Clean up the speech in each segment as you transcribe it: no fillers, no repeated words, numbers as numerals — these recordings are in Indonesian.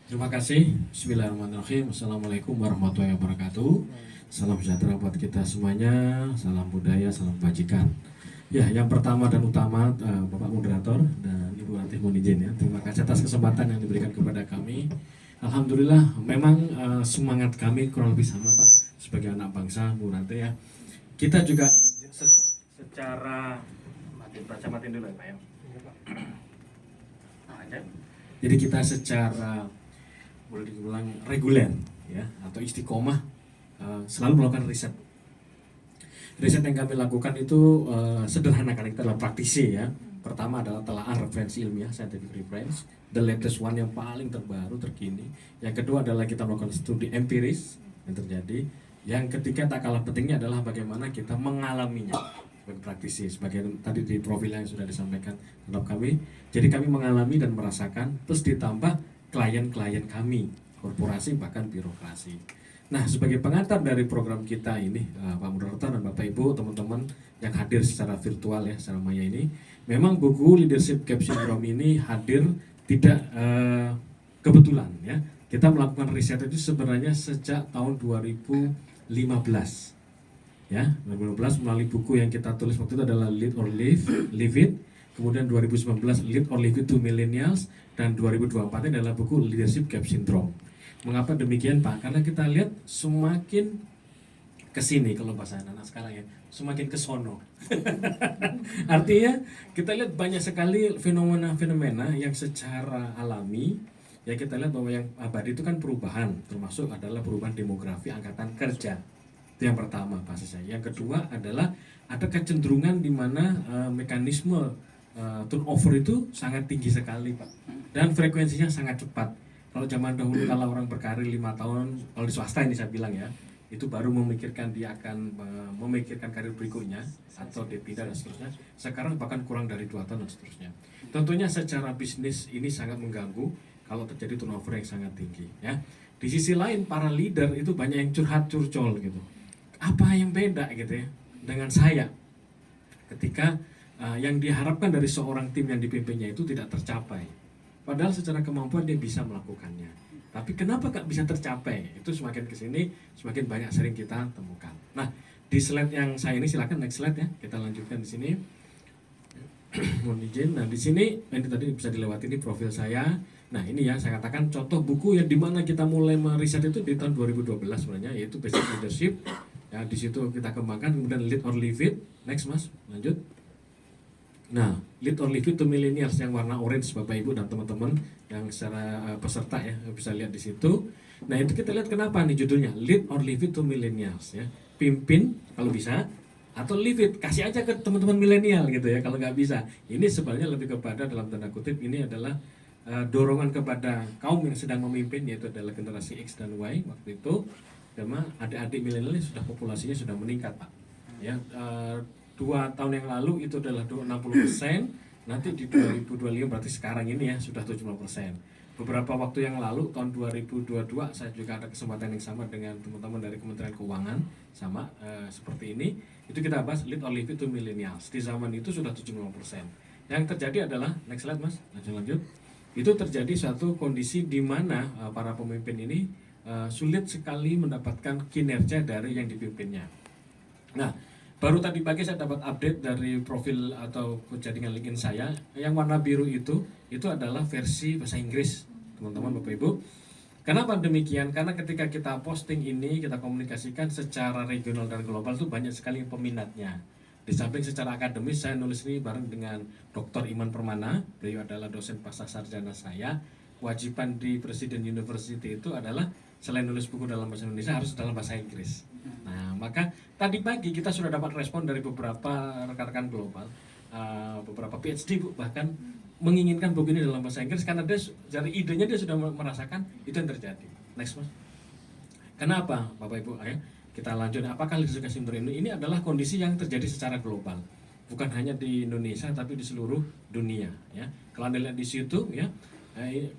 Terima kasih. Bismillahirrahmanirrahim. Assalamualaikum warahmatullahi wabarakatuh. Salam sejahtera buat kita semuanya. Salam budaya, salam kebajikan. Ya, yang pertama dan utama Bapak Moderator dan Ibu Ratih Monijin ya. Terima kasih atas kesempatan yang diberikan kepada kami. Alhamdulillah, memang semangat kami kurang lebih sama Pak sebagai anak bangsa Bu Ratih ya. Kita juga secara matiin dulu ya Pak ya. Jadi kita secara boleh dibilang reguler ya atau istiqomah selalu melakukan riset. Riset yang kami lakukan itu sederhana karena kita adalah praktisi ya. Pertama adalah telaah referensi ilmiah, scientific reference, the latest one yang paling terbaru, terkini. Yang kedua adalah kita melakukan studi empiris yang terjadi. Yang ketiga tak kalah pentingnya adalah bagaimana kita mengalaminya sebagai praktisi, sebagai tadi di profil yang sudah disampaikan terhadap kami. Jadi kami mengalami dan merasakan, plus ditambah klien-klien kami, korporasi bahkan birokrasi. Nah, sebagai pengantar dari program kita ini, Pak Moderator dan Bapak Ibu, teman-teman yang hadir secara virtual ya, secara maya ini, memang buku Leadership Gap Syndrome ini hadir tidak kebetulan ya. Kita melakukan riset itu sebenarnya sejak tahun 2015. Ya, 2015 melalui buku yang kita tulis waktu itu adalah Lead or Leave It. Kemudian 2019 Lead or Leave It to Millennials, dan 2024 ini adalah buku Leadership Gap Syndrome. Mengapa demikian Pak? Karena kita lihat semakin kesini, kalau bahasa anak sekarang ya, semakin kesono. Artinya kita lihat banyak sekali fenomena-fenomena yang secara alami ya, kita lihat bahwa yang abadi itu kan perubahan, termasuk adalah perubahan demografi angkatan kerja. Itu yang pertama Pak saya. Yang kedua adalah ada kecenderungan di mana mekanisme turnover itu sangat tinggi sekali Pak, dan frekuensinya sangat cepat. Kalau zaman dahulu kalau orang berkarir 5 tahun, kalau di swasta ini saya bilang ya, itu baru memikirkan dia akan memikirkan karir berikutnya atau dia pindah dan seterusnya. Sekarang bahkan kurang dari 2 tahun dan seterusnya. Tentunya secara bisnis ini sangat mengganggu kalau terjadi turnover yang sangat tinggi ya. Di sisi lain para leader itu banyak yang curhat curcol gitu. Apa yang beda gitu ya dengan saya ketika yang diharapkan dari seorang tim yang dipimpinnya itu tidak tercapai, padahal secara kemampuan dia bisa melakukannya. Tapi kenapa gak bisa tercapai? Itu semakin kesini semakin banyak sering kita temukan. Nah, di slide yang saya ini, silakan next slide ya, kita lanjutkan di sini. Mohon izin. Nah, di sini ini tadi bisa dilewati, ini profil saya. Nah, ini ya saya katakan contoh buku yang dimana kita mulai meriset itu di tahun 2012 sebenarnya, yaitu Basic Leadership. Ya, di situ kita kembangkan, kemudian Lead or Leave It. Next Mas, lanjut. Nah, Lead or Leave It to Millennials yang warna orange Bapak Ibu dan teman-teman yang secara peserta ya bisa lihat di situ. Nah, itu kita lihat kenapa nih judulnya Lead or Leave It to Millennials ya. Pimpin kalau bisa, atau leave it, kasih aja ke teman-teman milenial gitu ya kalau nggak bisa. Ini sebenarnya lebih kepada dalam tanda kutip ini adalah dorongan kepada kaum yang sedang memimpin, yaitu adalah generasi X dan Y waktu itu. Karena adik-adik milenial sudah populasinya sudah meningkat Pak. Ya, 2 tahun yang lalu itu adalah 60%, nanti di 2025 berarti sekarang ini ya sudah 70%. Beberapa waktu yang lalu tahun 2022 saya juga ada kesempatan yang sama dengan teman-teman dari Kementerian Keuangan sama seperti ini. Itu kita bahas Lead or Leave It to Millennials. Di zaman itu sudah 75%. Yang terjadi adalah next slide Mas, lanjut. Itu terjadi suatu kondisi di mana para pemimpin ini sulit sekali mendapatkan kinerja dari yang dipimpinnya. Nah, baru tadi pagi saya dapat update dari profil atau jaringan LinkedIn saya. Yang warna biru itu adalah versi bahasa Inggris, teman-teman Bapak Ibu. Kenapa demikian? Karena ketika kita posting ini, kita komunikasikan secara regional dan global itu banyak sekali peminatnya. Di samping secara akademis, saya nulis ini bareng dengan Dr. Iman Permana. Beliau adalah dosen pasca sarjana saya. Kewajiban di Presiden University itu adalah selain nulis buku dalam bahasa Indonesia harus dalam bahasa Inggris. Nah, maka tadi pagi kita sudah dapat respon dari beberapa rekan-rekan global, beberapa PhD bahkan menginginkan buku ini dalam bahasa Inggris karena dia dari idenya dia sudah merasakan itu yang terjadi. Next Mas. Kenapa Bapak Ibu? Ayo kita lanjut. Apakah leadership syndrome ini adalah kondisi yang terjadi secara global, bukan hanya di Indonesia tapi di seluruh dunia. Ya, kalau Anda lihat di situ ya.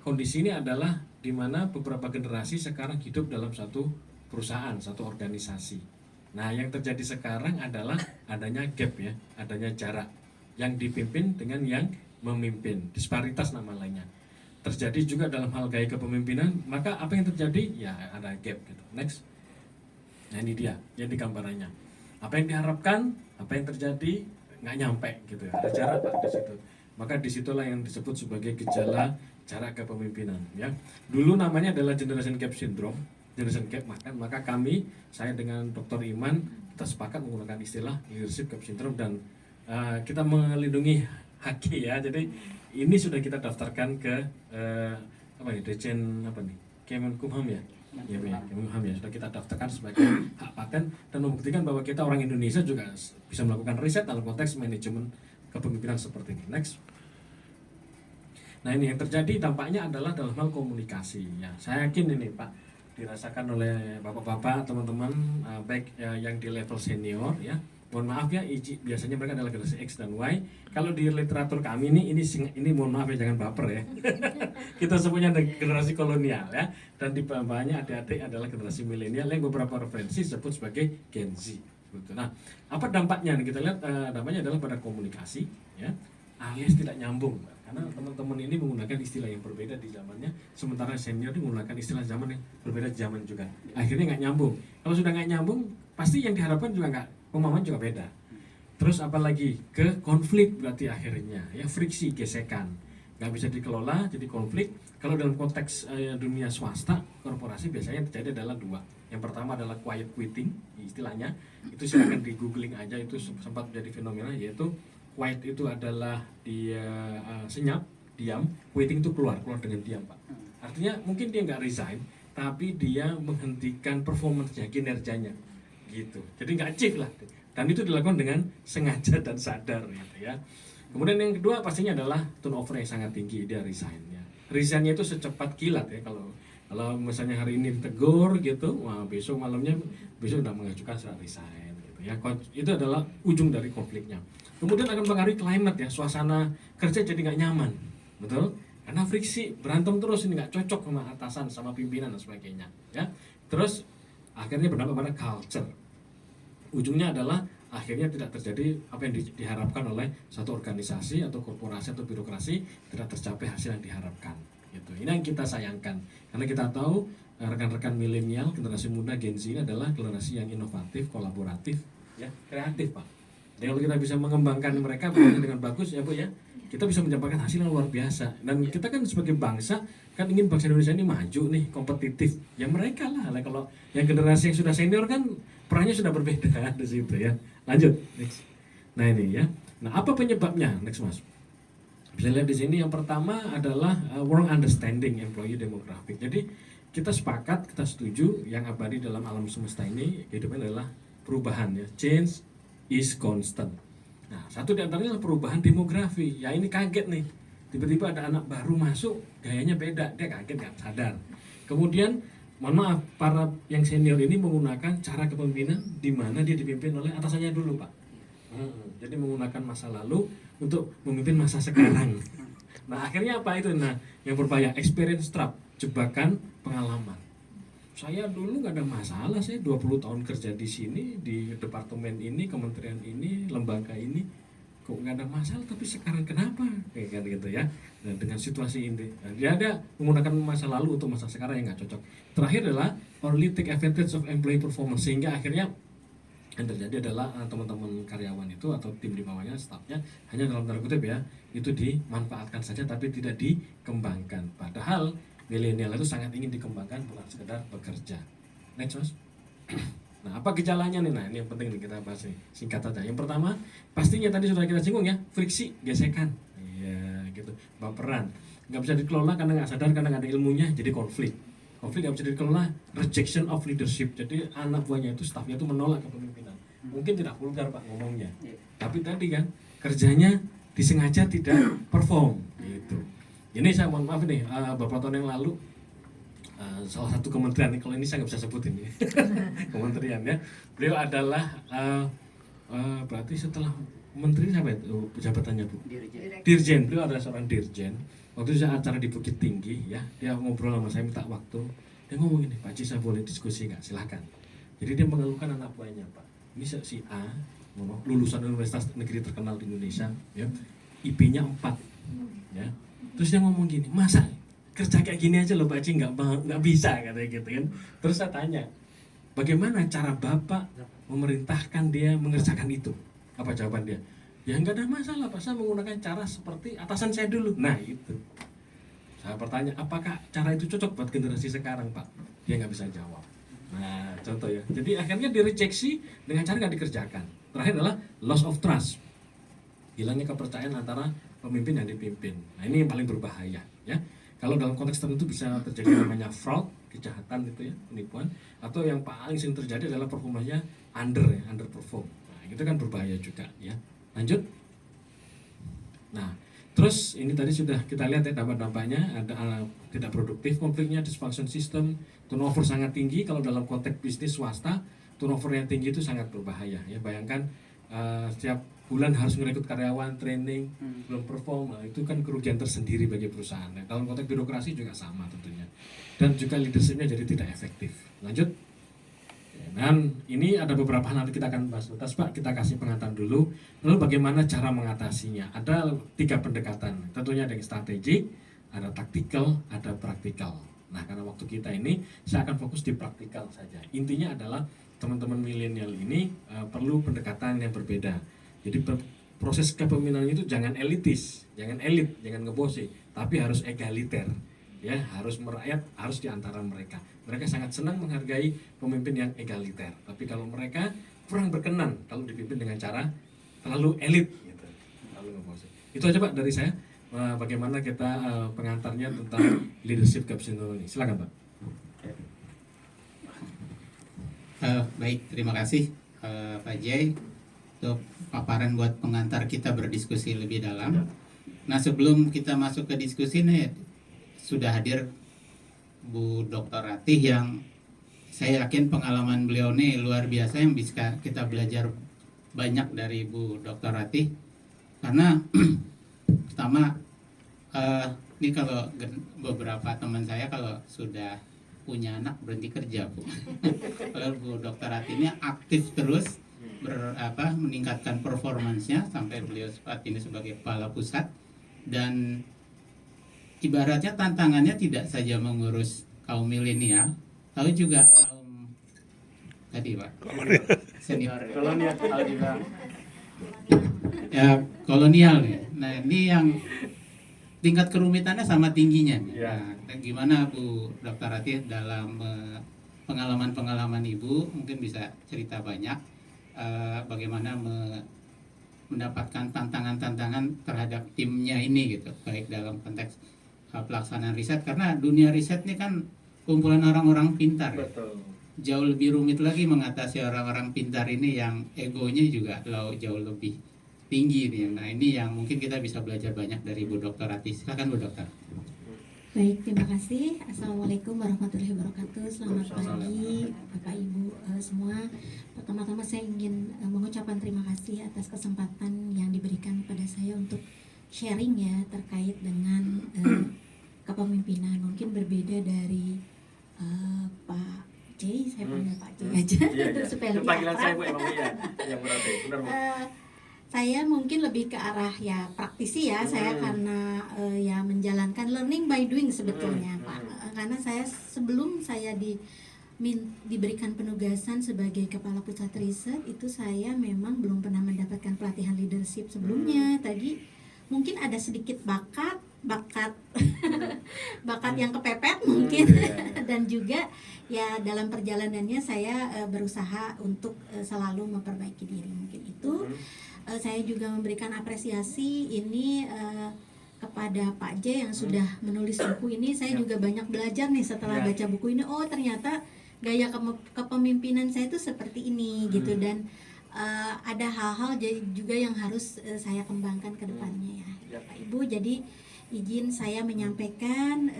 Kondisi ini adalah di mana beberapa generasi sekarang hidup dalam satu perusahaan, satu organisasi. Nah, yang terjadi sekarang adalah adanya gap ya, adanya jarak yang dipimpin dengan yang memimpin, disparitas nama lainnya. terjadi juga dalam hal gaya kepemimpinan, maka apa yang terjadi? Ya ada gap gitu. Next. Nah ini dia, jadi gambarannya. Apa yang diharapkan, apa yang terjadi, nggak nyampe gitu ya. Ada jarak Pak di situ. Maka disitulah yang disebut sebagai gejala jarak kepemimpinan. Ya, dulu namanya adalah generation gap syndrome, generation gap. Maka kami, saya dengan Dr. Iman, kita sepakat menggunakan istilah leadership gap syndrome dan kita melindungi HG ya. Jadi ini sudah kita daftarkan ke apa nih, Dirjen apa nih, Kemenkumham ya. Ya, Kemenkumham ya, sudah kita daftarkan sebagai hak paten dan membuktikan bahwa kita orang Indonesia juga bisa melakukan riset dalam konteks manajemen kepemimpinan seperti ini. Next. Nah ini yang terjadi dampaknya adalah dalam hal komunikasi ya. Saya yakin ini Pak dirasakan oleh bapak-bapak, teman-teman baik yang di level senior ya. Mohon maaf ya, biasanya mereka adalah generasi X dan Y. Kalau di literatur kami ini mohon maaf ya, jangan baper ya. Kita semuanya generasi kolonial ya. Dan di bawahnya adik-adik adalah generasi milenial yang beberapa referensi disebut sebagai Gen Z. Nah, apa dampaknya? Kita lihat dampaknya adalah pada komunikasi ya, alias tidak nyambung. Karena teman-teman ini menggunakan istilah yang berbeda di zamannya, sementara senior ini menggunakan istilah zaman yang berbeda di zaman juga. Akhirnya nggak nyambung. Kalau sudah nggak nyambung, pasti yang diharapkan juga nggak, pemahaman juga beda. Terus apalagi ke konflik berarti akhirnya ya, friksi, gesekan, nggak bisa dikelola jadi konflik. Kalau dalam konteks dunia swasta, korporasi biasanya terjadi adalah dua. Yang pertama adalah quiet quitting istilahnya, itu silakan di googling aja, itu sempat menjadi fenomena, yaitu quiet itu adalah dia senyap, diam, quitting itu keluar dengan diam Pak. Artinya mungkin dia nggak resign, tapi dia menghentikan performance-nya, kinerjanya gitu. Jadi nggak achieve lah. Dan itu dilakukan dengan sengaja dan sadar gitu ya. Kemudian yang kedua pastinya adalah turnover yang sangat tinggi, dia resign ya. Resignnya itu secepat kilat ya, kalau misalnya hari ini ditegur gitu, wah besok malamnya udah mengajukan surat resign gitu ya. Itu adalah ujung dari konfliknya. Kemudian akan mempengaruhi climate ya, suasana kerja jadi nggak nyaman, betul? Karena friksi, berantem terus, ini nggak cocok sama atasan, sama pimpinan dan sebagainya ya. Terus akhirnya berdampak pada culture. Ujungnya adalah akhirnya tidak terjadi apa yang diharapkan oleh satu organisasi atau korporasi atau birokrasi, tidak tercapai hasil yang diharapkan gitu. Ini yang kita sayangkan karena kita tahu rekan-rekan milenial, generasi muda Gen Z ini adalah generasi yang inovatif, kolaboratif ya, kreatif Pak. Jadi kalau kita bisa mengembangkan mereka dengan bagus ya Bu ya, kita bisa mendapatkan hasil yang luar biasa. Dan kita kan sebagai bangsa kan ingin bangsa Indonesia ini maju nih, kompetitif. Ya mereka lah. Kalau yang generasi yang sudah senior kan perannya sudah berbeda di situ ya. Lanjut. Next. Nah ini ya. Nah apa penyebabnya? Next Mas. Bisa lihat di sini yang pertama adalah wrong understanding employee demographic. Jadi kita sepakat, kita setuju yang abadi dalam alam semesta ini kehidupan adalah perubahan ya. Change is constant. Nah, satu di antaranya adalah perubahan demografi. Ya ini kaget nih. Tiba-tiba ada anak baru masuk, gayanya beda. Dia kaget, nggak sadar. Kemudian, mohon maaf, para yang senior ini menggunakan cara kepemimpinan di mana dia dipimpin oleh atasannya dulu, Pak. Jadi menggunakan masa lalu untuk memimpin masa sekarang. Nah, akhirnya apa itu? Nah, yang berbahaya, experience trap, jebakan pengalaman. Saya dulu nggak ada masalah, saya 20 tahun kerja di sini, di departemen ini, kementerian ini, lembaga ini, kok nggak ada masalah, tapi sekarang kenapa? Kayak gitu ya. Dan dengan situasi ini, dia ada menggunakan masa lalu untuk masa sekarang yang nggak cocok. Terakhir adalah only take advantage of employee performance, sehingga akhirnya yang terjadi adalah teman-teman karyawan itu atau tim di bawahnya, stafnya hanya dalam tanda kutip ya, itu dimanfaatkan saja tapi tidak dikembangkan. Padahal milenial itu sangat ingin dikembangkan, bukan sekedar bekerja. Next Mas. Nah apa gejalanya nih? Nah ini yang penting nih kita bahas nih, singkat saja. Yang pertama pastinya tadi sudah kita singgung ya, friksi, gesekan, iya gitu, baperan, nggak bisa dikelola karena nggak sadar, karena nggak ada ilmunya, jadi konflik nggak bisa dikelola, rejection of leadership, jadi anak buahnya itu, staffnya itu menolak kepemimpinan. Mungkin tidak vulgar Pak ngomongnya, tapi tadi kan kerjanya disengaja tidak perform gitu. Ini saya mohon maaf nih, beberapa tahun yang lalu salah satu kementerian, kalau ini saya nggak bisa sebutin ya, kementerian ya, beliau adalah berarti setelah menteri siapa itu jabatannya Bu? Dirjen. Beliau adalah seorang dirjen. Waktu itu saya acara di Bukit Tinggi ya, dia ngobrol sama saya, minta waktu, dia ngomong ini, Pak Ci, saya boleh diskusi nggak? Silakan. Jadi dia mengeluhkan anak buahnya Pak, ini si A, lulusan universitas negeri terkenal di Indonesia ya, IP-nya 4 ya. Terus dia ngomong gini, masa kerja kayak gini aja loh Pak Haji nggak bisa katanya gitu kan. Terus saya tanya, bagaimana cara Bapak memerintahkan dia mengerjakan itu? Apa jawaban dia? Ya nggak ada masalah Pak, saya menggunakan cara seperti atasan saya dulu. Nah itu, saya bertanya, apakah cara itu cocok buat generasi sekarang Pak? Dia nggak bisa jawab. Nah contoh ya, jadi akhirnya direjeksi dengan cara nggak dikerjakan. Terakhir adalah loss of trust, hilangnya kepercayaan antara pemimpin dan dipimpin. Nah ini yang paling berbahaya ya. Kalau dalam konteks tertentu bisa terjadi namanya fraud, kejahatan gitu ya, penipuan. Atau yang paling sering terjadi adalah performanya underperform. Nah itu kan berbahaya juga ya. Lanjut. Nah terus ini tadi sudah kita lihat ya dampak-dampaknya, ada tidak produktif konfliknya, dysfunction system, turnover sangat tinggi. Kalau dalam konteks bisnis swasta, turnover yang tinggi itu sangat berbahaya ya. Bayangkan setiap bulan harus merekrut karyawan, training, belum perform, nah, itu kan kerugian tersendiri bagi perusahaan. Nah, dalam konteks birokrasi juga sama tentunya. Dan juga leadershipnya jadi tidak efektif. Lanjut. Dan ini ada beberapa hal nanti kita akan bahas tuntas Pak, kita kasih pengantar dulu. Lalu bagaimana cara mengatasinya? Ada 3 pendekatan. Tentunya ada yang strategik, ada taktikal, ada praktikal. Nah karena waktu kita ini saya akan fokus di praktikal saja. Intinya adalah teman-teman milenial ini perlu pendekatan yang berbeda. Jadi proses kepemimpinan itu jangan elitis, jangan elit, jangan ngebosi, tapi harus egaliter. Ya, harus merakyat, harus diantara mereka. Mereka sangat senang menghargai pemimpin yang egaliter. Tapi kalau mereka kurang berkenan kalau dipimpin dengan cara terlalu elit, gitu, terlalu ngebosi. Itu aja Pak dari saya. Bagaimana kita pengantarnya tentang leadership gap syndrome ini. Silakan Pak. Baik, terima kasih Pak Jay untuk paparan buat pengantar kita berdiskusi lebih dalam. Nah sebelum kita masuk ke diskusi nih, sudah hadir Bu Dr. Ratih yang saya yakin pengalaman beliau nih luar biasa yang bisa kita belajar banyak dari Bu Dr. Ratih. Karena pertama ini kalau beberapa teman saya kalau sudah punya anak berhenti kerja Bu. Kalau Bu Dr. Ratih ini aktif terus meningkatkan performansnya sampai beliau saat ini sebagai kepala pusat, dan ibaratnya tantangannya tidak saja mengurus kaum milenial, tapi juga kaum tadi Pak senior kolonial juga ya kolonial nih. Nah ini yang tingkat kerumitannya sama tingginya nih. Nah, gimana Bu Dr. Ratih dalam pengalaman-pengalaman Ibu mungkin bisa cerita banyak bagaimana mendapatkan tantangan-tantangan terhadap timnya ini gitu, baik dalam konteks pelaksanaan riset, karena dunia riset ini kan kumpulan orang-orang pintar. Betul. Ya? Jauh lebih rumit lagi mengatasi orang-orang pintar ini yang egonya juga jauh lebih tinggi nih. Nah ini yang mungkin kita bisa belajar banyak dari Bu Dr. Ratih. Silakan Bu Dokter. Baik, terima kasih. Assalamualaikum warahmatullahi wabarakatuh. Selamat pagi Bapak Ibu semua. Pertama-tama saya ingin mengucapkan terima kasih atas kesempatan yang diberikan kepada saya untuk sharing ya terkait dengan kepemimpinan. Mungkin berbeda dari Pak J, saya panggil Pak J aja supaya lebih panggilan saya akrab. Bu emang iya. Yang berarti benar Bu. Saya mungkin lebih ke arah ya praktisi ya. Saya karena ya menjalankan learning by doing sebetulnya Pak. Karena saya sebelum saya diberikan penugasan sebagai kepala pusat riset itu saya memang belum pernah mendapatkan pelatihan leadership sebelumnya. Tadi mungkin ada sedikit bakat yang kepepet mungkin. Dan juga ya dalam perjalanannya saya berusaha untuk selalu memperbaiki diri, mungkin itu. Saya juga memberikan apresiasi ini kepada Pak J yang sudah menulis buku ini. Saya juga banyak belajar nih setelah baca buku ini. Oh ternyata gaya kepemimpinan saya itu seperti ini gitu, dan ada hal-hal juga yang harus saya kembangkan ke depannya ya Bapak Ibu. Jadi izin saya menyampaikan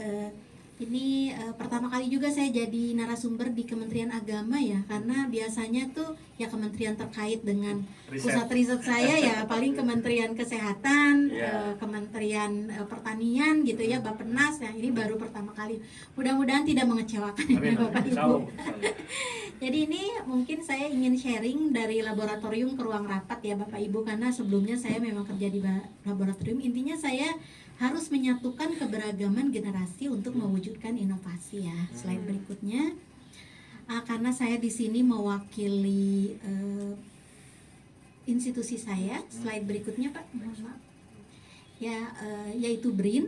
ini pertama kali juga saya jadi narasumber di Kementerian Agama ya, karena biasanya tuh ya kementerian terkait dengan pusat riset saya ya paling Kementerian Kesehatan, Kementerian Pertanian gitu ya, Bappenas. Yang ini baru pertama kali. Mudah-mudahan tidak mengecewakan ya Bapak Ibu. Jadi ini mungkin saya ingin sharing dari laboratorium ke ruang rapat ya Bapak Ibu, karena sebelumnya saya memang kerja di laboratorium. Intinya saya harus menyatukan keberagaman generasi untuk mewujudkan inovasi ya. Slide berikutnya. Karena saya di sini mewakili institusi saya. Slide berikutnya Pak, mohon maaf. Ya, yaitu BRIN.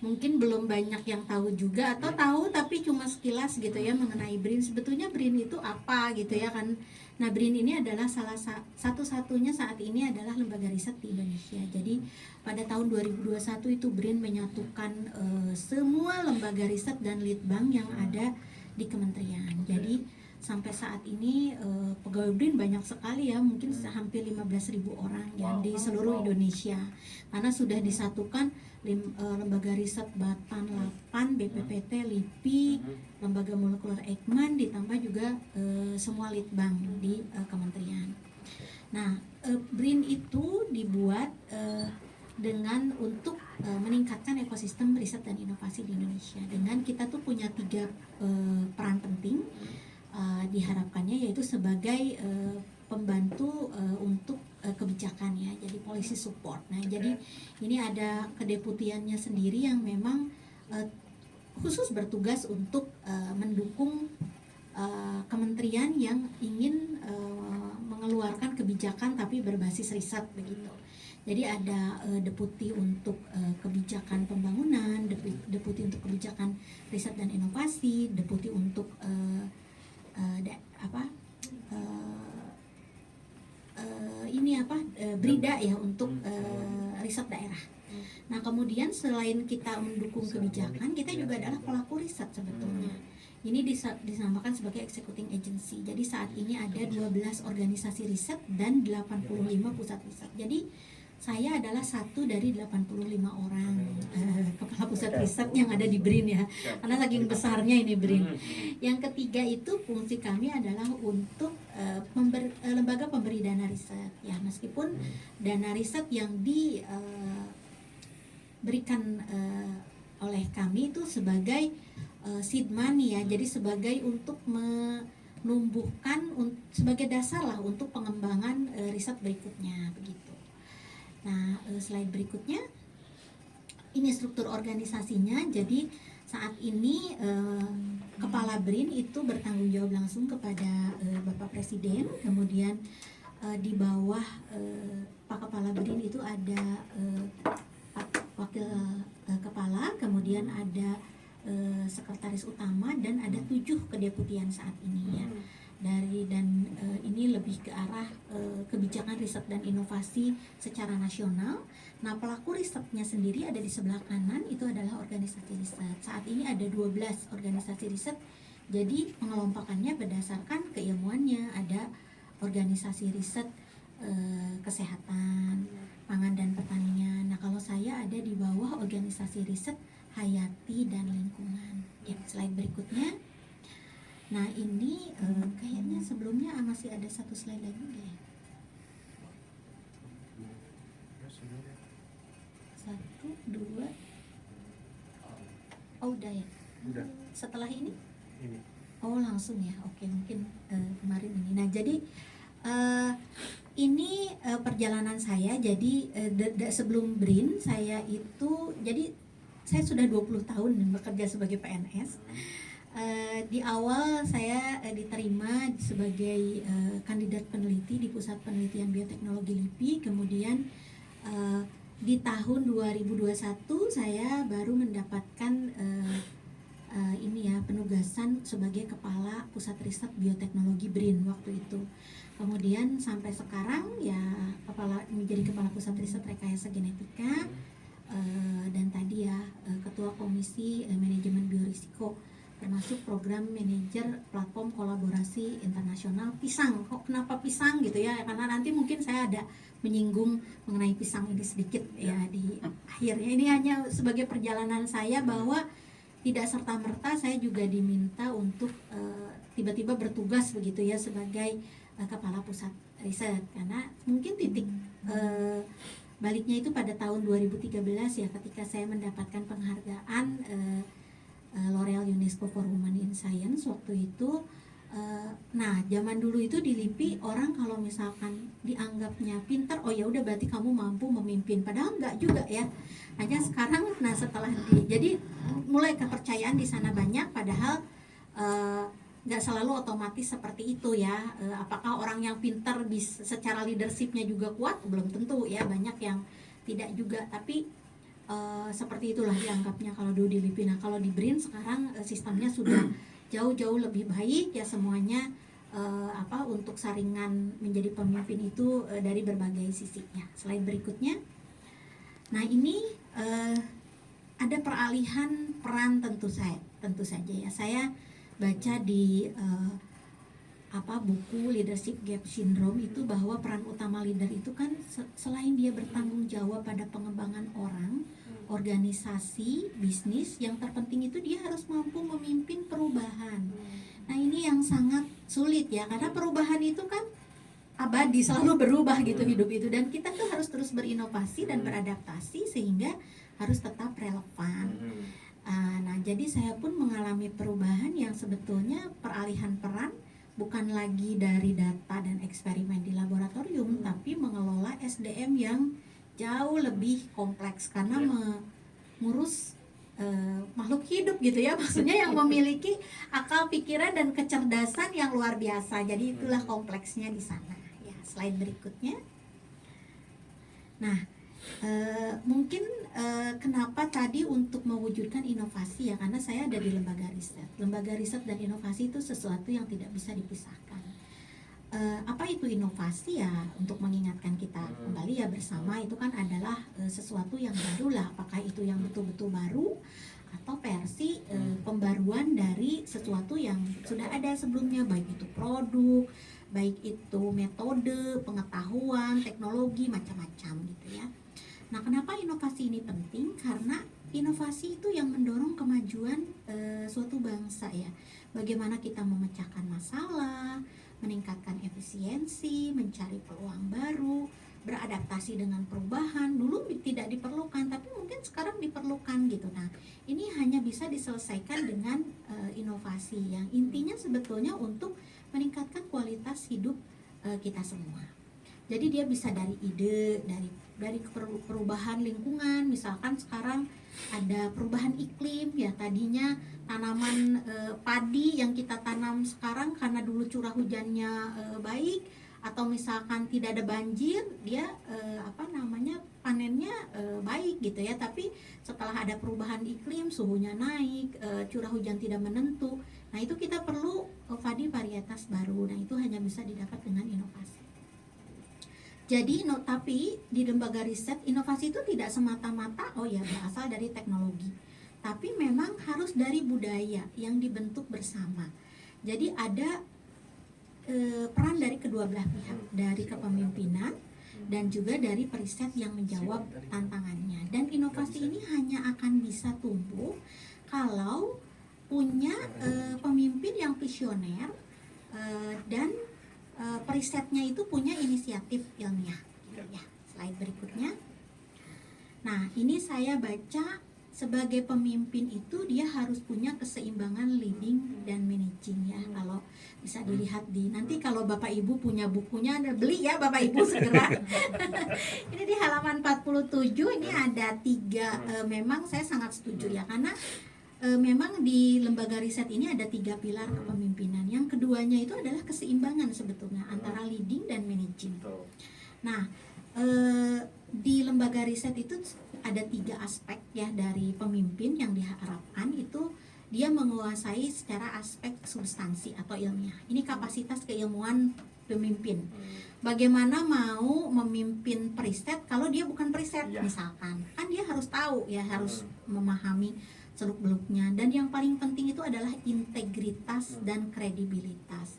Mungkin belum banyak yang tahu juga atau tahu tapi cuma sekilas gitu ya mengenai BRIN. Sebetulnya BRIN itu apa gitu ya kan. Nah, BRIN ini adalah salah satu-satunya saat ini adalah lembaga riset di Indonesia. Jadi pada tahun 2021 itu BRIN menyatukan semua lembaga riset dan litbang yang ada di kementerian. Jadi sampai saat ini pegawai BRIN banyak sekali ya, mungkin hampir 15.000 orang ya di seluruh Indonesia. Karena sudah disatukan lembaga riset Batan, Lapan, BPPT, LIPI, lembaga molekuler Eijkman, ditambah juga semua litbang di kementerian. Nah, BRIN itu dibuat dengan untuk meningkatkan ekosistem riset dan inovasi di Indonesia. Dengan kita tuh punya 3 peran penting. Diharapkannya yaitu sebagai pembantu untuk kebijakan ya, jadi policy support. Nah, jadi ini ada kedeputiannya sendiri yang memang khusus bertugas untuk mendukung kementerian yang ingin mengeluarkan kebijakan tapi berbasis riset begitu. Jadi ada deputi untuk kebijakan pembangunan, deputi untuk kebijakan riset dan inovasi, deputi untuk BRIDA ya untuk riset daerah. Nah, kemudian selain kita mendukung kebijakan, kita juga adalah pelaku riset sebetulnya. Ini dinamakan sebagai executing agency. Jadi saat ini ada 12 organisasi riset dan 85 pusat riset. Jadi saya adalah satu dari 85 orang kepala pusat riset yang ada di BRIN ya, karena saking besarnya ini BRIN. Yang ketiga itu fungsi kami adalah untuk lembaga pemberi dana riset ya, meskipun dana riset yang diberikan oleh kami itu sebagai seed money ya, jadi sebagai untuk menumbuhkan sebagai dasar lah untuk pengembangan riset berikutnya begitu. Nah, slide berikutnya, ini struktur organisasinya. Jadi saat ini Kepala BRIN itu bertanggung jawab langsung kepada Bapak Presiden. Kemudian di bawah Pak Kepala BRIN itu ada Wakil Kepala, kemudian ada Sekretaris Utama, dan ada 7 kedeputian saat ini ya. Ini lebih ke arah kebijakan riset dan inovasi secara nasional. Nah, pelaku risetnya sendiri ada di sebelah kanan, itu adalah organisasi riset. Saat ini ada 12 organisasi riset. Jadi pengelompokannya berdasarkan keilmuannya. Ada organisasi riset kesehatan, pangan dan pertanian. Nah, kalau saya ada di bawah organisasi riset hayati dan lingkungan. Ya, slide berikutnya. Nah, ini kayaknya sebelumnya masih ada satu slide lagi nggak ya? 1, 2. Oh, udah ya? Udah. Setelah ini? Ini. Oh, langsung ya? Oke, mungkin kemarin ini. Nah, jadi ini perjalanan saya. Jadi sebelum BRIN saya itu, jadi saya sudah 20 tahun bekerja sebagai PNS. Di awal saya diterima sebagai kandidat peneliti di Pusat Penelitian Bioteknologi LIPI. Kemudian di tahun 2021 saya baru mendapatkan penugasan sebagai Kepala Pusat Riset Bioteknologi BRIN waktu itu. Kemudian sampai sekarang ya menjadi Kepala Pusat Riset Rekayasa Genetika, dan tadi ya Ketua Komisi Manajemen Biorisiko, termasuk program manajer platform kolaborasi internasional pisang. Kok kenapa pisang gitu ya? Karena nanti mungkin saya ada menyinggung mengenai pisang ini sedikit ya di akhirnya. Ini hanya sebagai perjalanan saya bahwa tidak serta-merta saya juga diminta untuk tiba-tiba bertugas begitu ya sebagai kepala pusat riset, karena mungkin titik baliknya itu pada tahun 2013 ya, ketika saya mendapatkan penghargaan L'Oreal UNESCO for Women in Science. Waktu itu Nah, zaman dulu itu di LIPI orang kalau misalkan dianggapnya pintar, oh ya udah berarti kamu mampu memimpin. Padahal enggak juga ya. Hanya sekarang, nah setelah jadi mulai kepercayaan di sana banyak. Padahal nggak selalu otomatis seperti itu ya. Apakah orang yang pintar bisa secara leadershipnya juga kuat? Belum tentu ya. Banyak yang tidak juga. Tapi seperti itulah dianggapnya kalau dulu di LIPI. Nah kalau di BRIN sekarang sistemnya sudah jauh-jauh lebih baik ya, semuanya untuk saringan menjadi pemimpin itu dari berbagai sisinya. Slide berikutnya. Nah ini ada peralihan peran tentu saja ya. Saya baca di buku Leadership Gap Syndrome itu bahwa peran utama leader itu kan selain dia bertanggung jawab pada pengembangan orang, organisasi, bisnis, yang terpenting itu dia harus mampu memimpin perubahan. Nah ini yang sangat sulit ya, karena perubahan itu kan abadi, selalu berubah gitu hidup itu, dan kita tuh harus terus berinovasi dan beradaptasi sehingga harus tetap relevan. Nah jadi saya pun mengalami perubahan yang sebetulnya peralihan peran bukan lagi dari data dan eksperimen di laboratorium, tapi mengelola SDM yang jauh lebih kompleks karena mengurus makhluk hidup gitu ya, maksudnya yang memiliki akal pikiran dan kecerdasan yang luar biasa. Jadi itulah kompleksnya di sana ya. Slide berikutnya. Nah mungkin kenapa tadi untuk mewujudkan inovasi ya, karena saya ada di lembaga riset dan inovasi itu sesuatu yang tidak bisa dipisahkan. Apa itu inovasi ya? Untuk mengingatkan kita kembali ya bersama, itu kan adalah sesuatu yang baru lah. Apakah itu yang betul-betul baru atau versi pembaruan dari sesuatu yang sudah ada sebelumnya, baik itu produk, baik itu metode, pengetahuan, teknologi, macam-macam gitu ya. Nah, kenapa inovasi ini penting? Karena inovasi itu yang mendorong kemajuan suatu bangsa ya. Bagaimana kita memecahkan masalah, meningkatkan efisiensi, mencari peluang baru, beradaptasi dengan perubahan. Dulu tidak diperlukan, tapi mungkin sekarang diperlukan gitu. Nah, ini hanya bisa diselesaikan dengan inovasi yang intinya sebetulnya untuk meningkatkan kualitas hidup kita semua. Jadi dia bisa dari ide, dari perubahan lingkungan. Misalkan sekarang ada perubahan iklim ya, tadinya tanaman padi yang kita tanam sekarang karena dulu curah hujannya baik, atau misalkan tidak ada banjir, dia panennya baik gitu ya. Tapi setelah ada perubahan iklim, suhunya naik, curah hujan tidak menentu, nah itu kita perlu padi varietas baru. Nah itu hanya bisa didapat dengan inovasi. Jadi tapi di lembaga riset, inovasi itu tidak semata-mata berasal dari teknologi, tapi memang harus dari budaya yang dibentuk bersama. Jadi ada peran dari kedua belah pihak, dari kepemimpinan dan juga dari periset yang menjawab tantangannya. Dan inovasi ini hanya akan bisa tumbuh kalau punya pemimpin yang visioner dan perisetnya itu punya inisiatif ilmiah gitu ya. Slide berikutnya. Nah, ini saya baca sebagai pemimpin itu dia harus punya keseimbangan leading dan managing ya. Kalau bisa dilihat nanti kalau Bapak Ibu punya bukunya, beli ya Bapak Ibu segera. Ini di halaman 47 ini ada 3, memang saya sangat setuju ya, karena memang di lembaga riset ini ada 3 pilar kepemimpinan. Yang keduanya itu adalah keseimbangan sebetulnya antara leading dan managing. Nah, di lembaga riset itu ada 3 aspek ya dari pemimpin yang diharapkan itu dia menguasai secara aspek substansi atau ilmiah. Ini kapasitas keilmuan pemimpin. Bagaimana mau memimpin periset kalau dia bukan periset misalkan. Kan dia harus tahu ya, harus memahami seluk-beluknya. Dan yang paling penting itu adalah integritas dan kredibilitas.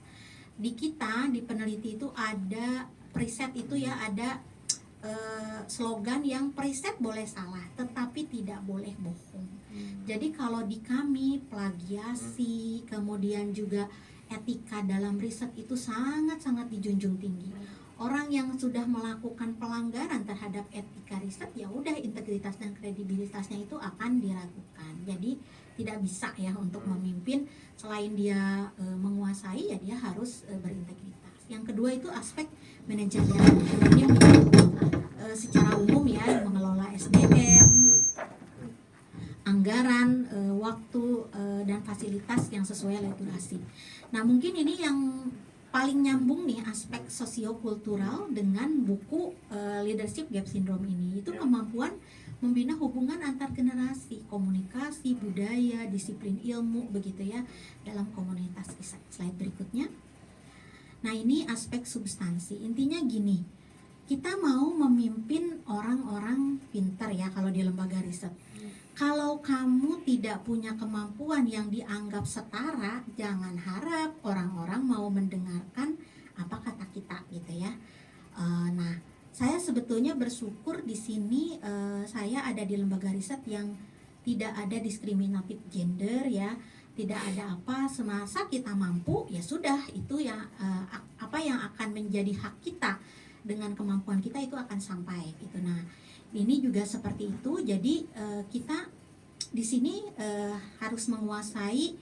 Di kita, di peneliti itu ada periset itu ya, ada slogan yang periset boleh salah tetapi tidak boleh bohong. Jadi kalau di kami plagiasi, kemudian juga etika dalam riset itu sangat-sangat dijunjung tinggi. orang yang sudah melakukan pelanggaran terhadap etika riset, ya udah integritas dan kredibilitasnya itu akan diragukan. Jadi tidak bisa ya untuk memimpin selain dia menguasai, ya dia harus berintegritas. Yang kedua itu aspek manajerial. Ini secara umum ya, mengelola SDM, anggaran, waktu, dan fasilitas yang sesuai regulasi. Nah, mungkin ini yang paling nyambung nih aspek sosiokultural dengan buku Leadership Gap Syndrome ini. Itu kemampuan membina hubungan antar generasi, komunikasi, budaya, disiplin ilmu begitu ya dalam komunitas riset. Slide berikutnya. Nah, ini aspek substansi. Intinya gini, kita mau memimpin orang-orang pintar ya kalau di lembaga riset. Kalau kamu tidak punya kemampuan yang dianggap setara, jangan harap orang-orang mau mendengarkan apa kata kita gitu ya. Nah, saya sebetulnya bersyukur di sini saya ada di lembaga riset yang tidak ada diskriminatif gender ya, tidak ada apa, semasa kita mampu ya sudah, itu ya apa yang akan menjadi hak kita dengan kemampuan kita itu akan sampai gitu. Nah, ini juga seperti itu. Jadi kita di sini harus menguasai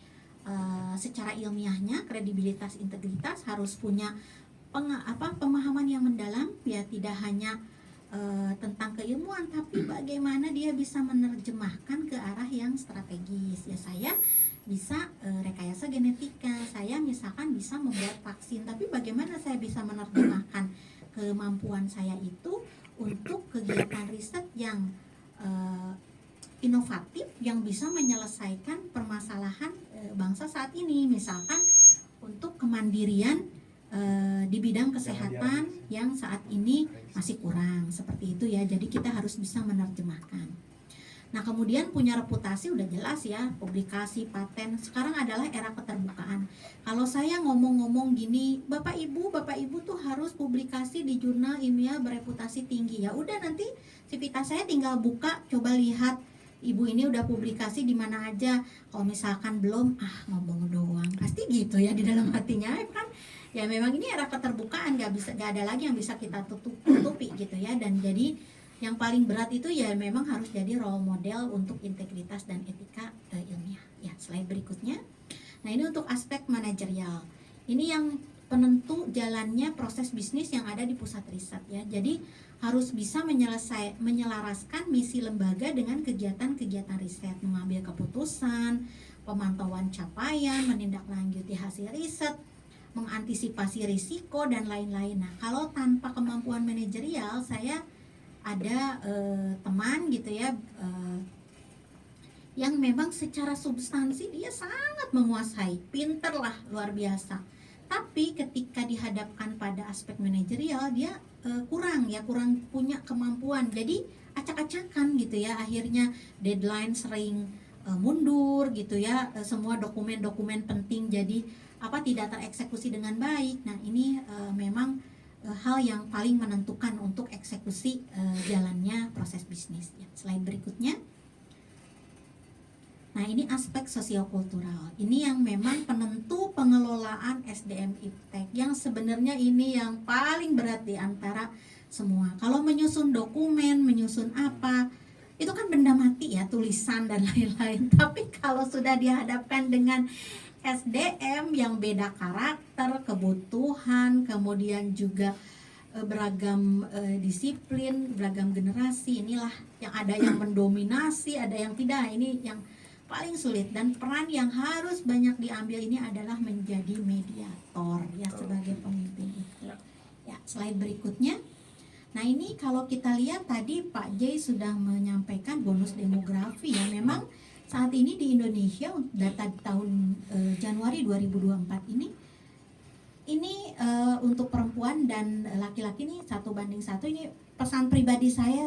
secara ilmiahnya kredibilitas, integritas, harus punya pemahaman yang mendalam ya, tidak hanya tentang keilmuan, tapi bagaimana dia bisa menerjemahkan ke arah yang strategis. Ya, saya bisa rekayasa genetika, saya misalkan bisa membuat vaksin, tapi bagaimana saya bisa menerjemahkan kemampuan saya itu untuk kegiatan riset yang inovatif, yang bisa menyelesaikan permasalahan bangsa saat ini, misalkan untuk kemandirian di bidang kesehatan yang saat ini masih kurang, seperti itu ya. Jadi kita harus bisa menerjemahkan. Nah, kemudian punya reputasi udah jelas ya, publikasi, paten. Sekarang adalah era keterbukaan. Kalau saya ngomong-ngomong gini, Bapak Ibu tuh harus publikasi di jurnal ilmiah bereputasi tinggi. Ya udah, nanti sivitas saya tinggal buka, coba lihat Ibu ini udah publikasi di mana aja. Kalau misalkan belum, ngomong doang. Pasti gitu ya di dalam hatinya kan. Ya memang ini era keterbukaan, gak ada lagi yang bisa kita tutupi gitu ya. Dan jadi yang paling berat itu ya memang harus jadi role model untuk integritas dan etika ilmiah. Ya, slide berikutnya. Nah, ini untuk aspek manajerial. Ini yang penentu jalannya proses bisnis yang ada di pusat riset ya. Jadi harus bisa menyelaraskan misi lembaga dengan kegiatan-kegiatan riset, mengambil keputusan, pemantauan capaian, menindaklanjuti hasil riset, mengantisipasi risiko dan lain-lain. Nah, kalau tanpa kemampuan manajerial, saya ada teman gitu ya yang memang secara substansi dia sangat menguasai, pinter lah, luar biasa, tapi ketika dihadapkan pada aspek manajerial dia kurang punya kemampuan, jadi acak-acakan gitu ya, akhirnya deadline sering mundur gitu ya, semua dokumen-dokumen penting jadi tidak tereksekusi dengan baik. Nah, ini memang hal yang paling menentukan untuk eksekusi jalannya proses bisnis ya. Slide berikutnya. Nah, ini aspek sosiokultural. Ini yang memang penentu pengelolaan SDM iptek, yang sebenarnya ini yang paling berat di antara semua. Kalau menyusun dokumen, menyusun apa, itu kan benda mati ya, tulisan dan lain-lain. Tapi kalau sudah dihadapkan dengan SDM yang beda karakter, kebutuhan, kemudian juga beragam disiplin, beragam generasi, inilah yang ada yang mendominasi, ada yang tidak. Ini yang paling sulit, dan peran yang harus banyak diambil ini adalah menjadi mediator ya sebagai pemimpin itu. Ya, slide berikutnya. Nah, ini kalau kita lihat tadi Pak Jay sudah menyampaikan bonus demografi ya, memang saat ini di Indonesia data tahun Januari 2024 ini untuk perempuan dan laki-laki ini 1:1. Ini pesan pribadi saya,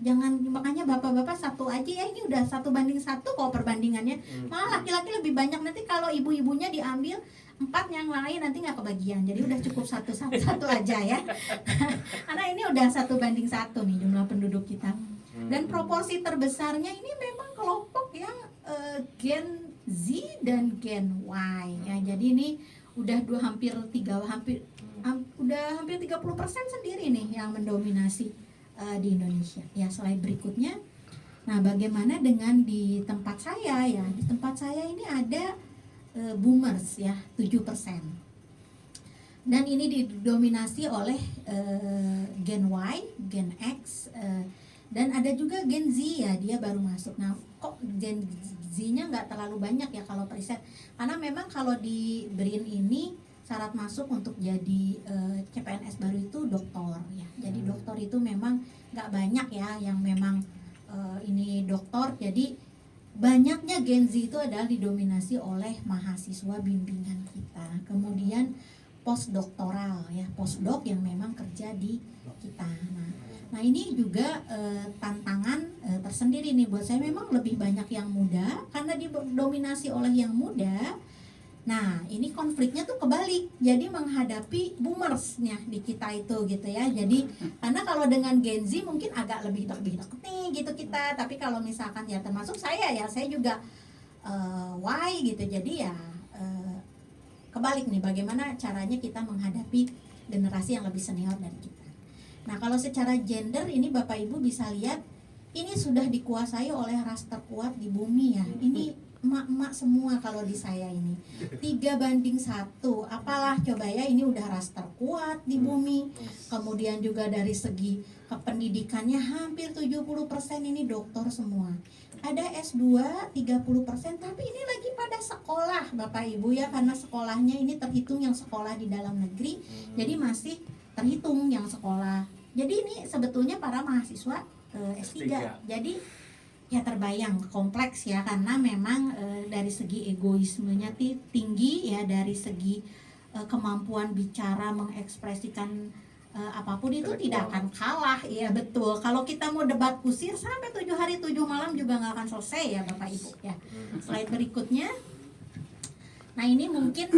jangan, makanya bapak-bapak satu aja ya, ini udah 1:1 kalau perbandingannya. Malah laki-laki lebih banyak, nanti kalau ibu-ibunya diambil 4 yang lain nanti nggak kebagian, jadi udah cukup satu aja ya. Karena ini udah 1:1 nih jumlah penduduk kita. Dan proporsi terbesarnya ini memang kelompok yang Gen Z dan Gen Y ya. Jadi ini udah hampir 30% sendiri nih yang mendominasi di Indonesia. Ya, slide berikutnya. Nah, bagaimana dengan di tempat saya ya? Di tempat saya ini ada boomers ya, 7%. Dan ini didominasi oleh Gen Y, Gen X, dan ada juga Gen Z ya, dia baru masuk. Nah, kok Gen Z-nya nggak terlalu banyak ya kalau riset? Karena memang kalau di BRIN ini syarat masuk untuk jadi CPNS baru itu doktor ya. Jadi doktor itu memang nggak banyak ya yang memang ini doktor. Jadi banyaknya Gen Z itu adalah didominasi oleh mahasiswa bimbingan kita. Kemudian postdoktoral ya, postdoc yang memang kerja di kita. Nah ini juga tantangan tersendiri nih buat saya. Memang lebih banyak yang muda karena didominasi oleh yang muda. Nah ini konfliknya tuh kebalik, jadi menghadapi boomersnya di kita itu gitu ya. Jadi karena kalau dengan Gen Z mungkin agak lebih deket nih gitu kita, tapi kalau misalkan ya termasuk saya ya, saya juga Y gitu. Jadi ya kebalik nih, bagaimana caranya kita menghadapi generasi yang lebih senior dari kita. Nah kalau secara gender ini Bapak Ibu bisa lihat, ini sudah dikuasai oleh ras terkuat di bumi ya. Ini emak-emak semua kalau di saya ini 3:1. Apalah coba ya, ini udah ras terkuat di bumi. Kemudian juga dari segi kependidikannya hampir 70% ini doktor semua. Ada S2 30%, tapi ini lagi pada sekolah Bapak Ibu ya, karena sekolahnya ini terhitung yang sekolah di dalam negeri. Jadi masih terhitung yang sekolah. Jadi ini sebetulnya para mahasiswa S3. Jadi ya terbayang kompleks ya, karena memang dari segi egoismenya tinggi ya, dari segi kemampuan bicara mengekspresikan apapun itu tidak akan kalah ya. Betul, kalau kita mau debat kusir sampai 7 hari 7 malam juga nggak akan selesai ya Bapak Ibu ya. Slide berikutnya. Nah ini mungkin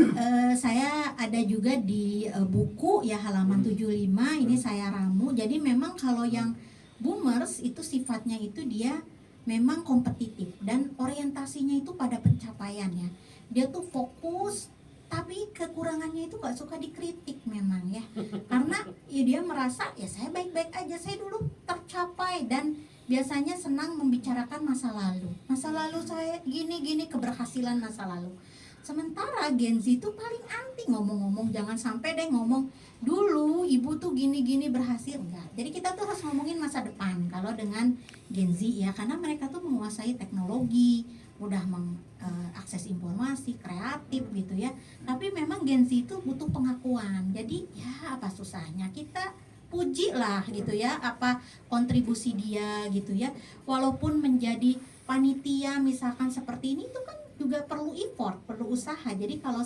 saya ada juga di buku ya, halaman 75 ini saya ramu. Jadi memang kalau yang boomers itu sifatnya itu dia memang kompetitif dan orientasinya itu pada pencapaian ya. Dia tuh fokus, tapi kekurangannya itu gak suka dikritik memang ya. Karena ya dia merasa ya saya baik-baik aja, saya dulu tercapai, dan biasanya senang membicarakan masa lalu. Masa lalu saya gini-gini, keberhasilan masa lalu. Sementara Gen Z itu paling anti ngomong-ngomong, jangan sampai deh ngomong dulu ibu tuh gini-gini berhasil, enggak. Jadi kita tuh harus ngomongin masa depan kalau dengan Gen Z ya, karena mereka tuh menguasai teknologi, mudah mengakses informasi, kreatif gitu ya. Tapi memang Gen Z itu butuh pengakuan. Jadi ya apa susahnya kita puji lah gitu ya, apa kontribusi dia gitu ya. Walaupun menjadi panitia misalkan seperti ini itu kan juga perlu effort, perlu usaha. Jadi kalau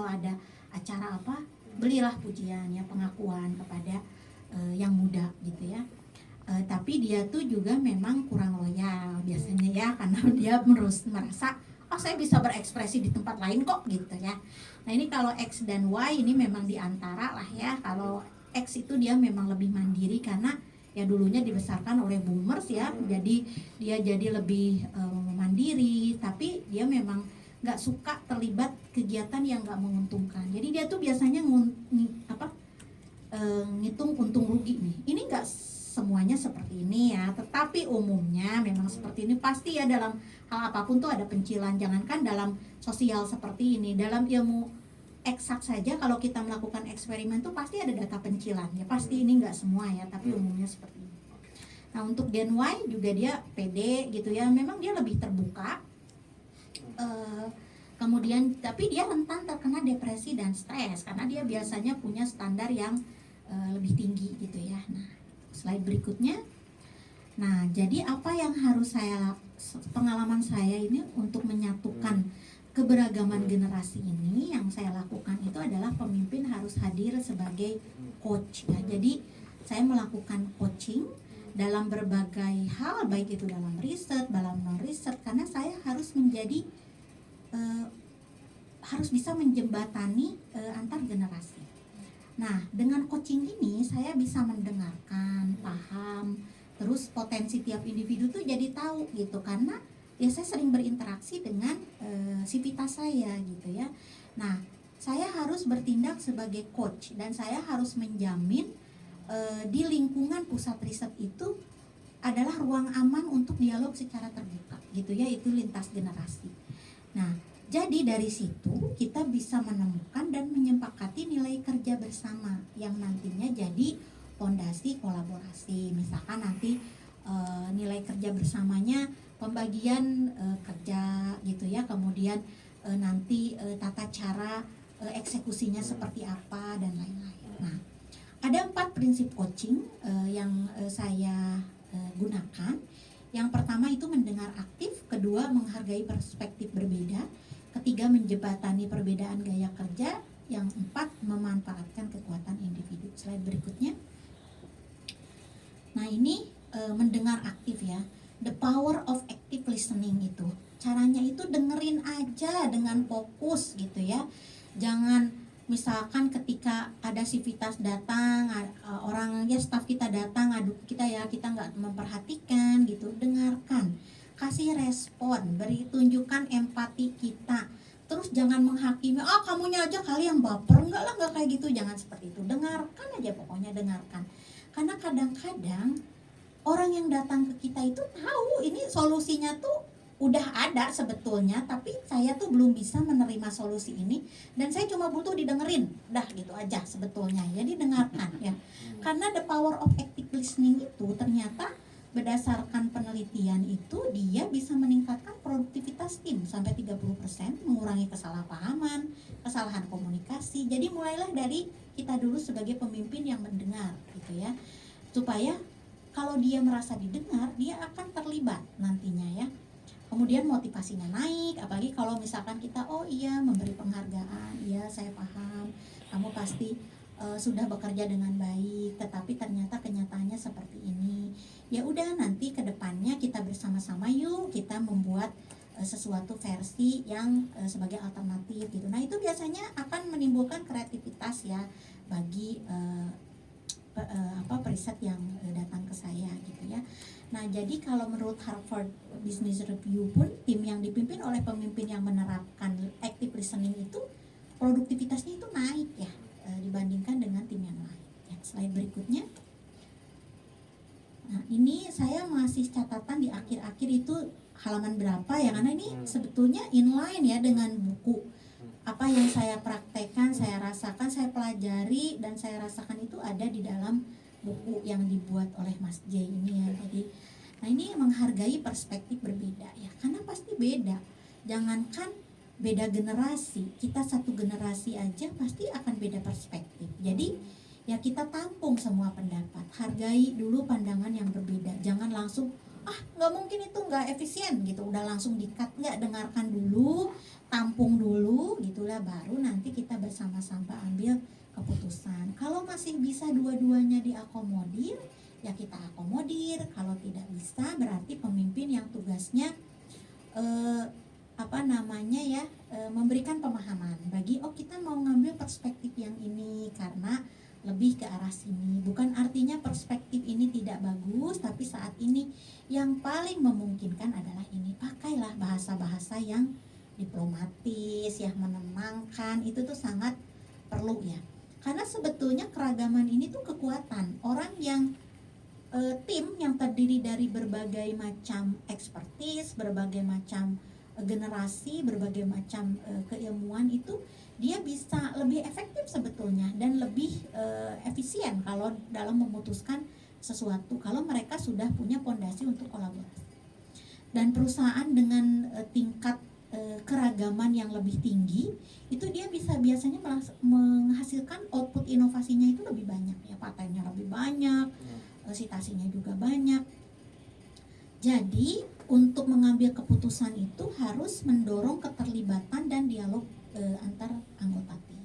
ada acara apa, belilah pujian ya, pengakuan kepada yang muda gitu ya. Tapi dia tuh juga memang kurang loyal biasanya ya, karena dia merasa oh saya bisa berekspresi di tempat lain kok gitu ya. Nah ini kalau X dan Y ini memang diantara lah ya. Kalau X itu dia memang lebih mandiri karena ya dulunya dibesarkan oleh boomers ya, jadi dia jadi lebih mandiri, tapi dia memang nggak suka terlibat kegiatan yang nggak menguntungkan. Jadi dia tuh biasanya ngitung untung rugi nih. Ini nggak semuanya seperti ini ya, tetapi umumnya memang seperti ini. Pasti ya dalam hal apapun tuh ada pencilan. Jangankan dalam sosial seperti ini, dalam ilmu eksak saja kalau kita melakukan eksperimen tuh pasti ada data pencilan ya. Pasti ini nggak semua ya, tapi umumnya seperti ini. Nah untuk Gen Y juga dia pede gitu ya, memang dia lebih terbuka. Kemudian tapi dia rentan terkena depresi dan stres karena dia biasanya punya standar yang lebih tinggi gitu ya. Nah slide berikutnya. Nah jadi apa yang harus pengalaman saya ini untuk menyatukan keberagaman generasi ini, yang saya lakukan itu adalah pemimpin harus hadir sebagai coach ya. Jadi saya melakukan coaching dalam berbagai hal, baik itu dalam riset, dalam non riset, karena saya harus menjadi harus bisa menjembatani antar generasi. Nah dengan coaching ini saya bisa mendengarkan, paham, terus potensi tiap individu tuh jadi tahu gitu, karena ya saya sering berinteraksi dengan sivitas saya gitu ya. Nah saya harus bertindak sebagai coach dan saya harus menjamin di lingkungan pusat riset itu adalah ruang aman untuk dialog secara terbuka gitu ya, itu lintas generasi. Nah, jadi dari situ kita bisa menemukan dan menyepakati nilai kerja bersama yang nantinya jadi fondasi kolaborasi. Misalkan nanti nilai kerja bersamanya pembagian kerja gitu ya, kemudian nanti tata cara eksekusinya seperti apa dan lain-lain. Nah, ada 4 prinsip coaching yang saya gunakan. Yang pertama itu mendengar aktif, kedua menghargai perspektif berbeda, ketiga menjembatani perbedaan gaya kerja, yang 4 memanfaatkan kekuatan individu. Slide berikutnya. Nah, ini mendengar aktif ya. The power of active listening itu. Caranya itu dengerin aja dengan fokus gitu ya. Jangan misalkan ketika ada sivitas datang, orang ya staf kita datang ngadu kita ya, kita nggak memperhatikan gitu, dengarkan, kasih respon, tunjukkan empati kita. Terus jangan menghakimi, kamunya aja kali yang baper, enggak lah, nggak kayak gitu, jangan seperti itu. Dengarkan aja, pokoknya dengarkan. Karena kadang-kadang orang yang datang ke kita itu tahu ini solusinya tuh udah ada sebetulnya, tapi saya tuh belum bisa menerima solusi ini dan saya cuma butuh didengerin, dah gitu aja sebetulnya. Jadi dengarkan ya. Karena the power of active listening itu ternyata berdasarkan penelitian itu dia bisa meningkatkan produktivitas tim sampai 30%, mengurangi kesalahpahaman, kesalahan komunikasi. Jadi mulailah dari kita dulu sebagai pemimpin yang mendengar gitu ya. Supaya kalau dia merasa didengar, dia akan terlibat nantinya ya. Kemudian motivasinya naik, apalagi kalau misalkan kita memberi penghargaan, iya saya paham, kamu pasti sudah bekerja dengan baik, tetapi ternyata kenyataannya seperti ini. Ya udah, nanti ke depannya kita bersama-sama yuk kita membuat sesuatu versi yang sebagai alternatif gitu. Nah, itu biasanya akan menimbulkan kreativitas ya bagi periset yang datang ke saya gitu ya. Nah, jadi kalau menurut Harvard Business Review pun tim yang dipimpin oleh pemimpin yang menerapkan active listening itu produktivitasnya itu naik ya dibandingkan dengan tim yang lain. Ya, slide berikutnya. Nah, ini saya masih catatan di akhir-akhir itu halaman berapa ya, karena ini sebetulnya inline ya dengan buku. Apa yang saya praktekkan, saya rasakan, saya pelajari dan saya rasakan itu ada di dalam buku yang dibuat oleh Mas J ini ya. Jadi, nah ini menghargai perspektif berbeda ya, karena pasti beda. Jangankan beda generasi, kita satu generasi aja pasti akan beda perspektif. Jadi ya kita tampung semua pendapat, hargai dulu pandangan yang berbeda. Jangan langsung nggak mungkin itu nggak efisien gitu, udah langsung di-cut, nggak, dengarkan dulu, tampung dulu gitulah, baru nanti kita bersama-sama ambil keputusan. Kalau masih bisa dua-duanya diakomodir, ya kita akomodir. Kalau tidak bisa, berarti pemimpin yang tugasnya memberikan pemahaman bagi kita mau ngambil perspektif yang ini karena lebih ke arah sini. Bukan artinya perspektif ini tidak bagus, tapi saat ini yang paling memungkinkan adalah ini. Pakailah bahasa-bahasa yang diplomatis, yang menenangkan, itu tuh sangat perlu ya. Karena sebetulnya keragaman ini tuh kekuatan. Orang yang tim yang terdiri dari berbagai macam expertise, berbagai macam generasi, berbagai macam keilmuan itu dia bisa lebih efektif sebetulnya dan lebih efisien kalau dalam memutuskan sesuatu kalau mereka sudah punya fondasi untuk kolaborasi. Dan perusahaan dengan tingkat keragaman yang lebih tinggi itu dia bisa biasanya menghasilkan output inovasinya itu lebih banyak ya, patennya lebih banyak, sitasinya juga banyak. Jadi untuk mengambil keputusan itu harus mendorong keterlibatan dan dialog antar anggota tim.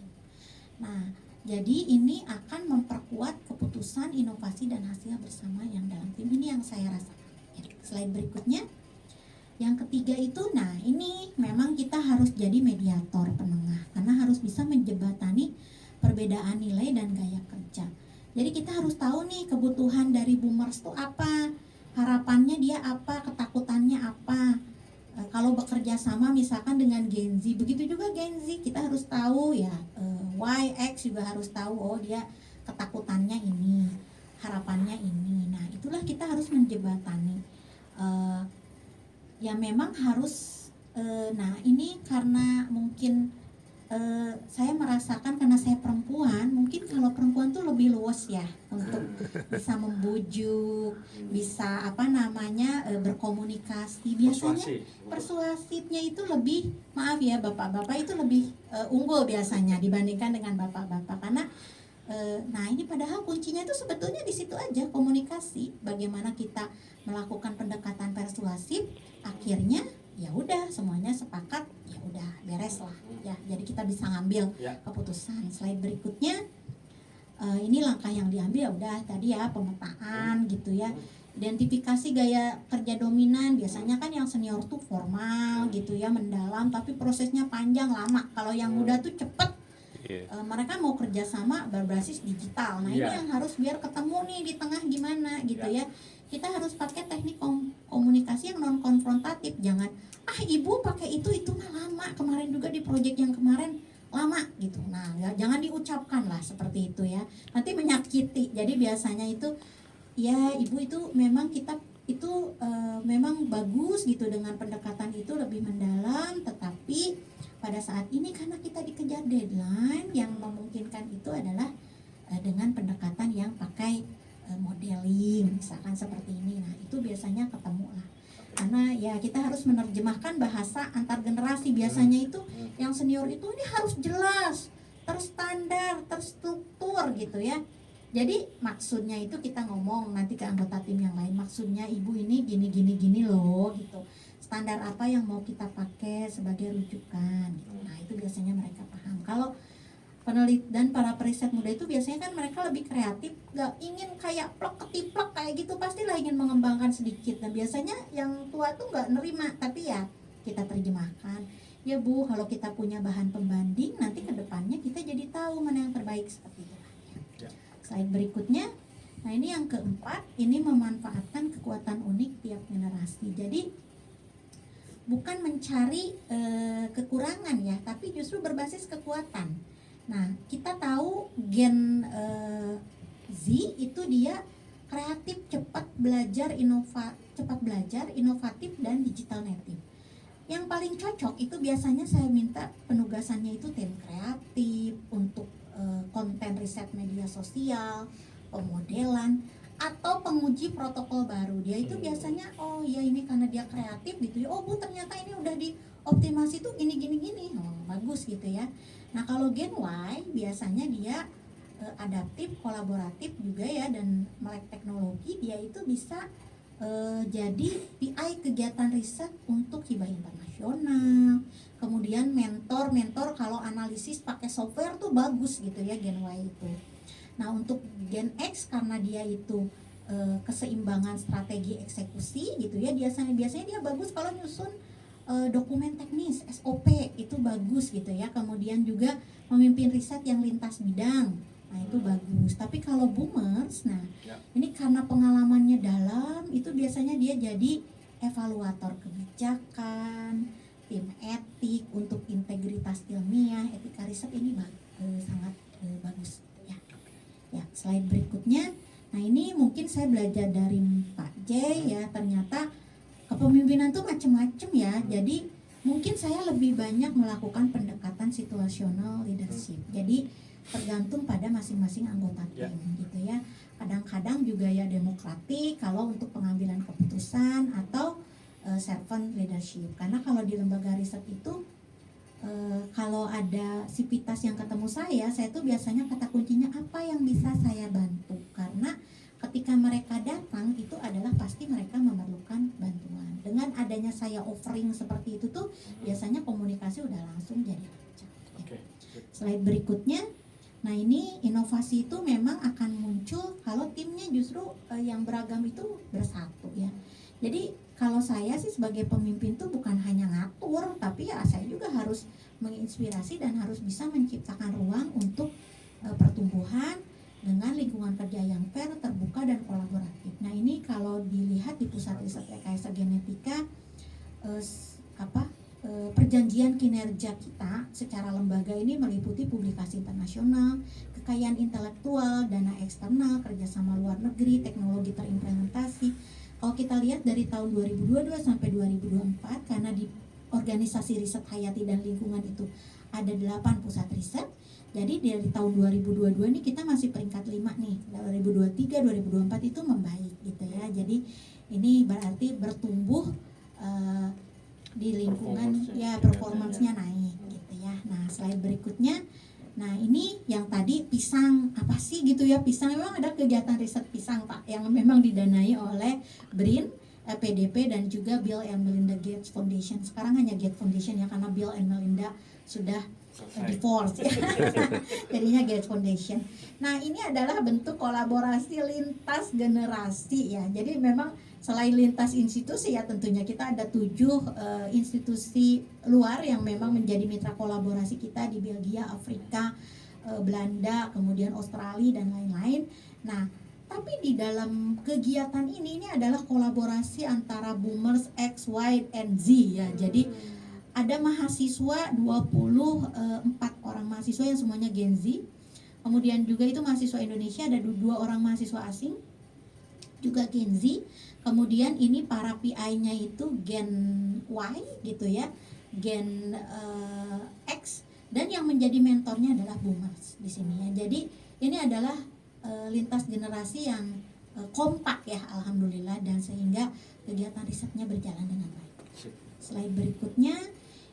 Nah, jadi ini akan memperkuat keputusan, inovasi dan hasil bersama yang dalam tim. Ini yang saya rasakan. Ya, slide berikutnya. Yang ketiga itu, nah ini memang kita harus jadi mediator penengah karena harus bisa menjembatani perbedaan nilai dan gaya kerja. Jadi kita harus tahu nih kebutuhan dari boomers itu apa, harapannya dia apa, ketakutannya apa. Kalau bekerja sama misalkan dengan Gen Z, begitu juga Gen Z, kita harus tahu ya X juga harus tahu, oh dia ketakutannya ini, harapannya ini. Nah itulah kita harus menjembatani. Ya memang harus, nah ini karena mungkin saya merasakan karena saya perempuan, mungkin kalau perempuan tuh lebih luas ya untuk bisa membujuk, bisa apa namanya berkomunikasi. Biasanya persuasifnya itu lebih, maaf ya bapak-bapak itu lebih unggul biasanya dibandingkan dengan bapak-bapak karena nah ini padahal kuncinya itu sebetulnya di situ aja, komunikasi. Bagaimana kita melakukan pendekatan persuasif, akhirnya ya udah semuanya sepakat, ya udah beres lah ya, jadi kita bisa ngambil keputusan. Slide berikutnya, ini langkah yang diambil udah tadi ya, pemetaan gitu ya, identifikasi gaya kerja dominan. Biasanya kan yang senior tuh formal gitu ya, mendalam, tapi prosesnya panjang lama. Kalau yang muda tuh cepet, mereka mau kerjasama berbasis digital. Nah ini yang harus biar ketemu nih di tengah gimana gitu ya. Kita harus pakai teknik komunikasi yang non konfrontatif. Jangan ibu pakai itu mah lama, kemarin juga di proyek yang kemarin lama gitu. Nah ya, jangan diucapkan lah seperti itu ya, nanti menyakiti. Jadi biasanya itu ya ibu itu memang kita itu memang bagus gitu dengan pendekatan itu lebih mendalam, tetapi pada saat ini karena kita dikejar deadline, yang memungkinkan itu adalah dengan pendekatan yang pakai modeling misalkan seperti ini. Nah itu biasanya ketemu lah, karena ya kita harus menerjemahkan bahasa antar generasi. Biasanya itu yang senior itu ini harus jelas, terstandar, terstruktur gitu ya. Jadi maksudnya itu kita ngomong nanti ke anggota tim yang lain, maksudnya ibu ini gini loh gitu, standar apa yang mau kita pakai sebagai rujukan gitu. Nah itu biasanya mereka paham. Kalau peneliti dan para periset muda itu biasanya kan mereka lebih kreatif, gak ingin kayak plek ketiplek kayak gitu, pastilah ingin mengembangkan sedikit. Dan biasanya yang tua tuh gak nerima, tapi ya kita terjemahkan, ya bu kalau kita punya bahan pembanding nanti kedepannya kita jadi tahu mana yang terbaik, seperti itu. Slide berikutnya, nah ini yang keempat, ini memanfaatkan kekuatan unik tiap generasi. Jadi bukan mencari kekurangan ya, tapi justru berbasis kekuatan. Nah, kita tahu gen Z itu dia kreatif, cepat belajar, inovatif dan digital native. Yang paling cocok itu biasanya saya minta penugasannya itu tim kreatif untuk konten riset media sosial, pemodelan, atau penguji protokol baru. Dia itu biasanya oh ya ini karena dia kreatif gitu ya, oh bu ternyata ini udah dioptimasi tuh gini, oh bagus gitu ya. Nah kalau Gen Y biasanya dia adaptif, kolaboratif juga ya, dan melek teknologi. Dia itu bisa jadi PI kegiatan riset untuk hibah internasional. Kemudian mentor kalau analisis pakai software tuh bagus gitu ya Gen Y itu. Nah untuk Gen X karena dia itu keseimbangan strategi eksekusi gitu ya, biasanya dia bagus kalau nyusun dokumen teknis, SOP itu bagus gitu ya. Kemudian juga memimpin riset yang lintas bidang, nah itu bagus. Tapi kalau boomers, nah ini karena pengalamannya dalam, itu biasanya dia jadi evaluator kebijakan, tim etik untuk integritas ilmiah, etika riset ini sangat bagus ya. Ya, slide berikutnya. Nah ini mungkin saya belajar dari Pak J ya, ternyata kepemimpinan tuh macam-macam ya. Jadi mungkin saya lebih banyak melakukan pendekatan situasional leadership. Jadi tergantung pada masing-masing anggota tim gitu ya. Kadang-kadang juga ya demokratik kalau untuk pengambilan keputusan, atau servant leadership. Karena kalau di lembaga riset itu kalau ada sivitas yang ketemu saya tuh biasanya kata kuncinya apa yang bisa saya bantu. Karena ketika mereka datang itu adalah pasti mereka memerlukan bantuan. Dengan adanya saya offering seperti itu tuh biasanya komunikasi udah langsung jadi lancar. Slide berikutnya. Nah ini inovasi itu memang akan muncul kalau timnya justru yang beragam itu bersatu ya. Jadi kalau saya sih sebagai pemimpin tuh bukan hanya ngatur, tapi ya saya juga harus menginspirasi dan harus bisa menciptakan ruang untuk pertumbuhan dengan lingkungan kerja yang fair, terbuka dan kolaboratif. Nah ini kalau dilihat di Pusat Riset Rekayasa Genetika perjanjian kinerja kita secara lembaga ini meliputi publikasi internasional, kekayaan intelektual, dana eksternal, kerjasama luar negeri, teknologi terimplementasi. Kalau kita lihat dari tahun 2022 sampai 2024, karena di organisasi riset hayati dan lingkungan itu ada 8 pusat riset, jadi dari tahun 2022 ini kita masih peringkat 5 nih. 2023, 2024 itu membaik gitu ya. Jadi ini berarti bertumbuh di lingkungan performance-nya naik gitu ya. Nah, slide berikutnya. Nah, ini yang tadi pisang apa sih gitu ya? Pisang memang ada kegiatan riset pisang Pak yang memang didanai oleh BRIN, PDP dan juga Bill and Melinda Gates Foundation. Sekarang hanya Gates Foundation ya karena Bill and Melinda sudah divorce ya. Jadinya Gates Foundation. Nah, ini adalah bentuk kolaborasi lintas generasi ya. Jadi memang selain lintas institusi ya tentunya kita ada 7 institusi luar yang memang menjadi mitra kolaborasi kita di Belgia, Afrika, Belanda, kemudian Australia dan lain-lain. Nah, tapi di dalam kegiatan ini adalah kolaborasi antara boomers X, Y, and Z ya. Jadi ada mahasiswa 24 orang mahasiswa yang semuanya Gen Z. Kemudian juga itu mahasiswa Indonesia ada 2 orang mahasiswa asing juga Gen Z. Kemudian ini para PI-nya itu Gen Y gitu ya, Gen X, dan yang menjadi mentornya adalah boomers di sini ya. Jadi ini adalah lintas generasi yang kompak ya, alhamdulillah, dan sehingga kegiatan risetnya berjalan dengan baik. Slide berikutnya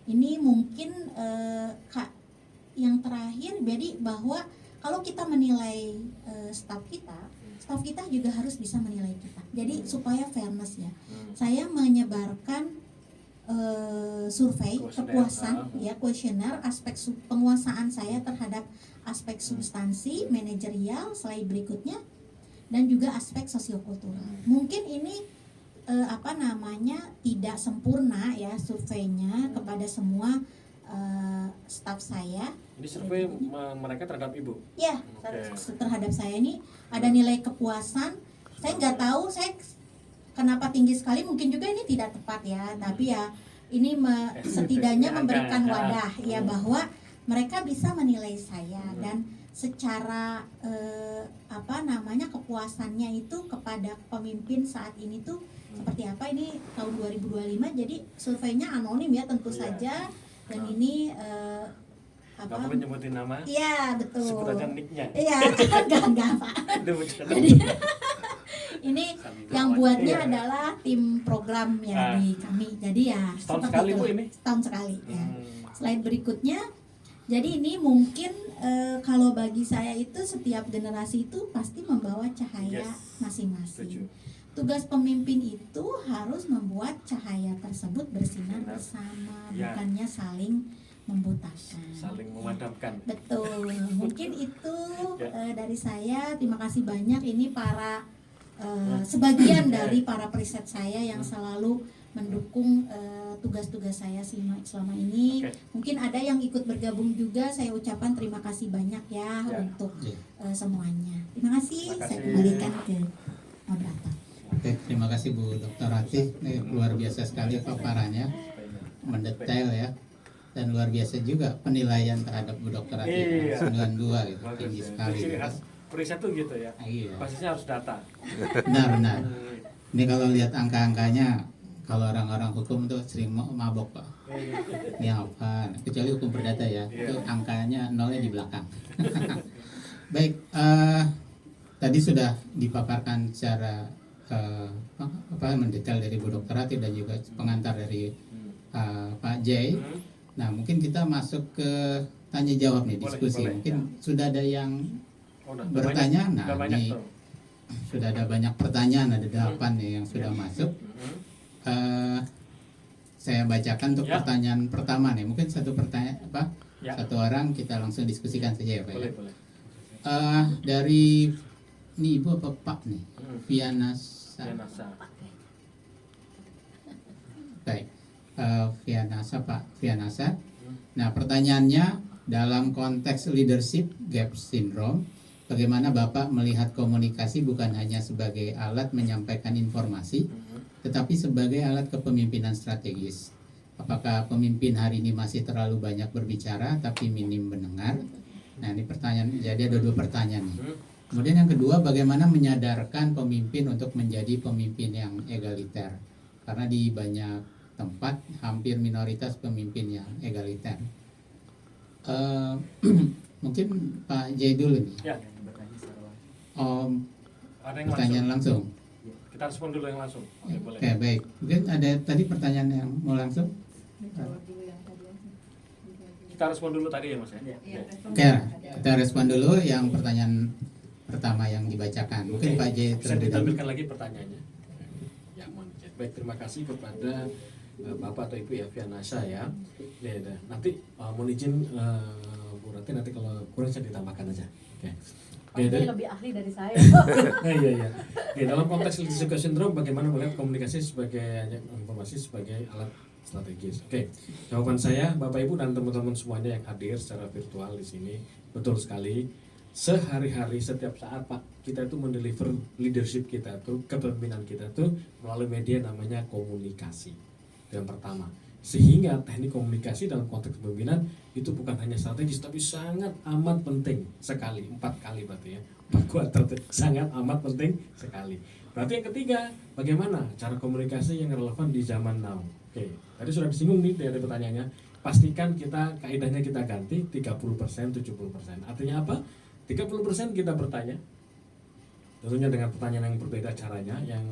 ini mungkin Kak yang terakhir, jadi bahwa kalau kita menilai staf kita juga harus bisa menilai kita. Jadi supaya fairness ya, saya menyebarkan survei kepuasan ya, kuesioner aspek penguasaan saya terhadap aspek substansi manajerial, slide berikutnya, dan juga aspek sosiokultural. Mungkin ini tidak sempurna ya surveinya kepada semua staf saya. Ini survei mereka terhadap Ibu? Ya, terhadap saya ini ada nilai kepuasan. Saya nggak tahu saya kenapa tinggi sekali, mungkin juga ini tidak tepat ya, tapi ya ini setidaknya memberikan wadah ya bahwa mereka bisa menilai saya, dan secara kepuasannya itu kepada pemimpin saat ini tuh seperti apa. Ini tahun 2025, jadi surveinya anonim ya tentu saja, dan ini nggak perlu nyebutin nama? Iya, betul. Sebut aja nicknya. Iya, enggak Pak. Jadi ini yang buatnya adalah tim program ya di kami. Jadi ya setahun sekali Bu ini? Setahun sekali ya. Slide berikutnya. Jadi ini mungkin kalau bagi saya itu setiap generasi itu pasti membawa cahaya masing-masing. Tugas pemimpin itu harus membuat cahaya tersebut bersinar bersama, bukannya saling membutakan, saling memadamkan. Betul. Mungkin itu dari saya. Terima kasih banyak. Ini para sebagian dari para periset saya yang selalu mendukung tugas-tugas saya selama ini. Mungkin ada yang ikut bergabung juga. Saya ucapkan terima kasih banyak ya untuk semuanya. Terima kasih. Saya kembalikan ke moderator. Oke, terima kasih Bu Dr. Ratih. Luar biasa sekali paparannya, mendetail ya, dan luar biasa juga penilaian terhadap Bu Dr. Ratih. 92 gitu, tinggi sekali. Periset tuh gitu ya. Iya. Basisnya harus data. Benar. Ini kalau lihat angka-angkanya, kalau orang-orang hukum tuh sering mabok Pak. Ini apa? Kecuali hukum perdata ya, itu angkanya nolnya di belakang. Baik, tadi sudah dipaparkan secara mendetail dari Bu Dr. Ratih dan juga pengantar dari Pak Jay. Nah, mungkin kita masuk ke tanya jawab nih, diskusi. Mungkin sudah ada yang bertanya. Nah, ini sudah ada banyak pertanyaan, ada 8 nih yang sudah masuk. Saya bacakan untuk pertanyaan pertama nih. Mungkin satu pertanyaan satu orang kita langsung diskusikan saja ya Pak. Boleh. Dari ini Ibu apa Pak nih? Vianasa. Baik. Vianasa Pak Vianasa. Nah, pertanyaannya dalam konteks leadership gap syndrome, bagaimana Bapak melihat komunikasi bukan hanya sebagai alat menyampaikan informasi, tetapi sebagai alat kepemimpinan strategis? apakah pemimpin hari ini masih terlalu banyak berbicara tapi minim mendengar? Nah, ini pertanyaan, jadi ada 2 pertanyaan nih. Kemudian yang kedua, bagaimana menyadarkan pemimpin untuk menjadi pemimpin yang egaliter? Karena di banyak tempat hampir minoritas pemimpin yang egaliter. Mungkin Pak J dulu nih. Ya, ada yang Pertanyaan langsung. Kita respon dulu yang langsung. Oke, boleh. Oke, baik. Mungkin ada tadi pertanyaan yang mau langsung. Kita respon dulu tadi ya Mas ya. Iya, Oke, kita respon dulu yang pertanyaan pertama yang dibacakan. Mungkin Oke. Pak J Bisa terlebih dahulu. ditampilkan lagi pertanyaannya. Ya, mohon izin. Baik, terima kasih kepada Bapak atau Ibu ya, Fianasha ya. Ya, ya. Nanti mohon izin Bu Rati, nanti kalau kurang saya ditambahkan aja. Oke. Oke, Pasti dari- lebih ahli dari saya. Iya iya. Oke, dalam konteks leadership syndrome bagaimana melihat komunikasi sebagai informasi sebagai alat strategis. Oke. Jawaban saya Bapak Ibu dan teman-teman semuanya yang hadir secara virtual di sini, betul sekali. Sehari-hari setiap saat Pak, kita itu mendeliver leadership kita tuh, kepemimpinan kita tuh melalui media namanya komunikasi. Itu yang pertama. Sehingga teknik komunikasi dalam konteks kepemimpinan itu bukan hanya strategis tapi sangat amat penting sekali, 4 kali berarti ya, 4 kuarter sangat amat penting sekali. Berarti yang ketiga, bagaimana cara komunikasi yang relevan di zaman now. Oke, tadi sudah disinggung nih dari pertanyaannya, pastikan kita kaidahnya kita ganti 30% 70%. Artinya apa? 30% kita bertanya, tentunya dengan pertanyaan yang berbeda caranya. Yang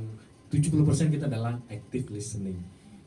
70% kita adalah active listening,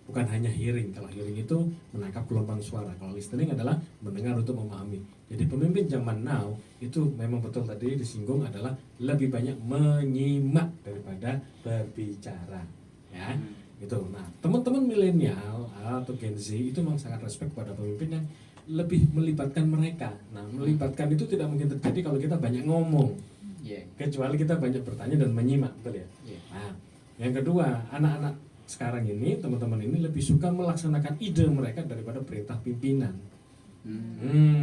bukan hanya hearing. Kalau hearing itu menangkap gelombang suara, kalau listening adalah mendengar untuk memahami. Jadi pemimpin zaman now itu memang betul tadi disinggung adalah lebih banyak menyimak daripada berbicara, ya. Gitu. Nah, teman-teman milenial atau Gen Z itu memang sangat respect pada pemimpin yang lebih melibatkan mereka. Nah, melibatkan itu tidak mungkin terjadi kalau kita banyak ngomong, Iya. kecuali kita banyak bertanya dan menyimak, betul ya? Iya. Nah, yang kedua, anak-anak sekarang ini, teman-teman ini lebih suka melaksanakan ide mereka daripada perintah pimpinan.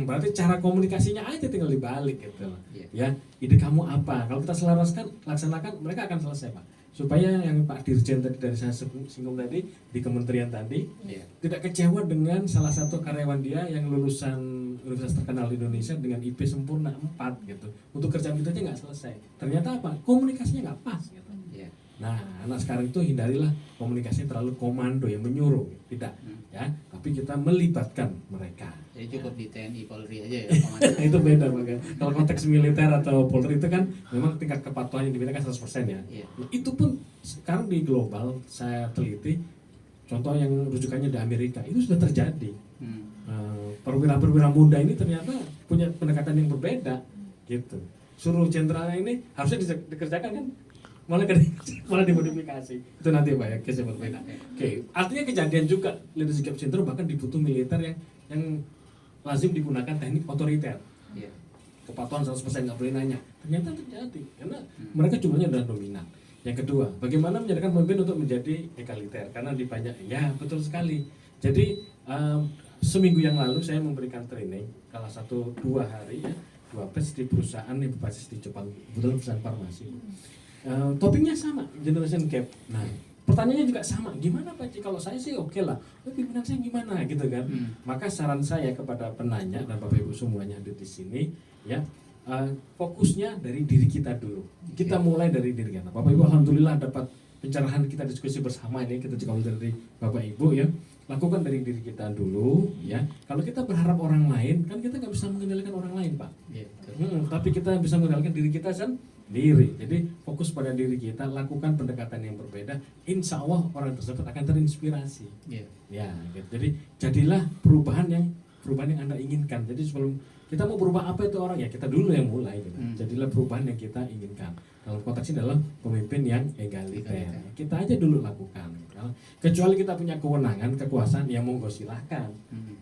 Berarti cara komunikasinya aja tinggal dibalik gitu loh. Iya. Ya, ide kamu apa? Kalau kita selaraskan, laksanakan, mereka akan selesai Pak. Supaya yang Pak Dirjen tadi dari saya singgung tadi di kementerian tadi Iya. tidak kecewa dengan salah satu karyawan dia yang lulusan universitas terkenal di Indonesia dengan IP sempurna 4 gitu. Untuk kerjaan kita aja nggak selesai. Ternyata apa? Komunikasinya nggak pas gitu. Iya. Nah, anak sekarang itu hindarilah komunikasi terlalu komando yang menyuruh, tidak, ya. Tapi kita melibatkan mereka. Jadi cukup di TNI Polri aja ya, komandan. Itu beda Pak. Kalau konteks militer atau Polri itu kan memang tingkat kepatuhan yang diminta kan 100% ya. Iya. Nah, itu pun sekarang di global saya teliti, contoh yang rujukannya di Amerika itu sudah terjadi. Perwira-perwira muda ini ternyata punya pendekatan yang berbeda, gitu. Suruh jenderalnya ini harusnya dikerjakan kan, malah dimodifikasi. Itu nanti Pak ya, case yang berbeda. Oke, artinya kejadian juga leadership syndrome bahkan dibutuh militer yang lazim digunakan teknik otoriter. Iya. Kepatuhan 100% nggak boleh nanya. Ternyata terjadi karena mereka jumlahnya adalah dominan. Yang kedua, bagaimana menjadikan pemimpin untuk menjadi egaliter? Karena di banyak, ya betul sekali. Jadi seminggu yang lalu saya memberikan training, salah 1-2 hari ya, 2 batch di perusahaan yang berbasis di Jepang, kebetulan perusahaan farmasi. Topiknya sama, generation gap. Nah, pertanyaannya juga sama, gimana Pak Ci? Kalau saya sih oke lah, tapi pimpinan saya gimana gitu kan? Maka saran saya kepada penanya dan Bapak Ibu semuanya hadir di sini, ya fokusnya dari diri kita dulu. Kita mulai dari diri kita. Bapak Ibu alhamdulillah dapat pencerahan, kita diskusi bersama ini, kita juga dari Bapak Ibu ya. Lakukan dari diri kita dulu ya. Kalau kita berharap orang lain, kan kita nggak bisa mengendalikan orang lain Pak. Iya, betul. Tapi kita bisa mengendalikan diri kita sendiri. Jadi fokus pada diri kita, lakukan pendekatan yang berbeda. Insya Allah orang tersebut akan terinspirasi. Iya. Ya, gitu. Jadi jadilah perubahan yang Anda inginkan. Jadi sebelum kita mau berubah apa itu orang, ya kita dulu yang mulai. Gitu. Jadilah perubahan yang kita inginkan. Dalam konteks ini adalah pemimpin yang egaliter. Kita aja dulu lakukan. Kecuali kita punya kewenangan, kekuasaan, ya monggo silahkan.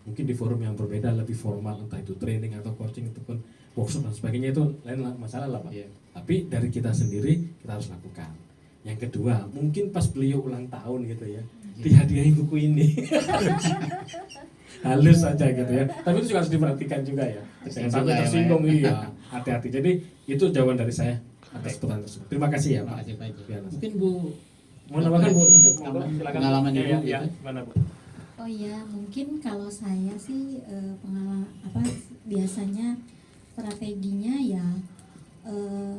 Mungkin di forum yang berbeda, lebih formal, entah itu training atau coaching ataupun workshop dan sebagainya, itu lain masalah lah Pak. Iya. Tapi dari kita sendiri kita harus lakukan. Yang kedua, mungkin pas beliau ulang tahun gitu ya, dihadiahin buku ini. Halus aja gitu ya. Tapi itu juga harus diperhatikan juga ya. Jangan sampai tersinggung, iya. Hati-hati. Jadi itu jawaban dari saya atas pertanyaan tersebut. Terima kasih ya Terima Pak. kasih Pak Ji. Biar- Mungkin Bu Mau nambahkan Bu? Ada Monggo, silakan. pengalaman Ya, Ibu ya, gitu. gimana Bu? Oh ya, mungkin kalau saya sih pengalaman apa biasanya strateginya ya eh,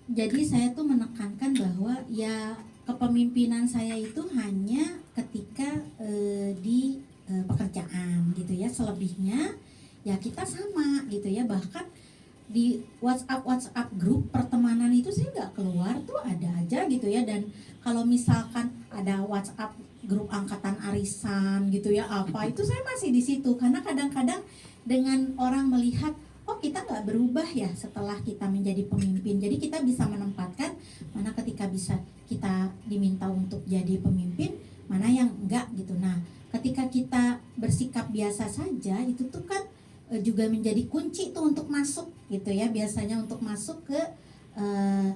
jadi saya tuh menekankan bahwa ya kepemimpinan saya itu hanya ketika di pekerjaan gitu ya. Selebihnya ya kita sama gitu ya. Bahkan di WhatsApp grup pertemanan itu saya nggak keluar tuh ada aja gitu ya. Dan kalau misalkan ada WhatsApp grup angkatan arisan gitu ya apa itu saya masih di situ karena kadang-kadang dengan orang melihat oh kita nggak berubah ya setelah kita menjadi pemimpin. Jadi kita bisa menempatkan mana ketika bisa kita diminta untuk jadi pemimpin, mana yang enggak gitu. Nah, ketika kita bersikap biasa saja itu tuh kan juga menjadi kunci tuh untuk masuk gitu ya. Biasanya untuk masuk ke eh,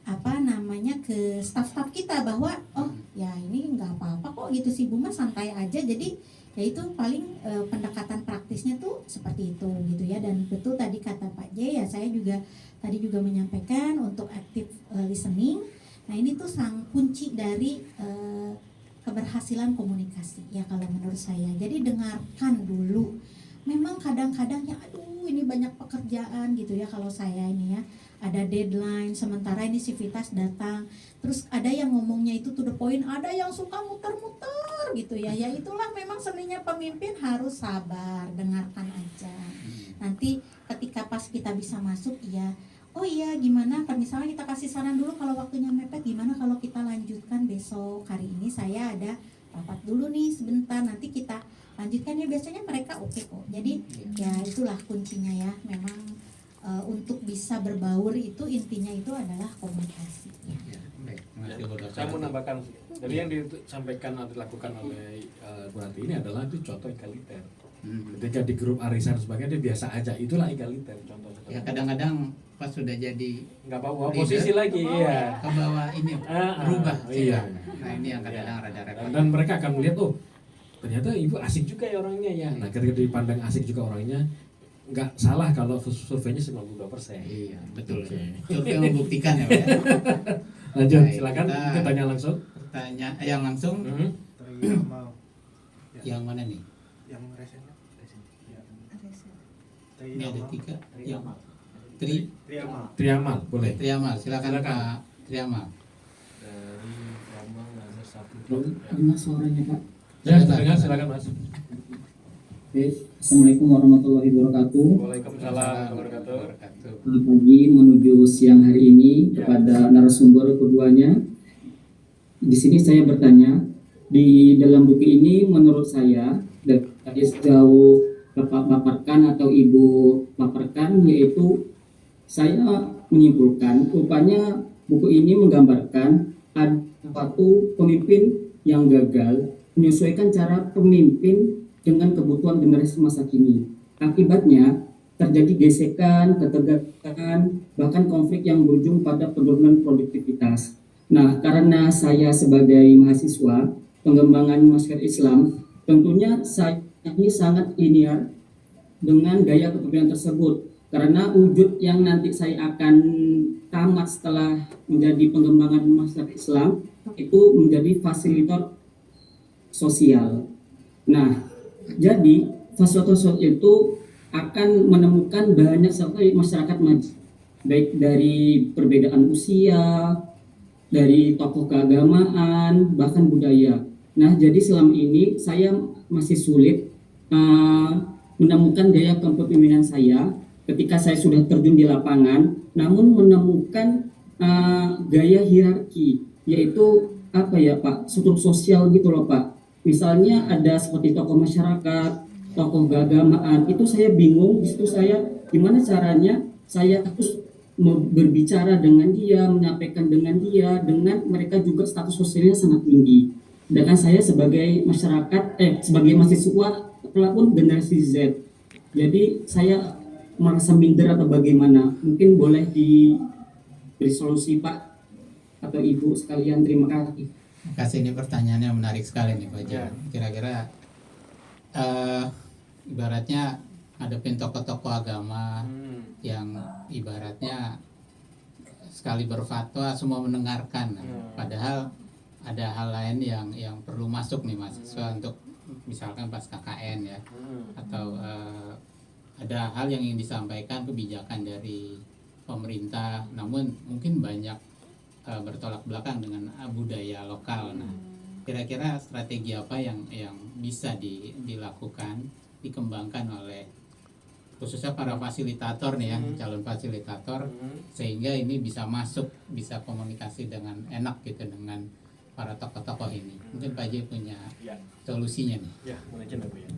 apa namanya ke staff-staff kita bahwa oh ya ini nggak apa-apa kok gitu sih Bu mah santai aja. Jadi ya itu paling pendekatan praktisnya tuh seperti itu gitu ya. Dan betul tadi kata Pak J ya, saya juga tadi juga menyampaikan untuk active listening. Nah ini tuh sang kunci dari keberhasilan komunikasi ya kalau menurut saya. Jadi dengarkan dulu. Memang kadang-kadang ya aduh ini banyak pekerjaan gitu ya kalau saya ini ya, ada deadline, sementara ini sivitas datang, terus ada yang ngomongnya itu to the point, ada yang suka muter-muter gitu ya. Ya itulah memang seninya pemimpin, harus sabar, dengarkan aja. Nanti ketika pas kita bisa masuk ya, oh iya gimana kan misalnya kita kasih saran dulu kalau waktunya mepet, gimana kalau kita lanjutkan besok, hari ini saya ada rapat dulu nih sebentar, nanti kita lanjutkan ya. Biasanya mereka oke kok. Jadi ya itulah kuncinya ya, memang untuk bisa berbaur itu intinya itu adalah komunikasi ya. Baik, terima kasih Bu Dokter. Saya mau nambahkan dari yang disampaikan atau dilakukan oleh Bu Rati ini adalah itu contoh egaliter. Ketika di grup arisan sebagainya dia biasa aja, itulah egaliter contohnya. Ya kadang-kadang pas sudah jadi nggak bawa posisi lagi, iya. ke bawah ini berubah. Iya. Nah ini yang kadang-kadang rada repot. Dan mereka akan melihat oh ternyata ibu asik juga ya orangnya ya. Nah ketika dipandang asik juga orangnya, nggak salah kalau surveinya 92%. Iya betul. Oke. Survei membuktikan ya Pak. Lanjut, Baik, silakan kita tanya langsung. Tanya yang langsung Triamal. yang mana nih? Yang resennya? Ya. Ini ada 3 yang Triamal. Triamal, boleh. Triamal, silakan Silakan. Pak Triamal. Dari Triamal ada satu. Gimana suaranya Pak? Ya, terdengar, silakan Mas. Oke, Assalamualaikum warahmatullahi wabarakatuh. Waalaikumsalam warahmatullahi wabarakatuh. Selamat pagi menuju siang hari ini kepada narasumber keduanya. Di sini saya bertanya, di dalam buku ini menurut saya dari sejauh Bapak paparkan atau Ibu paparkan, yaitu saya menyimpulkan rupanya buku ini menggambarkan ada suatu pemimpin yang gagal menyesuaikan cara pemimpin dengan kebutuhan generasi masa kini. Akibatnya terjadi gesekan, ketegangan, bahkan konflik yang berujung pada penurunan produktivitas. Nah, karena saya sebagai mahasiswa pengembangan masyarakat Islam, tentunya saya ini sangat linear dengan gaya kepemimpinan tersebut. Karena wujud yang nanti saya akan tamat setelah menjadi pengembangan masyarakat Islam itu menjadi fasilitator sosial. Nah, jadi fasilitator sosial itu akan menemukan banyak sekali masyarakat maju, baik dari perbedaan usia, dari tokoh keagamaan, bahkan budaya. Nah, jadi selama ini saya masih sulit menemukan gaya kepemimpinan saya ketika saya sudah terjun di lapangan, namun menemukan gaya hierarki, yaitu apa ya Pak, struktur sosial gitu loh Pak. Misalnya ada seperti tokoh masyarakat, tokoh keagamaan, itu saya bingung. Di situ saya gimana caranya saya harus berbicara dengan dia, menyampaikan dengan dia, dengan mereka juga status sosialnya sangat tinggi. Sedangkan saya sebagai masyarakat, sebagai mahasiswa pun generasi Z. Jadi saya merasa minder atau bagaimana? Mungkin boleh diberi solusi Pak atau Ibu sekalian. Terima kasih. Terima kasih, ini pertanyaannya menarik sekali nih Pak Jan. Kira-kira ibaratnya hadapin tokoh-tokoh agama yang ibaratnya sekali berfatwa semua mendengarkan, padahal ada hal lain yang perlu masuk nih mahasiswa untuk misalkan pas KKN ya, atau ada hal yang ingin disampaikan kebijakan dari pemerintah, namun mungkin banyak bertolak belakang dengan budaya lokal. Nah, kira-kira strategi apa yang bisa dilakukan, dikembangkan oleh khususnya para fasilitator nih ya, calon fasilitator, sehingga ini bisa masuk, bisa komunikasi dengan enak gitu dengan para tokoh-tokoh ini. Mungkin Pak J punya solusinya nih. Ya, mungkin aku ya.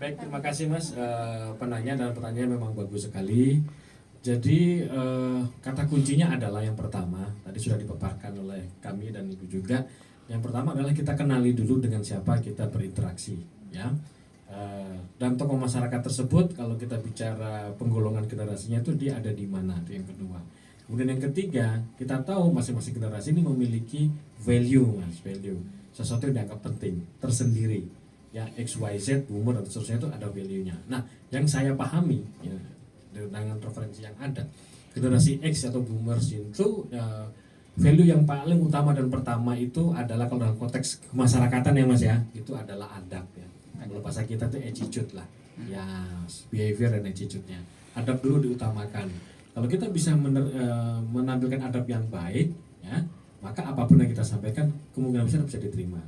Baik, terima kasih Mas penanya, dan pertanyaan memang bagus sekali. Jadi kata kuncinya adalah yang pertama, tadi sudah dipaparkan oleh kami dan Ibu juga. Yang pertama adalah kita kenali dulu dengan siapa kita berinteraksi, ya. Dan tokoh masyarakat tersebut, kalau kita bicara penggolongan generasinya itu dia ada di mana, itu yang kedua. Kemudian yang ketiga, kita tahu masing-masing generasi ini memiliki value, Mas, value. Sesuatu yang dianggap penting, tersendiri. Ya, X, Y, Z, boomer, dan seterusnya itu ada value-nya. Nah, yang saya pahami, ya, dengan referensi yang ada, generasi X atau boomers itu value yang paling utama dan pertama itu adalah, kalau dalam konteks kemasyarakatan ya Mas ya, itu adalah adab ya. Kalau bahasa kita itu attitude lah, ya, behavior dan attitude-nya. Adab dulu diutamakan. Kalau kita bisa menampilkan adab yang baik, ya, maka apapun yang kita sampaikan kemungkinan besar bisa diterima.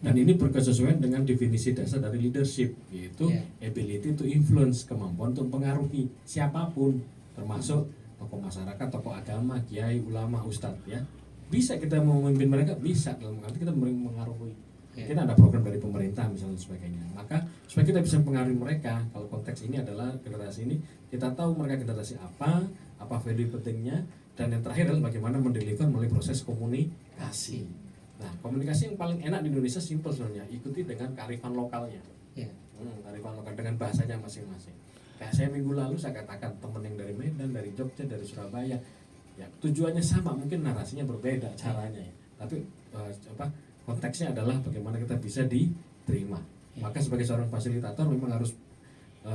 Dan ini berkesesuaian dengan definisi dasar dari leadership, yaitu ability to influence, kemampuan untuk mempengaruhi siapapun, termasuk tokoh masyarakat, tokoh agama, kiai, ulama, ustadz, ya. Bisa kita memimpin mereka, bisa, dalam arti kita mengaruhi. Kita ada program dari pemerintah misalnya dan sebagainya. Maka supaya kita bisa mempengaruhi mereka, kalau konteks ini adalah generasi ini, kita tahu mereka generasi apa value pentingnya, dan yang terakhir adalah bagaimana mendeliver melalui proses komunikasi. Nah, komunikasi yang paling enak di Indonesia simple sebenarnya, ikuti dengan kearifan lokalnya. Kearifan lokal dengan bahasanya masing-masing. Kayak saya minggu lalu saya katakan, teman yang dari Medan, dari Jogja, dari Surabaya, ya tujuannya sama, mungkin narasinya berbeda caranya ya. Tapi konteksnya adalah bagaimana kita bisa diterima. Maka sebagai seorang fasilitator memang harus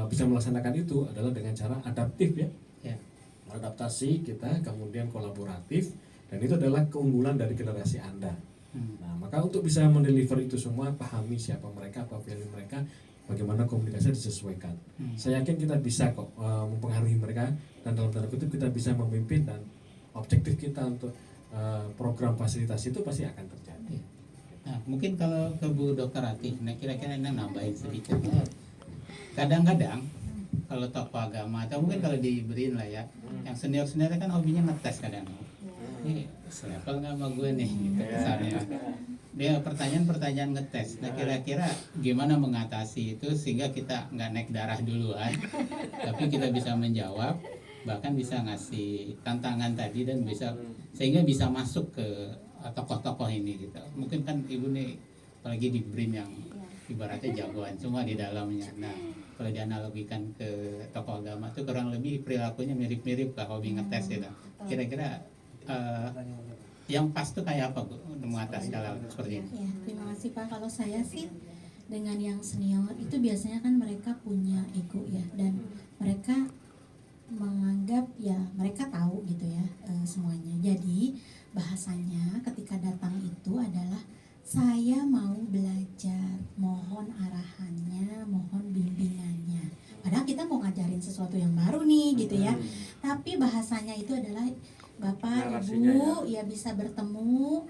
bisa melaksanakan itu adalah dengan cara adaptif ya. Adaptasi kita, kemudian kolaboratif, dan itu adalah keunggulan dari generasi Anda. Nah, maka untuk bisa mendeliver itu semua, pahami siapa mereka, apa value mereka, bagaimana komunikasi disesuaikan. Saya yakin kita bisa kok mempengaruhi mereka, dan dalam tanda kutip kita bisa memimpin, dan objektif kita untuk program fasilitasi itu pasti akan terjadi. Nah, mungkin kalau ke Bu Dr. Ratih, nah kira-kira ini nambahin sedikit. Kadang-kadang kalau tokoh agama atau mungkin kalau diberiin lah ya, yang senior-senior kan hobinya ngetes kadang. Ini selevel nggak sama gue nih, gitu misalnya. Dia pertanyaan-pertanyaan ngetes. Nah, kira-kira gimana mengatasi itu sehingga kita nggak naik darah duluan, tapi kita bisa menjawab, bahkan bisa ngasih tantangan tadi, dan bisa sehingga bisa masuk ke tokoh-tokoh ini gitu. Mungkin kan Ibu nih apalagi di BRIN yang ibaratnya jagoan semua di dalamnya. Nah, kalau dianalogikan ke tokoh agama itu kurang lebih perilakunya mirip-mirip lah, hobi ngetes gitu. Kira-kira yang pas tuh kayak apa Bu untuk mengatasi hal seperti ini? Ya, terima kasih Pak. Kalau saya sih dengan yang senior itu biasanya kan mereka punya ego ya, dan mereka menganggap ya mereka tahu gitu ya semuanya. Jadi bahasanya ketika datang itu adalah, saya mau belajar, mohon arahannya, mohon bimbingannya. Padahal kita mau ngajarin sesuatu yang baru nih gitu ya. Tapi bahasanya itu adalah, Bapak, Ibu ya bisa bertemu,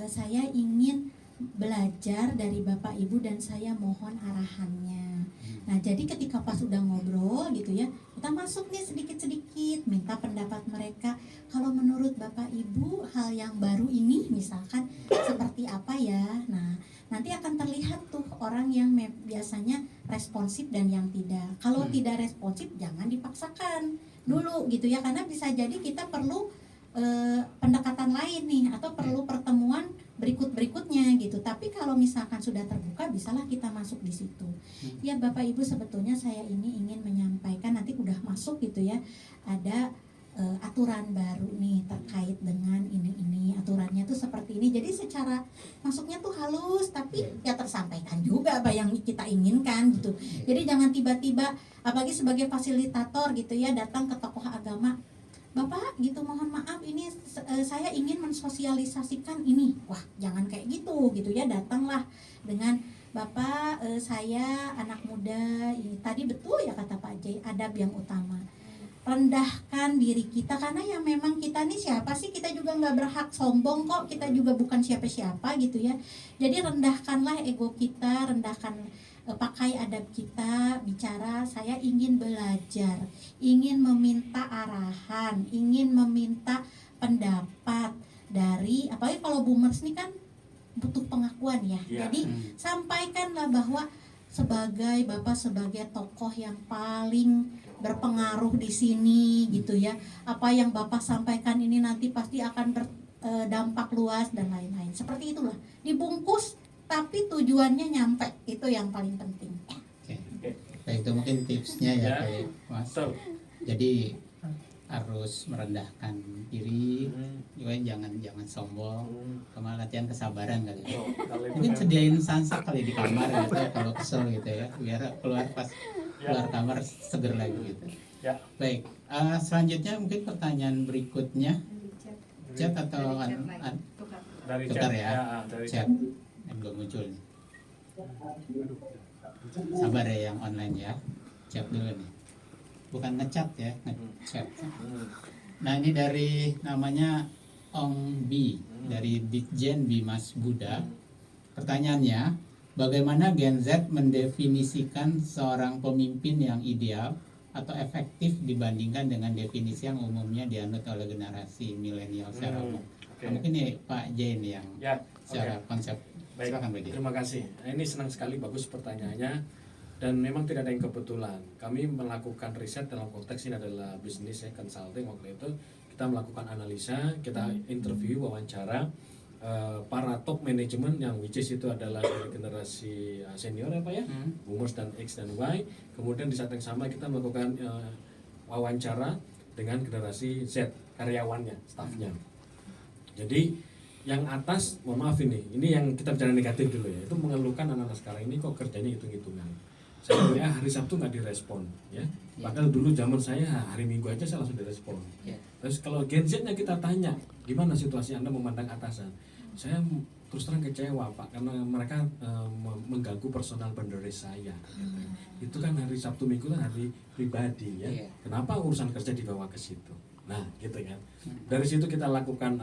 saya ingin belajar dari Bapak Ibu dan saya mohon arahannya. Nah, jadi ketika pas udah ngobrol gitu ya, kita masuk nih sedikit-sedikit, minta pendapat mereka. Kalau menurut Bapak Ibu hal yang baru ini misalkan seperti apa ya. Nah, nanti akan terlihat tuh orang yang biasanya responsif dan yang tidak. Kalau tidak responsif jangan dipaksakan dulu gitu ya, karena bisa jadi kita perlu pendekatan lain nih, atau perlu pertemuan berikutnya gitu. Tapi kalau misalkan sudah terbuka, bisalah kita masuk di situ. Ya Bapak Ibu, sebetulnya saya ini ingin menyampaikan, nanti udah masuk gitu ya, ada aturan baru nih terkait dengan ini aturannya tuh seperti ini. Jadi secara masuknya tuh halus, tapi ya tersampaikan juga apa yang kita inginkan gitu. Jadi jangan tiba-tiba, apalagi sebagai fasilitator gitu ya, datang ke tokoh agama, Bapak gitu mohon maaf ini saya ingin mensosialisasikan ini. Wah jangan kayak gitu ya, datanglah dengan Bapak saya anak muda ini tadi betul ya kata Pak Jay, adab yang utama, rendahkan diri kita karena ya memang kita nih siapa sih, kita juga nggak berhak sombong kok, kita juga bukan siapa-siapa gitu ya. Jadi rendahkanlah ego kita, rendahkan pakai adab kita, bicara saya ingin belajar, ingin meminta arahan, ingin meminta pendapat dari, apalagi kalau boomers nih kan butuh pengakuan ya. Ya. Jadi sampaikanlah bahwa sebagai Bapak sebagai tokoh yang paling berpengaruh di sini gitu ya, apa yang Bapak sampaikan ini nanti pasti akan berdampak luas dan lain-lain. Seperti itulah, dibungkus tapi tujuannya nyampe, itu yang paling penting. Oke. Nah, itu mungkin tipsnya ya, Pak Mas. So, Jadi harus merendahkan diri, juga jangan sombong, sama latihan kesabaran kali ya. kalau itu Mungkin kan- sediain sansak kali di kamar gitu kalau kesel gitu ya, biar keluar pas keluar kamar seger lagi gitu. Ya. Baik, selanjutnya mungkin pertanyaan berikutnya chat atau dari tukar chat ya? dari Chat yang belum muncul nih. Sabar ya yang online ya, chat dulu nih. Bukan ngechat ya, ngechat. Nah ini dari namanya Ong Bi dari Ditjen Bimas Buddha. Pertanyaannya, bagaimana Gen Z mendefinisikan seorang pemimpin yang ideal atau efektif dibandingkan dengan definisi yang umumnya dianut oleh generasi milenial secara umum? Oke. Nah, mungkin nih Pak Jain yang Ya, secara konsep. baik. Silakan Pak Jain. Terima kasih. Nah, ini senang sekali, bagus pertanyaannya. Dan memang tidak ada yang kebetulan. Kami melakukan riset dalam konteks ini adalah bisnis ya, consulting. Waktu itu kita melakukan analisa, kita interview, wawancara para top manajemen yang which is itu adalah dari generasi senior ya Pak ya, boomers dan X dan Y. Kemudian di saat yang sama kita melakukan wawancara dengan generasi Z, karyawannya, staffnya. Jadi yang atas, mohon maaf ini yang kita bicara negatif dulu ya, itu mengeluhkan anak-anak sekarang ini kok kerjanya hitung-hitungan. Saya WA hari Sabtu nggak direspon ya. Padahal dulu zaman saya hari Minggu aja saya langsung direspon. Ya. Terus kalau Gen Z-nya kita tanya, gimana situasi Anda memandang atasan? Saya terus terang kecewa Pak, karena mereka mengganggu personal boundaries saya. Itu kan hari Sabtu Minggu kan hari pribadi ya. Iya. Kenapa urusan kerja dibawa ke situ? Nah, gitu kan. Dari situ kita lakukan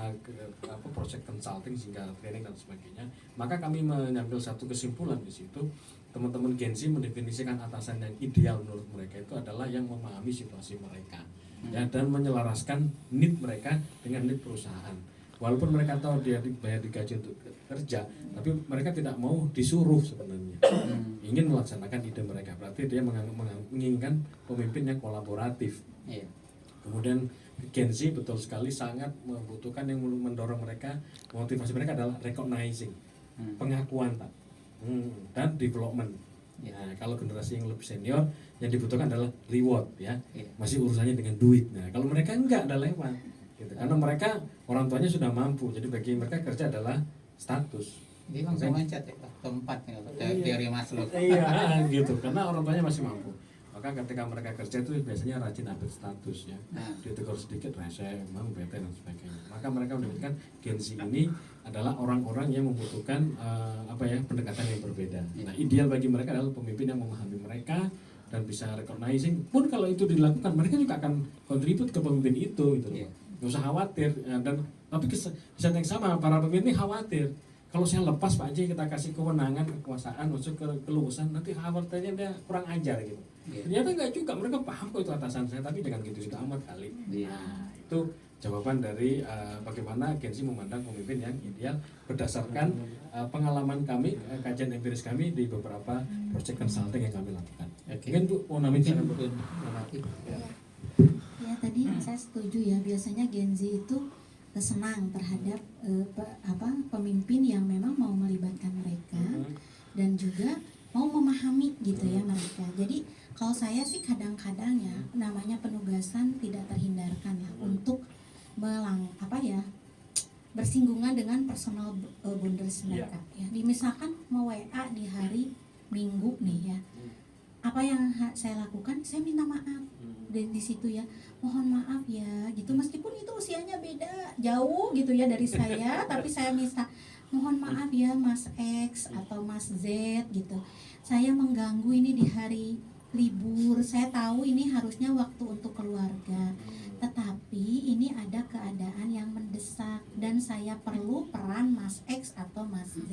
project consulting sehingga training dan sebagainya. Maka kami mengambil satu kesimpulan di situ. Teman-teman Gen Z mendefinisikan atasan yang ideal menurut mereka itu adalah yang memahami situasi mereka ya, dan menyelaraskan need mereka dengan need perusahaan. Walaupun mereka tahu dia dibayar digaji untuk kerja, tapi mereka tidak mau disuruh sebenarnya. Ingin melaksanakan ide mereka. Berarti dia menginginkan pemimpin yang kolaboratif. Iya. Kemudian Gen Z betul sekali sangat membutuhkan yang mendorong mereka, motivasi mereka adalah recognizing, pengakuan Pak. Dan development. Ya. Nah, kalau generasi yang lebih senior yang dibutuhkan adalah reward ya. Ya. Masih urusannya dengan duit. Nah, kalau mereka enggak ada lewat gitu. Karena mereka orang tuanya sudah mampu. Jadi bagi mereka kerja adalah status. Dia langsung loncat ya, keempat ya, teori Maslow. Iya, gitu. Karena orang tuanya masih mampu. Maka ketika mereka kerja itu biasanya rajin update status ya. Ditegur sedikit rese, emang bete dan sebagainya. Maka mereka mendapatkan Gen Z ini adalah orang-orang yang membutuhkan pendekatan yang berbeda. Nah, ideal bagi mereka adalah pemimpin yang memahami mereka dan bisa recognizing. Pun kalau itu dilakukan, mereka juga akan kontribut ke pemimpin itu gitu. Nggak usah khawatir dan tapi di saat yang sama para pemimpin ini khawatir. Kalau saya lepas Pak J, kita kasih kewenangan, kekuasaan, masuk ke keluasan, nanti khawatirnya dia kurang ajar gitu. Ternyata enggak juga, mereka paham kok itu atasan saya, tapi dengan gitu sudah amat kali. Nah, itu jawaban dari bagaimana Gen Z memandang pemimpin yang ideal berdasarkan pengalaman kami, kajian empiris kami di beberapa project consulting yang kami lakukan. Mungkin Bu mau nambahin Mungkin Ya tadi saya setuju ya, biasanya Gen Z itu senang terhadap pemimpin yang memang mau melibatkan mereka dan juga mau memahami gitu ya mereka. Jadi kalau saya sih kadang-kadang ya namanya penugasan tidak terhindarkan ya untuk bersinggungan dengan personal boundaries mereka ya. Misalkan mau WA di hari Minggu nih ya, apa yang saya lakukan, saya minta maaf di situ ya, mohon maaf ya gitu, meskipun itu usianya beda jauh gitu ya dari saya tapi saya minta mohon maaf ya Mas X atau Mas Z gitu, saya mengganggu ini di hari libur, saya tahu ini harusnya waktu untuk keluarga, tetapi ini ada keadaan yang mendesak dan saya perlu peran Mas X atau Mas Z.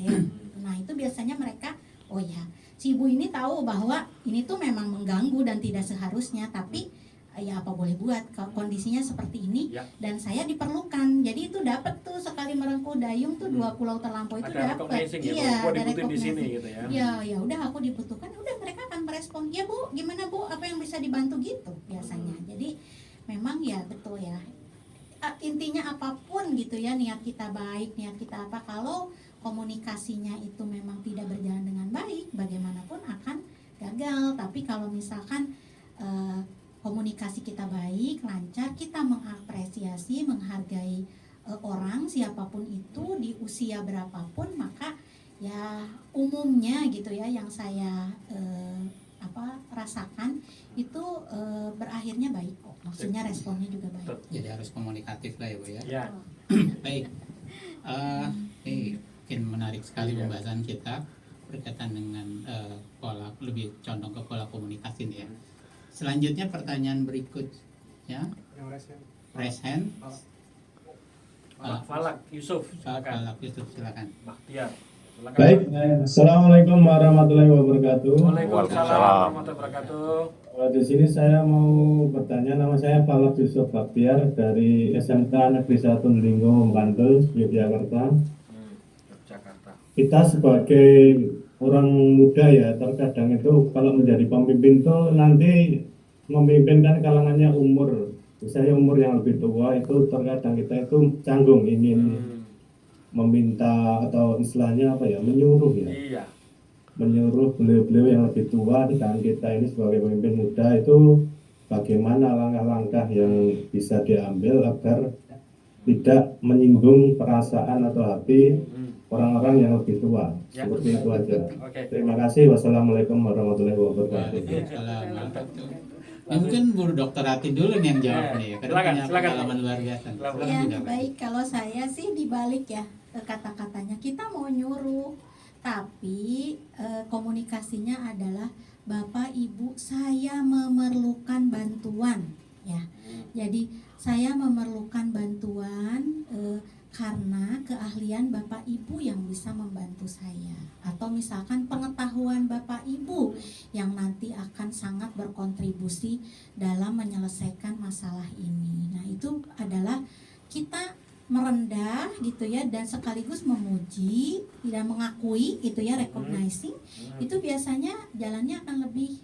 Nah itu biasanya mereka, oh ya si ibu ini tahu bahwa ini tuh memang mengganggu dan tidak seharusnya, tapi ya apa boleh buat, kondisinya seperti ini Ya. dan saya diperlukan, jadi itu dapat tuh sekali merengkuh dayung tuh 2 pulau terlampau itu Ada dapat, recognizing ya, iya gua ada dibutuhin di sini recognition. gitu ya. Ya ya udah aku dibutuhkan, udah mereka akan merespon, ya Bu gimana Bu, apa yang bisa dibantu gitu biasanya. Jadi memang ya betul ya, intinya apapun gitu ya, niat kita baik, niat kita apa, kalau komunikasinya itu memang tidak berjalan dengan baik, bagaimanapun akan gagal. Tapi kalau misalkan komunikasi kita baik, lancar, kita mengapresiasi, menghargai orang siapapun itu di usia berapapun, maka ya umumnya gitu ya yang saya rasakan itu berakhirnya baik kok, maksudnya responnya juga baik. Jadi harus komunikatif lah ya Bu ya. Ya. Baik. Ini mungkin menarik sekali pembahasan kita berkaitan dengan pola, lebih condong ke pola komunikasi nih ya. Selanjutnya pertanyaan berikutnya, Yang resen. raise hand. Falak Yusuf, Pak silakan. Yusuf silakan. Bahtiar. Silakan. Baik, Assalamualaikum warahmatullahi wabarakatuh. Waalaikumsalam warahmatullahi wabarakatuh. Di sini saya mau bertanya, nama saya Falak Yusuf Baktiar dari SMK Negeri 1 Linggo, Bantul, Yogyakarta. Jakarta. Kita sebagai orang muda ya, terkadang itu kalau menjadi pemimpin tuh nanti memimpin kan kalangannya umur. Misalnya umur yang lebih tua itu terkadang kita itu canggung ingin meminta atau istilahnya apa ya, menyuruh ya. Iya. Menyuruh beliau-beliau yang lebih tua dan kita ini sebagai pemimpin muda itu bagaimana langkah-langkah yang bisa diambil agar tidak menyinggung perasaan atau hati orang-orang yang lebih tua. Ya. Seperti itu aja. Oke. Terima kasih. Wassalamualaikum warahmatullahi wabarakatuh. Waalaikumsalam. Ya, mungkin Bu Dr. Atin dulu nih yang jawab nih ya. Karena Silakan, punya silakan. pengalaman luar biasa. Silakan. Ya, Bu Dr. Atin. baik, kalau saya sih dibalik ya kata-katanya, kita mau nyuruh tapi komunikasinya adalah Bapak Ibu saya memerlukan bantuan ya. Jadi saya memerlukan bantuan karena keahlian Bapak Ibu yang bisa membantu saya, atau misalkan pengetahuan Bapak Ibu yang nanti akan sangat berkontribusi dalam menyelesaikan masalah ini. Nah, itu adalah kita merendah gitu ya, dan sekaligus memuji dan mengakui itu ya, recognizing itu biasanya jalannya akan lebih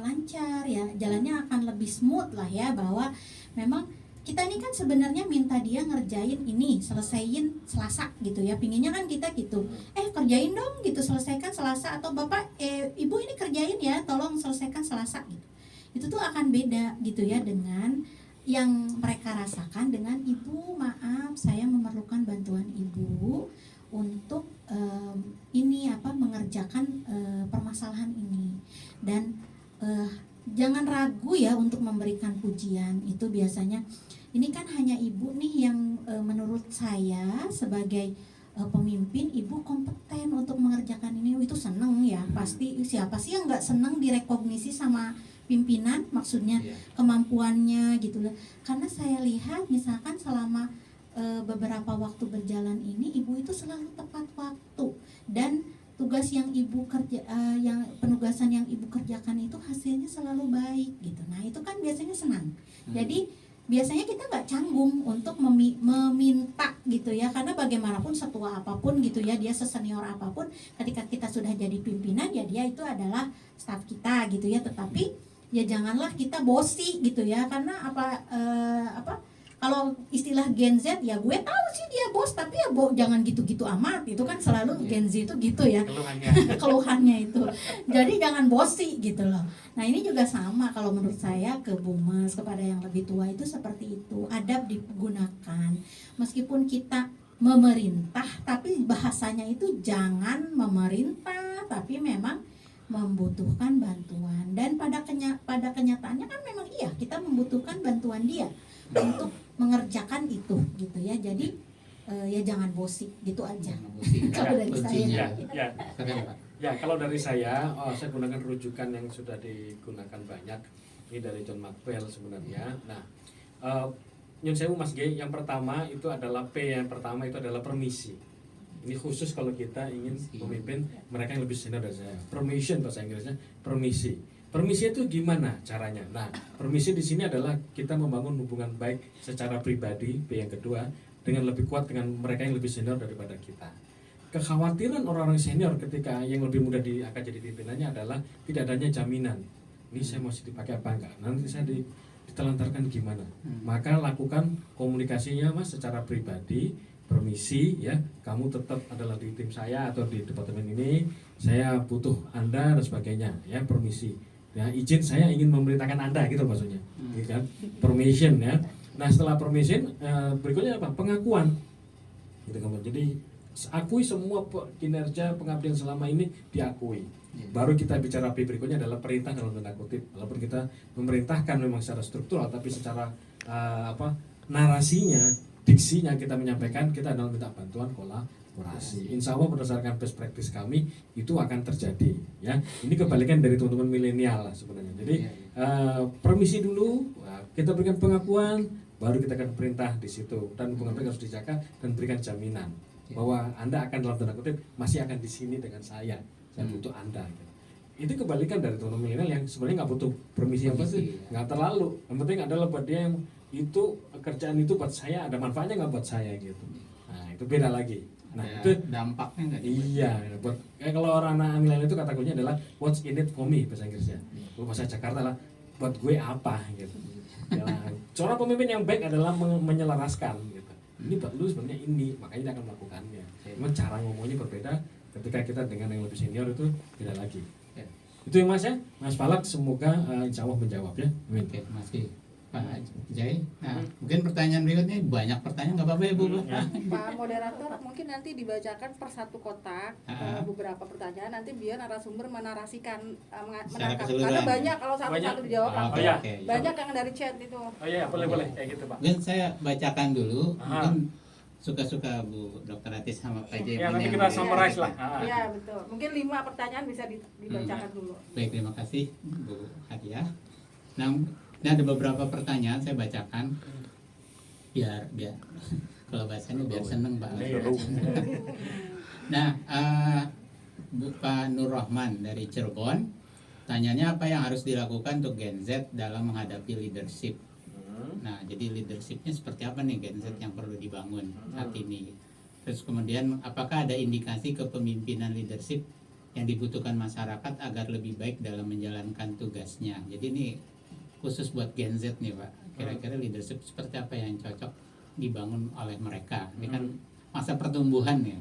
lancar ya, jalannya akan lebih smooth lah ya, bahwa memang kita ini kan sebenarnya minta dia ngerjain ini, selesaiin Selasa gitu ya, pinginnya kan kita gitu, kerjain dong gitu, selesaikan Selasa, atau Bapak Ibu ini kerjain ya, tolong selesaikan Selasa gitu. Itu tuh akan beda gitu ya dengan yang mereka rasakan dengan Ibu, maaf saya memerlukan bantuan Ibu untuk mengerjakan permasalahan ini. Dan jangan ragu ya untuk memberikan pujian. Itu biasanya ini kan hanya Ibu nih yang menurut saya sebagai pemimpin, Ibu kompeten untuk mengerjakan ini. Itu seneng ya, pasti siapa sih yang nggak seneng direkognisi sama pimpinan, maksudnya kemampuannya gitu loh. Karena saya lihat misalkan selama beberapa waktu berjalan ini, Ibu itu selalu tepat waktu, dan tugas yang Ibu penugasan yang Ibu kerjakan itu hasilnya selalu baik gitu. Nah, itu kan biasanya senang. Jadi biasanya kita nggak canggung untuk meminta gitu ya, karena bagaimanapun setua apapun gitu ya, dia sesenior apapun, ketika kita sudah jadi pimpinan ya dia itu adalah staf kita gitu ya. Tetapi ya janganlah kita bosi gitu ya, karena kalau istilah Gen Z ya, gue tahu sih dia bos, tapi ya jangan gitu-gitu amat. Itu kan selalu Gen Z itu gitu ya, keluhannya itu. Jadi jangan bosi gitu loh. Nah, ini juga sama kalau menurut saya ke Bumes, kepada yang lebih tua itu seperti itu. Adab digunakan. Meskipun kita memerintah, tapi bahasanya itu jangan memerintah, tapi memang membutuhkan bantuan, dan pada kenyataannya kan memang iya kita membutuhkan bantuan dia untuk mengerjakan itu gitu ya. Jadi ya jangan bosi gitu aja. Kalau dari kuncinya. saya. Ya, Silakan, Pak. ya kalau dari saya gunakan rujukan yang sudah digunakan banyak. Ini dari John Maxwell sebenarnya. Nah, nyun sewu Mas G, yang pertama itu adalah P, yang pertama itu adalah permisi. Ini khusus kalau kita ingin memimpin mereka yang lebih senior dari saya. Permission bahasa Inggrisnya, permisi. Permisi itu gimana caranya? Nah, permisi di sini adalah kita membangun hubungan baik secara pribadi, P yang kedua, dengan lebih kuat dengan mereka yang lebih senior daripada kita. Kekhawatiran orang-orang senior ketika yang lebih muda akan jadi pimpinannya adalah tidak adanya jaminan. Ini saya masih dipakai apa enggak? Nanti saya ditelantarkan gimana? Maka lakukan komunikasinya Mas secara pribadi, permisi ya, kamu tetap adalah di tim saya atau di departemen ini, saya butuh Anda dan sebagainya ya, permisi. Ya, izin saya ingin memerintahkan Anda gitu maksudnya. Gitu kan? Permission ya. Nah, setelah permission berikutnya apa? Pengakuan. Gitu kan. Jadi akui semua kinerja pengabdian selama ini, diakui. Baru kita bicara P berikutnya adalah perintah dalam tanda kutip. Walaupun kita memerintahkan memang secara struktural, tapi secara narasinya, diksinya kita menyampaikan kita adalah minta bantuan kolaborasi. Insya Allah berdasarkan best practice kami itu akan terjadi. Ya, ini kebalikan dari teman-teman milenial lah sebenarnya. Jadi permisi dulu, kita berikan pengakuan, baru kita akan perintah di situ, dan hubungan baik harus dijaga dan berikan jaminan bahwa Anda akan dalam tanda kutip masih akan di sini dengan saya butuh Anda. Itu kebalikan dari teman-teman milenial yang sebenarnya nggak butuh permisi apa sih, nggak terlalu. Yang penting adalah buat dia yang itu kerjaan itu buat saya ada manfaatnya nggak buat saya gitu. Nah itu beda lagi. Nah Ya, itu dampaknya nggak iya buat kalau orang anak milenial itu kata kuncinya adalah what's in it for me bahasa Inggrisnya. Kalau bahasa Jakarta lah buat gue apa gitu. Ya, cara pemimpin yang baik adalah menyelaraskan gitu. Ini buat lu sebenarnya ini, makanya dia akan melakukannya. Cuma cara ngomongnya berbeda ketika kita dengan yang lebih senior itu beda lagi. Ya. Itu yang Mas ya, Mas Palak semoga insya Allah menjawab ya. Amin. Oke, masih Pak Jai. Nah, mungkin pertanyaan berikutnya banyak pertanyaan nggak apa-apa ya Bu. Pak moderator mungkin nanti dibacakan per satu kotak beberapa pertanyaan, nanti biar narasumber menarasikan menangkap, keseluruhan. karena banyak kalau satu-satu dijawab Oh, iya. banyak yang dari chat itu. Oh iya, boleh kayak gitu Pak. Mungkin saya bacakan dulu. Mungkin suka-suka Bu Dr. Atis sama Pak Jai. Ya nanti yang kita dari- summarize lah. Iya betul, mungkin 5 pertanyaan bisa dibacakan dulu. Baik, terima kasih Bu Hadiah. Nah, ini ada beberapa pertanyaan saya bacakan biar kalau bahasanya biar seneng Pak. Nah, Bu Pak Nur Rahman dari Cirebon, tanyanya apa yang harus dilakukan untuk Gen Z dalam menghadapi leadership. Nah, jadi leadershipnya seperti apa nih Gen Z yang perlu dibangun saat ini. Terus kemudian apakah ada indikasi kepemimpinan leadership yang dibutuhkan masyarakat agar lebih baik dalam menjalankan tugasnya. Jadi ini khusus buat Gen Z nih Pak, kira-kira leadership seperti apa yang cocok dibangun oleh mereka. Ini kan masa pertumbuhan ya.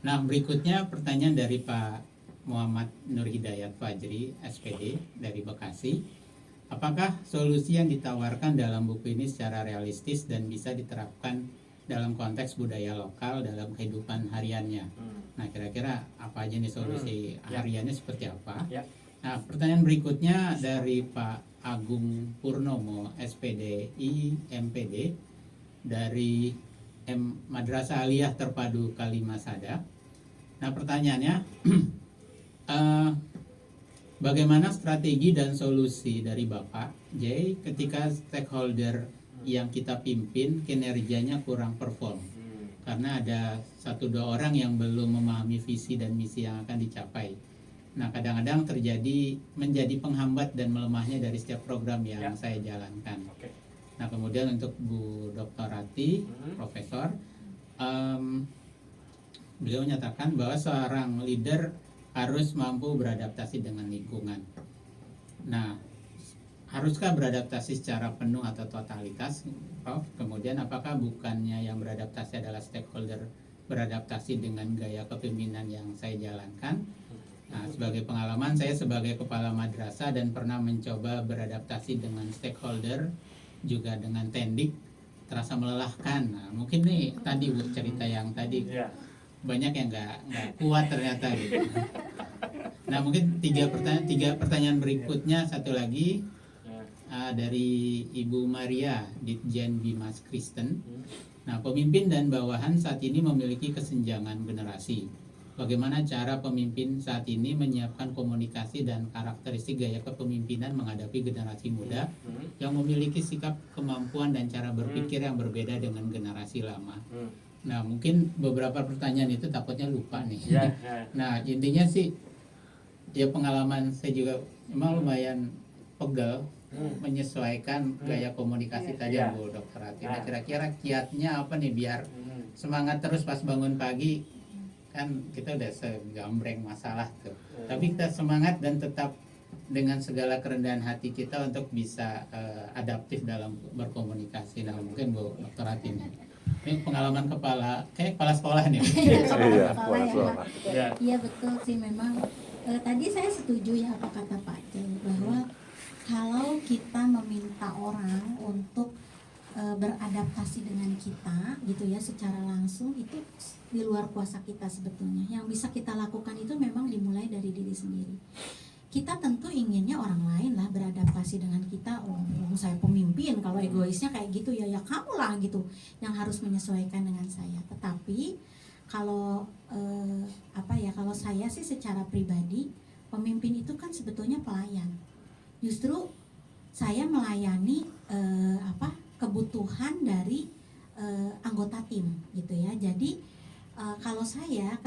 Nah berikutnya pertanyaan dari Pak Muhammad Nur Hidayat Fajri SPD dari Bekasi. Apakah solusi yang ditawarkan dalam buku ini secara realistis dan bisa diterapkan dalam konteks budaya lokal dalam kehidupan hariannya? Nah kira-kira apa aja nih solusi hariannya seperti apa? Ya. Nah pertanyaan berikutnya dari Pak Agung Purnomo SPDI MPD dari Madrasah Aliyah Terpadu Kalimasada. Nah pertanyaannya bagaimana strategi dan solusi dari Bapak J ketika stakeholder yang kita pimpin kinerjanya kurang perform karena ada 1-2 orang yang belum memahami visi dan misi yang akan dicapai. Nah kadang-kadang menjadi penghambat dan melemahnya dari setiap program yang saya jalankan. Oke. Nah kemudian untuk Bu Dr. Rati, Profesor, beliau menyatakan bahwa seorang leader harus mampu beradaptasi dengan lingkungan. Nah haruskah beradaptasi secara penuh atau totalitas, Prof? Kemudian apakah bukannya yang beradaptasi adalah stakeholder beradaptasi dengan gaya kepemimpinan yang saya jalankan? Nah, sebagai pengalaman saya sebagai kepala madrasah dan pernah mencoba beradaptasi dengan stakeholder juga dengan tendik terasa melelahkan. Nah, mungkin nih tadi Bu cerita yang tadi banyak yang nggak kuat ternyata gitu. Nah, mungkin tiga pertanyaan berikutnya, satu lagi dari Ibu Maria Ditjen Bimas Kristen. Nah, pemimpin dan bawahan saat ini memiliki kesenjangan generasi. Bagaimana cara pemimpin saat ini menyiapkan komunikasi dan karakteristik gaya kepemimpinan menghadapi generasi muda yang memiliki sikap, kemampuan, dan cara berpikir yang berbeda dengan generasi lama? Nah, mungkin beberapa pertanyaan itu takutnya lupa nih. Nah, intinya sih, ya pengalaman saya juga memang lumayan pegel menyesuaikan gaya komunikasi tadi Bu Dr. Ati. Nah, kira-kira kiatnya apa nih biar semangat terus pas bangun pagi? Kan kita udah segambreng masalah tuh, tapi kita semangat dan tetap dengan segala kerendahan hati kita untuk bisa adaptif dalam berkomunikasi. Nah, mungkin Bu Dr. Ati nih, ini pengalaman kayak kepala sekolah nih. Iya, kepala sekolah. Iya betul sih, memang tadi saya setuju ya apa kata Pak Jai, bahwa kalau kita meminta orang untuk beradaptasi dengan kita gitu ya secara langsung, itu di luar kuasa kita sebetulnya. Yang bisa kita lakukan itu memang dimulai dari diri sendiri. Kita tentu inginnya orang lain lah beradaptasi dengan kita. Oh, saya pemimpin, kalau egoisnya kayak gitu ya kamu lah gitu yang harus menyesuaikan dengan saya. Tetapi kalau kalau saya sih secara pribadi, pemimpin itu kan sebetulnya pelayan. Justru saya melayani kebutuhan dari anggota tim gitu ya. Jadi kalau saya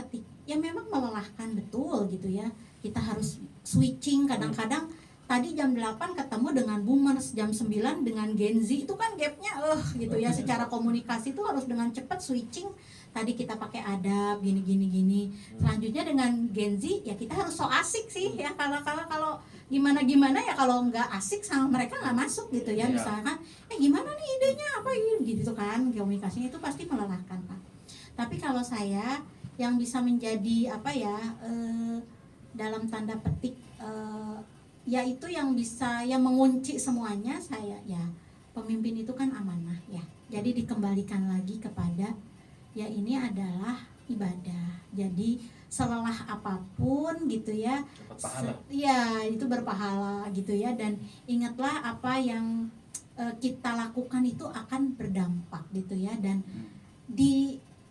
ya memang melelahkan betul gitu ya. Kita harus switching kadang-kadang. Tadi jam 8 ketemu dengan boomers, jam 9 dengan Gen Z, itu kan gapnya gitu ya. Secara komunikasi itu harus dengan cepat switching. Tadi kita pakai adab gini. Selanjutnya dengan Gen Z ya kita harus so asik sih ya. Kalau gimana ya, kalau nggak asik sama mereka nggak masuk gitu ya. Misalkan gimana nih idenya apa gitu kan, komunikasinya itu pasti melelahkan Pak. Tapi kalau saya yang bisa menjadi dalam tanda petik yaitu yang bisa mengunci semuanya, saya ya pemimpin itu kan amanah ya. Jadi dikembalikan lagi kepada ya ini adalah ibadah. Jadi selelah apapun gitu ya, itu berpahala gitu ya. Dan ingatlah apa yang kita lakukan itu akan berdampak gitu ya. Dan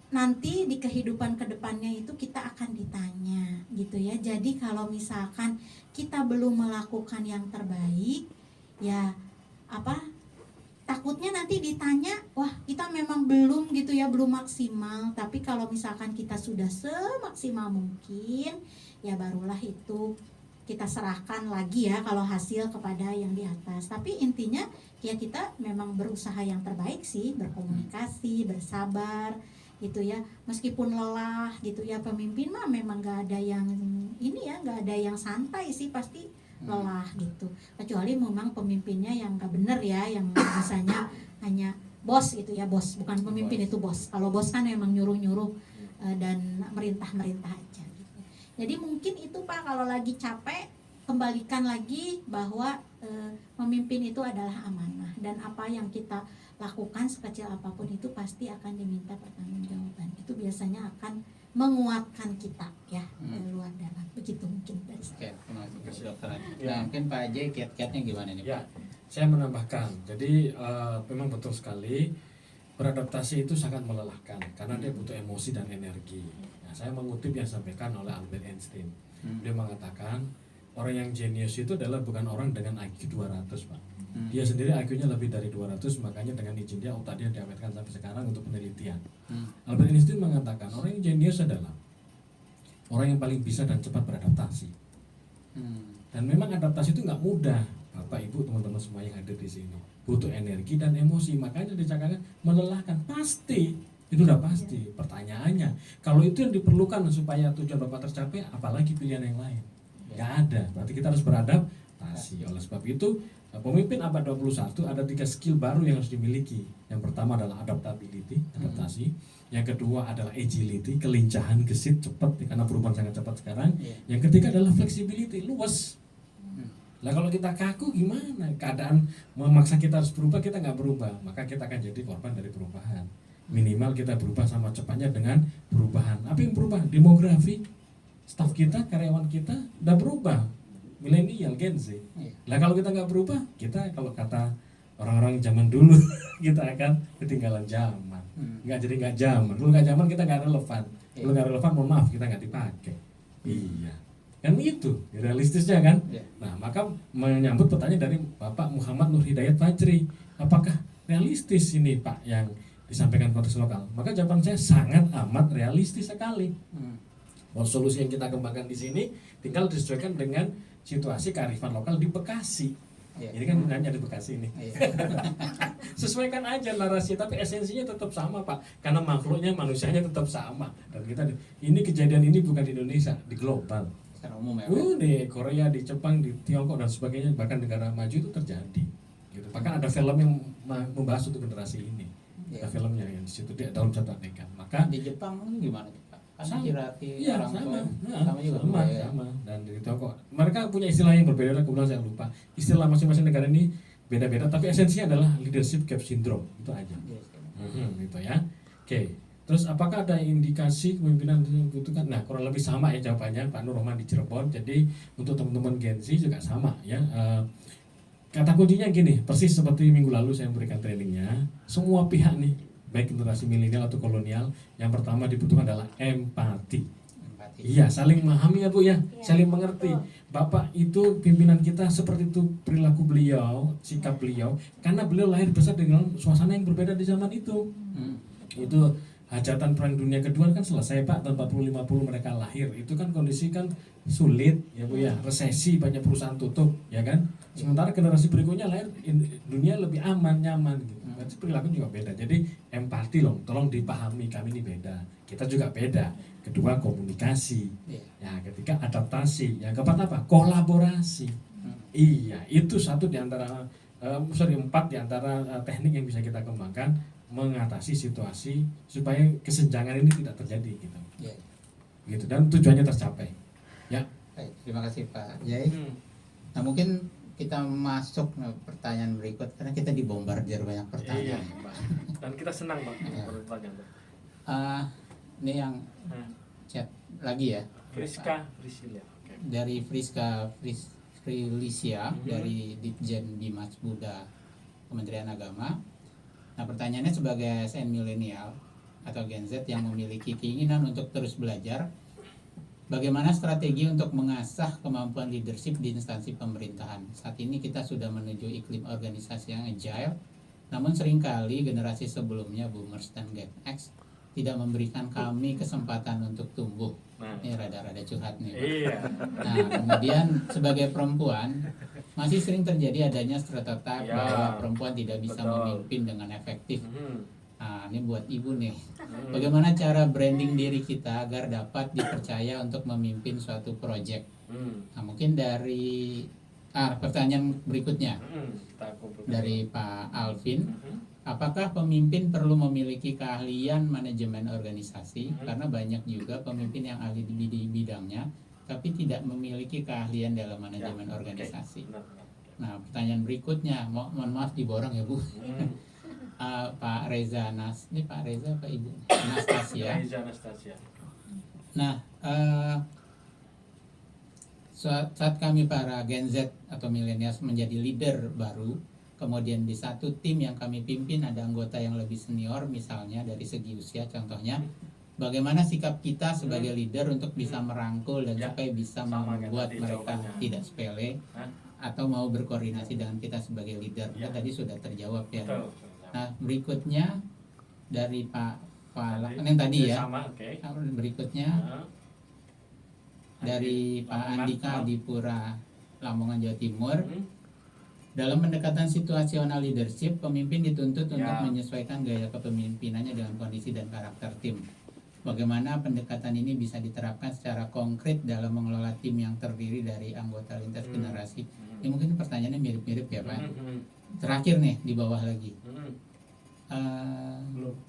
nanti di kehidupan kedepannya itu kita akan ditanya gitu ya. Jadi kalau misalkan kita belum melakukan yang terbaik ya takutnya nanti ditanya, wah kita memang belum gitu ya, belum maksimal. Tapi kalau misalkan kita sudah semaksimal mungkin, ya barulah itu kita serahkan lagi ya kalau hasil kepada yang di atas. Tapi intinya ya kita memang berusaha yang terbaik sih, berkomunikasi, bersabar gitu ya. Meskipun lelah gitu ya, pemimpin mah memang gak ada yang gak ada yang santai sih, pasti lelah gitu. Kecuali memang pemimpinnya yang gak bener ya, yang misalnya hanya bos gitu ya, bos, bukan pemimpin itu bos. Kalau bos kan memang nyuruh-nyuruh dan merintah-merintah aja gitu. Jadi mungkin itu Pak, kalau lagi capek kembalikan lagi bahwa memimpin itu adalah amanah, dan apa yang kita lakukan sekecil apapun itu pasti akan diminta pertanggungjawaban. Itu biasanya akan menguatkan kita ya, luar dalam. Begitu mungkin dari saya. Oke, terima kasih Dokter. Nah, mungkin Pak Ajay kiat-kiatnya gimana nih Pak? Saya menambahkan, jadi memang betul sekali beradaptasi itu sangat melelahkan karena dia butuh emosi dan energi. Nah, saya mengutip yang disampaikan oleh Albert Einstein. Dia mengatakan orang yang jenius itu adalah bukan orang dengan IQ 200 Pak. Dia sendiri IQ-nya lebih dari 200, makanya dengan izin dia otak dia diawetkan sampai sekarang untuk penelitian. Albert Einstein mengatakan orang yang jenius adalah orang yang paling bisa dan cepat beradaptasi. Dan memang adaptasi itu nggak mudah, Bapak Ibu teman-teman semua yang hadir di sini. Butuh energi dan emosi, makanya dicakapkan melelahkan, pasti. Itu udah pasti. Pertanyaannya, kalau itu yang diperlukan supaya tujuan Bapak tercapai, apalagi pilihan yang lain? Nggak ada. Berarti kita harus beradaptasi. Oleh sebab itu, pemimpin abad 21 ada 3 skill baru yang harus dimiliki. Yang pertama adalah adaptability, adaptasi. Yang kedua adalah agility, kelincahan, gesit, cepat karena perubahan sangat cepat sekarang. Yang ketiga adalah flexibility, luas. Lah kalau kita kaku gimana? Keadaan memaksa kita harus berubah, kita nggak berubah, maka kita akan jadi korban dari perubahan. Minimal kita berubah sama cepatnya dengan perubahan. Apa yang berubah? Demografi. Staff kita, karyawan kita udah berubah, milenial, Gen Z. Iya. Lah kalau kita nggak berubah, kita kalau kata orang-orang zaman dulu kita akan ketinggalan zaman. Jadi nggak zaman. Kalau nggak zaman kita nggak relevan. Kalau nggak relevan, mohon maaf kita nggak dipakai. Iya. Kan itu realistisnya kan. Iya. Nah maka menyambut pertanyaan dari Bapak Muhammad Nur Hidayat Fajri, apakah realistis ini Pak yang disampaikan konteks lokal? Maka jawaban saya sangat amat realistis sekali. Solusi yang kita kembangkan di sini tinggal disesuaikan dengan situasi kearifan lokal di Bekasi. Iya. Ini kan hanya di Bekasi ini. Iya. Sesuaikan aja narasi, tapi esensinya tetap sama Pak, karena makhluknya, manusianya tetap sama. Dan kita ini kejadian ini bukan di Indonesia, di global. Secara umum ya. Di Korea, di Jepang, di Tiongkok dan sebagainya, bahkan negara maju itu terjadi. Gitu. Bahkan ada film yang membahas untuk generasi ini. Iya. Ada filmnya yang di situ dalam satu adegan. Maka Di Jepang gimana tuh Pak? Karena Sama. hierarki iya orang sama, tua Nah, sama juga sama, ya. sama. Dan di Tiongkok mereka punya istilah yang berbeda, kebetulan saya lupa. Istilah masing-masing negara ini beda-beda, tapi esensinya adalah leadership gap syndrome, itu aja. Iya. Gitu ya. Oke. Terus apakah ada indikasi kepemimpinan yang dibutuhkan? Nah, kurang lebih sama ya jawabannya Pak Nur Rahman di Cirebon. Jadi untuk teman-teman Gen Z juga sama ya. Kata kuncinya gini, persis seperti minggu lalu saya memberikan trainingnya. Semua pihak nih, baik generasi milenial atau kolonial, yang pertama dibutuhkan adalah empati. Empati. Iya, saling memahami ya Bu ya, Iya, saling mengerti. Bapak itu pimpinan kita seperti itu perilaku beliau, sikap beliau, karena beliau lahir besar dengan suasana yang berbeda di zaman itu. Itu hajatan perang dunia kedua kan selesai Pak, tahun 40-50 mereka lahir. Itu kan kondisi kan sulit ya Bu ya, resesi, banyak perusahaan tutup ya kan. Sementara generasi berikutnya lahir dunia lebih aman, nyaman gitu. Berarti perilaku juga beda. Jadi empati loh, tolong dipahami, kami ini beda. Kita juga beda. Kedua komunikasi. Iya. Ya, ketiga adaptasi. Yang keempat apa? Kolaborasi. Iya, itu satu di antara empat di antara teknik yang bisa kita kembangkan mengatasi situasi supaya kesenjangan ini tidak terjadi gitu. Iya. Gitu, dan tujuannya tercapai. Ya. Baik, terima kasih Pak Jai. Nah mungkin kita masuk ke pertanyaan berikut karena kita dibombardir banyak pertanyaan. Pak. Dan kita senang Pak Iya. bertanya. Ini yang chat lagi ya Priscilia. Oke. dari Friska Frilisia dari Ditjen Dimas Buddha Kementerian Agama. Nah pertanyaannya sebagai ASN milenial atau Gen Z yang memiliki keinginan untuk terus belajar, bagaimana strategi untuk mengasah kemampuan leadership di instansi pemerintahan? Saat ini kita sudah menuju iklim organisasi yang agile, namun seringkali generasi sebelumnya, Boomers dan Gen X, tidak memberikan kami kesempatan untuk tumbuh. Ini rada-rada curhat nih. Iya. Nah, kemudian sebagai perempuan, masih sering terjadi adanya stereotip Ya, bahwa perempuan tidak bisa betul. memimpin dengan efektif. Nah, ini buat ibu nih. Hmm. Bagaimana cara branding diri kita agar dapat dipercaya untuk memimpin suatu proyek? Nah, mungkin dari pertanyaan berikutnya dari Pak Alvin, apakah pemimpin perlu memiliki keahlian manajemen organisasi? Karena banyak juga pemimpin yang ahli di bidangnya, tapi tidak memiliki keahlian dalam manajemen organisasi. Nah, pertanyaan berikutnya, mohon maaf diborong ya Bu. Pak Reza ini Pak Reza Pak Ibu Anastasia. Nah, saat kami para Gen Z atau millennials menjadi leader baru, kemudian di satu tim yang kami pimpin ada anggota yang lebih senior misalnya dari segi usia contohnya, bagaimana sikap kita sebagai leader untuk bisa merangkul dan supaya bisa membuat mereka tidak sepele atau mau berkoordinasi dengan kita sebagai leader. Tadi sudah terjawab ya. Nah, berikutnya dari Pak yang tadi ya. Berikutnya dari Pak Andika di Pura Lamongan Jawa Timur. Dalam pendekatan situasional leadership, pemimpin dituntut untuk menyesuaikan gaya kepemimpinannya dengan kondisi dan karakter tim. Bagaimana pendekatan ini bisa diterapkan secara konkret dalam mengelola tim yang terdiri dari anggota lintas generasi? Ini mungkin pertanyaannya mirip-mirip ya Pak. Terakhir nih di bawah lagi.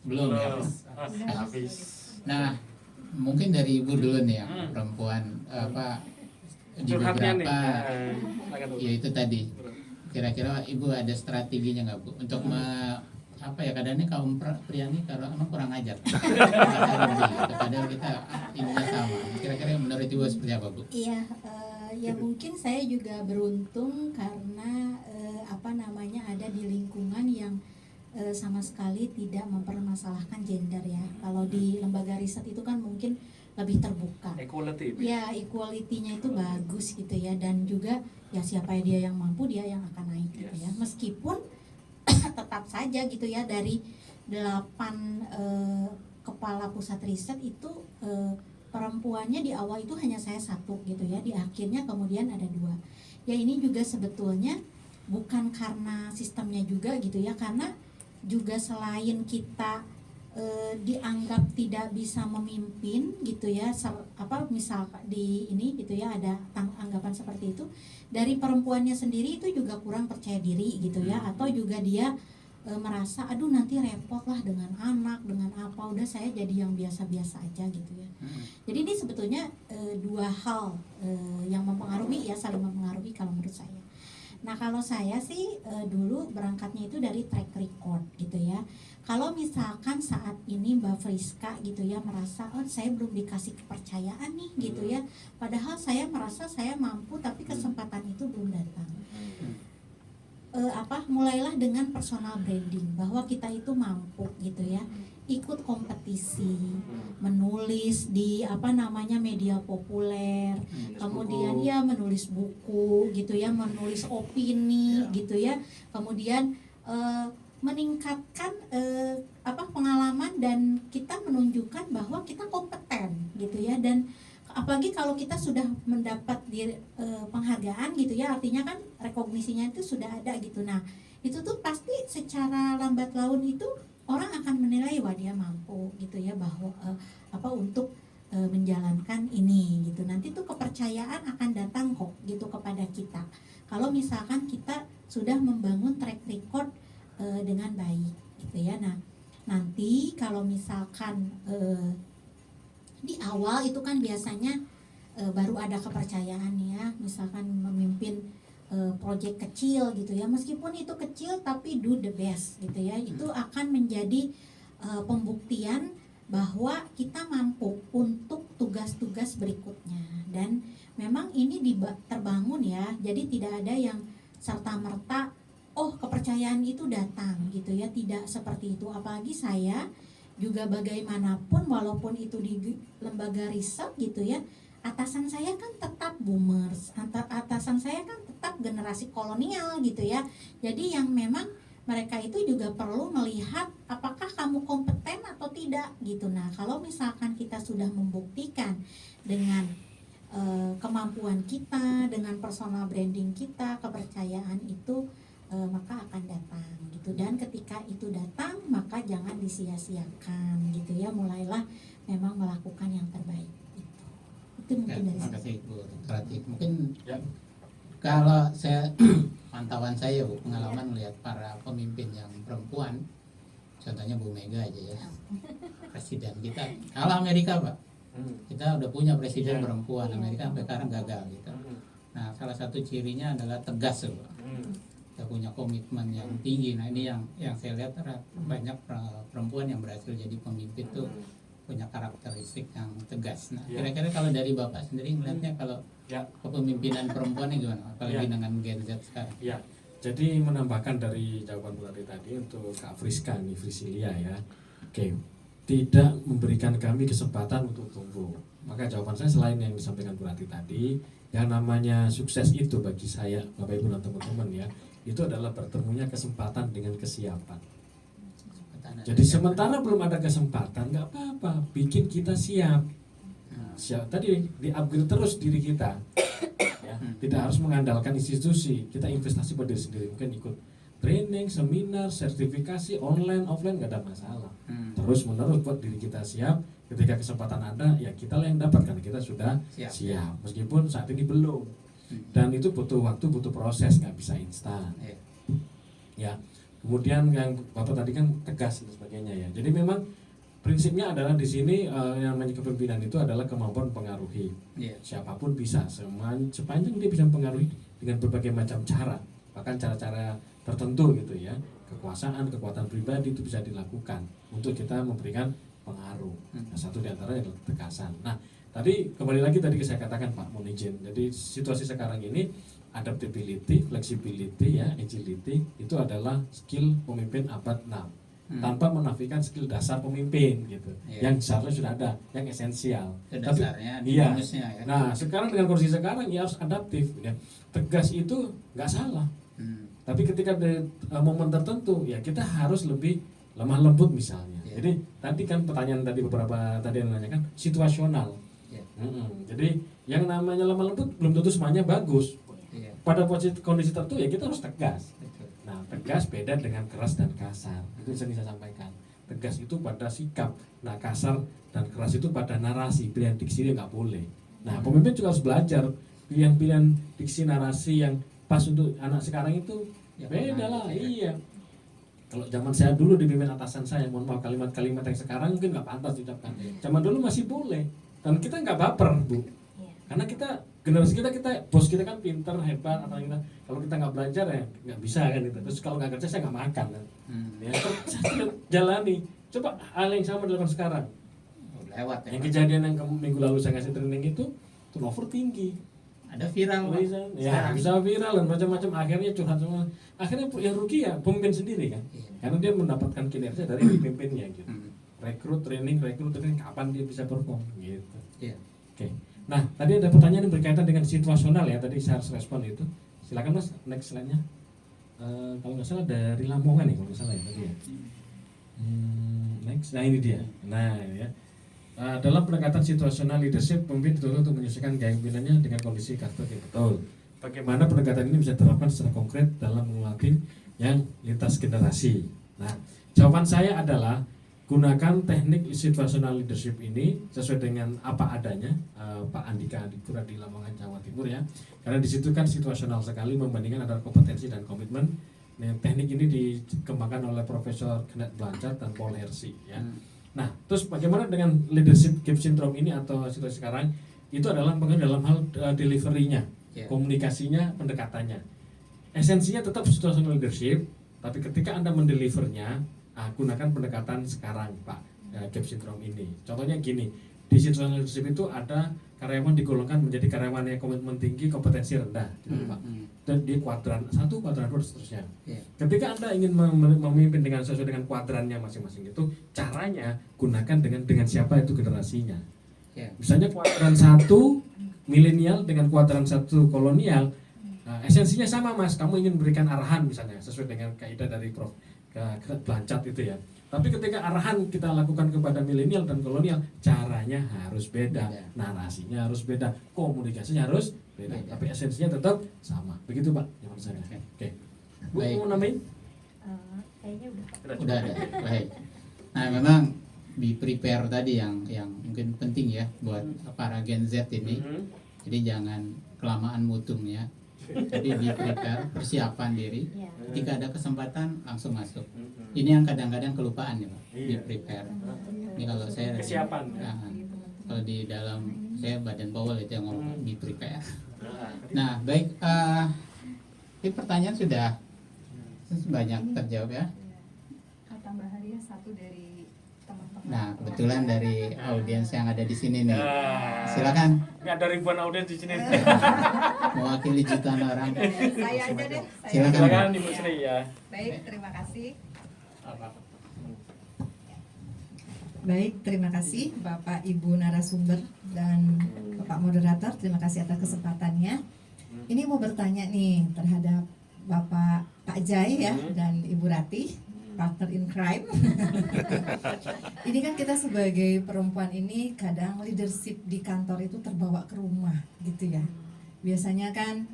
Belum ya. Habis. Nah, mungkin dari Ibu dulu nih yang perempuan di beberapa ya itu tadi. Kira-kira Ibu ada strateginya nggak Bu untuk kadang-kadang kaum pria nih kalau emang kurang ajar. Padahal kita ininya sama. Kira-kira menurut Ibu seperti apa, Bu? Iya, ya mungkin saya juga beruntung karena ada di lingkungan yang sama sekali tidak mempermasalahkan gender ya. Kalau di lembaga riset itu kan mungkin lebih terbuka. Equality. Ya, equality-nya itu bagus gitu ya, dan juga ya siapa dia yang mampu dia yang akan naik gitu ya. Meskipun tetap saja gitu ya, dari 8 kepala pusat riset itu perempuannya di awal itu hanya saya 1 gitu ya, di akhirnya kemudian ada 2. Ya ini juga sebetulnya bukan karena sistemnya juga gitu ya, karena juga selain kita dianggap tidak bisa memimpin gitu ya, misal di ini gitu ya, ada anggapan seperti itu dari perempuannya sendiri, itu juga kurang percaya diri gitu ya, atau juga dia merasa aduh nanti repot lah dengan anak, dengan apa, udah saya jadi yang biasa-biasa aja gitu ya. Jadi ini sebetulnya 2 hal yang mempengaruhi ya, saling mempengaruhi kalau menurut saya. Nah kalau saya sih dulu berangkatnya itu dari track record gitu ya. Kalau misalkan saat ini Mbak Friska gitu ya merasa oh saya belum dikasih kepercayaan nih gitu ya, padahal saya merasa saya mampu tapi kesempatan itu belum datang. Mulailah dengan personal branding, bahwa kita itu mampu gitu ya, ikut kompetisi, menulis di media populer, kemudian ya menulis buku gitu ya, menulis opini gitu ya, kemudian meningkatkan pengalaman, dan kita menunjukkan bahwa kita kompeten gitu ya. Dan apalagi kalau kita sudah mendapat penghargaan gitu ya, artinya kan rekognisinya itu sudah ada gitu. Nah itu tuh pasti secara lambat laun itu orang akan menilai wah dia mampu gitu ya, bahwa untuk menjalankan ini gitu. Nanti tuh kepercayaan akan datang kok gitu kepada kita kalau misalkan kita sudah membangun track record dengan baik gitu ya. Nah nanti kalau misalkan di awal itu kan biasanya baru ada kepercayaan ya, misalkan memimpin proyek kecil gitu ya, meskipun itu kecil tapi do the best gitu ya, itu akan menjadi pembuktian bahwa kita mampu untuk tugas-tugas berikutnya. Dan memang ini terbangun ya, jadi tidak ada yang serta-merta oh kepercayaan itu datang gitu ya, tidak seperti itu. Apalagi saya juga bagaimanapun walaupun itu di lembaga riset gitu ya, atasan saya kan tetap boomers, atasan saya kan tetap generasi kolonial gitu ya. Jadi yang memang mereka itu juga perlu melihat apakah kamu kompeten atau tidak gitu. Nah kalau misalkan kita sudah membuktikan dengan kemampuan kita, dengan personal branding kita, kepercayaan itu maka akan datang gitu. Dan ketika itu datang maka jangan disia-siakan gitu ya, mulailah memang melakukan yang terbaik. Itu mungkin dari Terima saya. kasih Bu Ratih. Mungkin Ya. kalau saya pantauan saya Bu, pengalaman melihat para pemimpin yang perempuan, contohnya Bu Mega aja ya, presiden kita. Kalau Amerika Pak, kita udah punya presiden perempuan, Amerika sampai sekarang gagal gitu. Nah salah satu cirinya adalah tegas Bu. Kita punya komitmen yang tinggi. Nah ini yang saya lihat banyak perempuan yang berhasil jadi pemimpin tuh punya karakteristik yang tegas. Nah, kira-kira kalau dari Bapak sendiri melihatnya kalau kepemimpinan perempuan ini gimana? Apalagi dengan Gen Z sekarang. Ya, jadi menambahkan dari jawaban Bu Ratih tadi untuk Kak Friska nih, Frisilia ya. Oke, tidak memberikan kami kesempatan untuk tumbuh. Maka jawaban saya selain yang disampaikan Bu Ratih tadi, yang namanya sukses itu bagi saya, Bapak Ibu dan teman-teman ya, itu adalah bertemunya kesempatan dengan kesiapan. Jadi sementara belum ada kesempatan, nggak apa-apa, bikin kita siap. Siap tadi di-upgrade terus diri kita. Ya, tidak harus mengandalkan institusi, kita investasi pada diri sendiri. Mungkin ikut training, seminar, sertifikasi online, offline nggak ada masalah. Terus menerus buat diri kita siap. Ketika kesempatan ada, ya kita lah yang dapat karena kita sudah siap. Meskipun saat ini belum. Dan itu butuh waktu, butuh proses, nggak bisa instan. Ya. Kemudian yang Bapak tadi kan tegas dan sebagainya ya. Jadi memang prinsipnya adalah di sini yang namanya kepemimpinan itu adalah kemampuan mempengaruhi. Siapapun bisa, sepanjang dia bisa mempengaruhi dengan berbagai macam cara, bahkan cara-cara tertentu gitu ya. Kekuasaan, kekuatan pribadi itu bisa dilakukan untuk kita memberikan berpengaruh. Nah, satu di antaranya adalah ketegasan. Nah, tadi kembali lagi tadi saya katakan Pak, mohon izin. Jadi situasi sekarang ini adaptability, flexibility, ya, agility itu adalah skill pemimpin abad 6. Tanpa menafikan skill dasar pemimpin gitu, yang seharusnya sudah ada, yang esensial. Tapi Dasarnya, iya. bonusnya ya. Nah, sekarang dengan kondisi sekarang ya harus adaptif. Ya. Tegas itu nggak salah. Tapi ketika di momen tertentu ya kita harus lebih lemah lembut misalnya. Jadi tadi kan pertanyaan tadi beberapa tadi yang menanyakan situasional. Jadi yang namanya lemah lembut belum tentu semuanya bagus. Pada kondisi tertentu ya kita harus tegas. Nah, tegas beda dengan keras dan kasar. Itu yang saya sampaikan. Tegas itu pada sikap. Nah, kasar dan keras itu pada narasi. Pilihan diksi dia nggak boleh. Nah, pemimpin juga harus belajar pilihan-pilihan diksi narasi yang pas untuk anak sekarang itu ya, beda lah. Iya. Kalau zaman saya dulu dipimpin atasan saya, mohon maaf kalimat-kalimat yang sekarang mungkin nggak pantas diucapkan. Zaman dulu masih boleh. Dan kita nggak baper, Bu. Karena kita generasi kita bos kita kan pinter hebat atau kita kalau kita nggak belajar ya nggak bisa kan gitu. Terus kalau nggak kerja saya nggak makan kan. Ya saya jalani. Coba hal yang sama dilakukan sekarang. Lewat ya. Yang kejadian yang minggu lalu saya ngasih training itu turnover tinggi. Ada viral ya bisa viral dan macam-macam, akhirnya curhat semua. Akhirnya yang rugi ya pemimpin sendiri kan. Karena dia mendapatkan kinerja dari pimpinnya gitu. Rekrut training kapan dia bisa perform gitu. Oke. Nah, tadi ada pertanyaan yang berkaitan dengan situasional ya, tadi saya harus respon itu. Silakan Mas, next slide-nya. Kalau nggak salah dari Lamongan nih, kalau nggak salah ya tadi ya. Next, nah ini dia. Nah, ya. Dalam pendekatan situasional leadership, pemimpin dituntut untuk menyesuaikan gaya pimpinannya dengan kondisi karakter yang betul. Bagaimana pendekatan ini bisa diterapkan secara konkret dalam mengelola tim yang lintas generasi? Nah, jawaban saya adalah gunakan teknik situational leadership ini sesuai dengan apa adanya, Pak Andika Adipura di Lamongan, Jawa Timur ya. Karena di situ kan situasional sekali membandingkan antara kompetensi dan komitmen. Nah, teknik ini dikembangkan oleh Profesor Kenneth Blanchard dan Paul Hersey ya. Nah, terus bagaimana dengan leadership gap syndrome ini atau situasi sekarang? Itu adalah pengaruh dalam hal delivery-nya, komunikasinya, pendekatannya. Esensinya tetap situational leadership, tapi ketika Anda mendelivernya, gunakan pendekatan sekarang Pak, gap syndrome ini. Contohnya gini, di situational leadership itu ada karyawan digolongkan menjadi karyawan yang komitmen tinggi, kompetensi rendah, gitu Pak. Dan di kuadran 1, kuadran 2 dan seterusnya. Ketika Anda ingin memimpin dengan sesuai dengan kuadrannya masing-masing itu, caranya gunakan dengan siapa itu generasinya. Misalnya kuadran 1 milenial dengan kuadran 1 kolonial, esensinya sama Mas. Kamu ingin berikan arahan misalnya sesuai dengan kaidah dari Prof. Blanchard itu ya. Tapi ketika arahan kita lakukan kepada milenial dan kolonial, caranya harus beda, narasinya harus beda, komunikasinya harus beda. Tapi esensinya tetap sama. Begitu Pak, yang menurut saya. Oke. Bu, mau nambahin? Kayaknya Udah ada. Baik. Nah, memang be prepare tadi yang mungkin penting ya buat para Gen Z ini. Jadi jangan kelamaan mutung ya. Jadi be prepare, persiapan diri. Ketika ada kesempatan langsung masuk. Ini yang kadang-kadang kelupaan ya Pak. Be prepare. Ini kalau saya kesiapan. Kalau di dalam saya Badan Powell itu yang ngomong be prepare. Nah, baik. Ini pertanyaan sudah banyak terjawab ya. Tambahannya satu dari teman-teman. Nah, kebetulan dari audiens yang ada di sini nih. Silakan. Nggak ada ribuan audiens di sini. Mewakili jutaan orang. Saya aja deh. Silakan. Ibu Sri ya. Baik, terima kasih. Baik, terima kasih Bapak Ibu narasumber dan Bapak moderator. Terima kasih atas kesempatannya. Ini mau bertanya nih terhadap Pak Jai ya dan Ibu Rati, partner in crime. Ini kan kita sebagai perempuan ini kadang leadership di kantor itu terbawa ke rumah gitu ya. Biasanya kan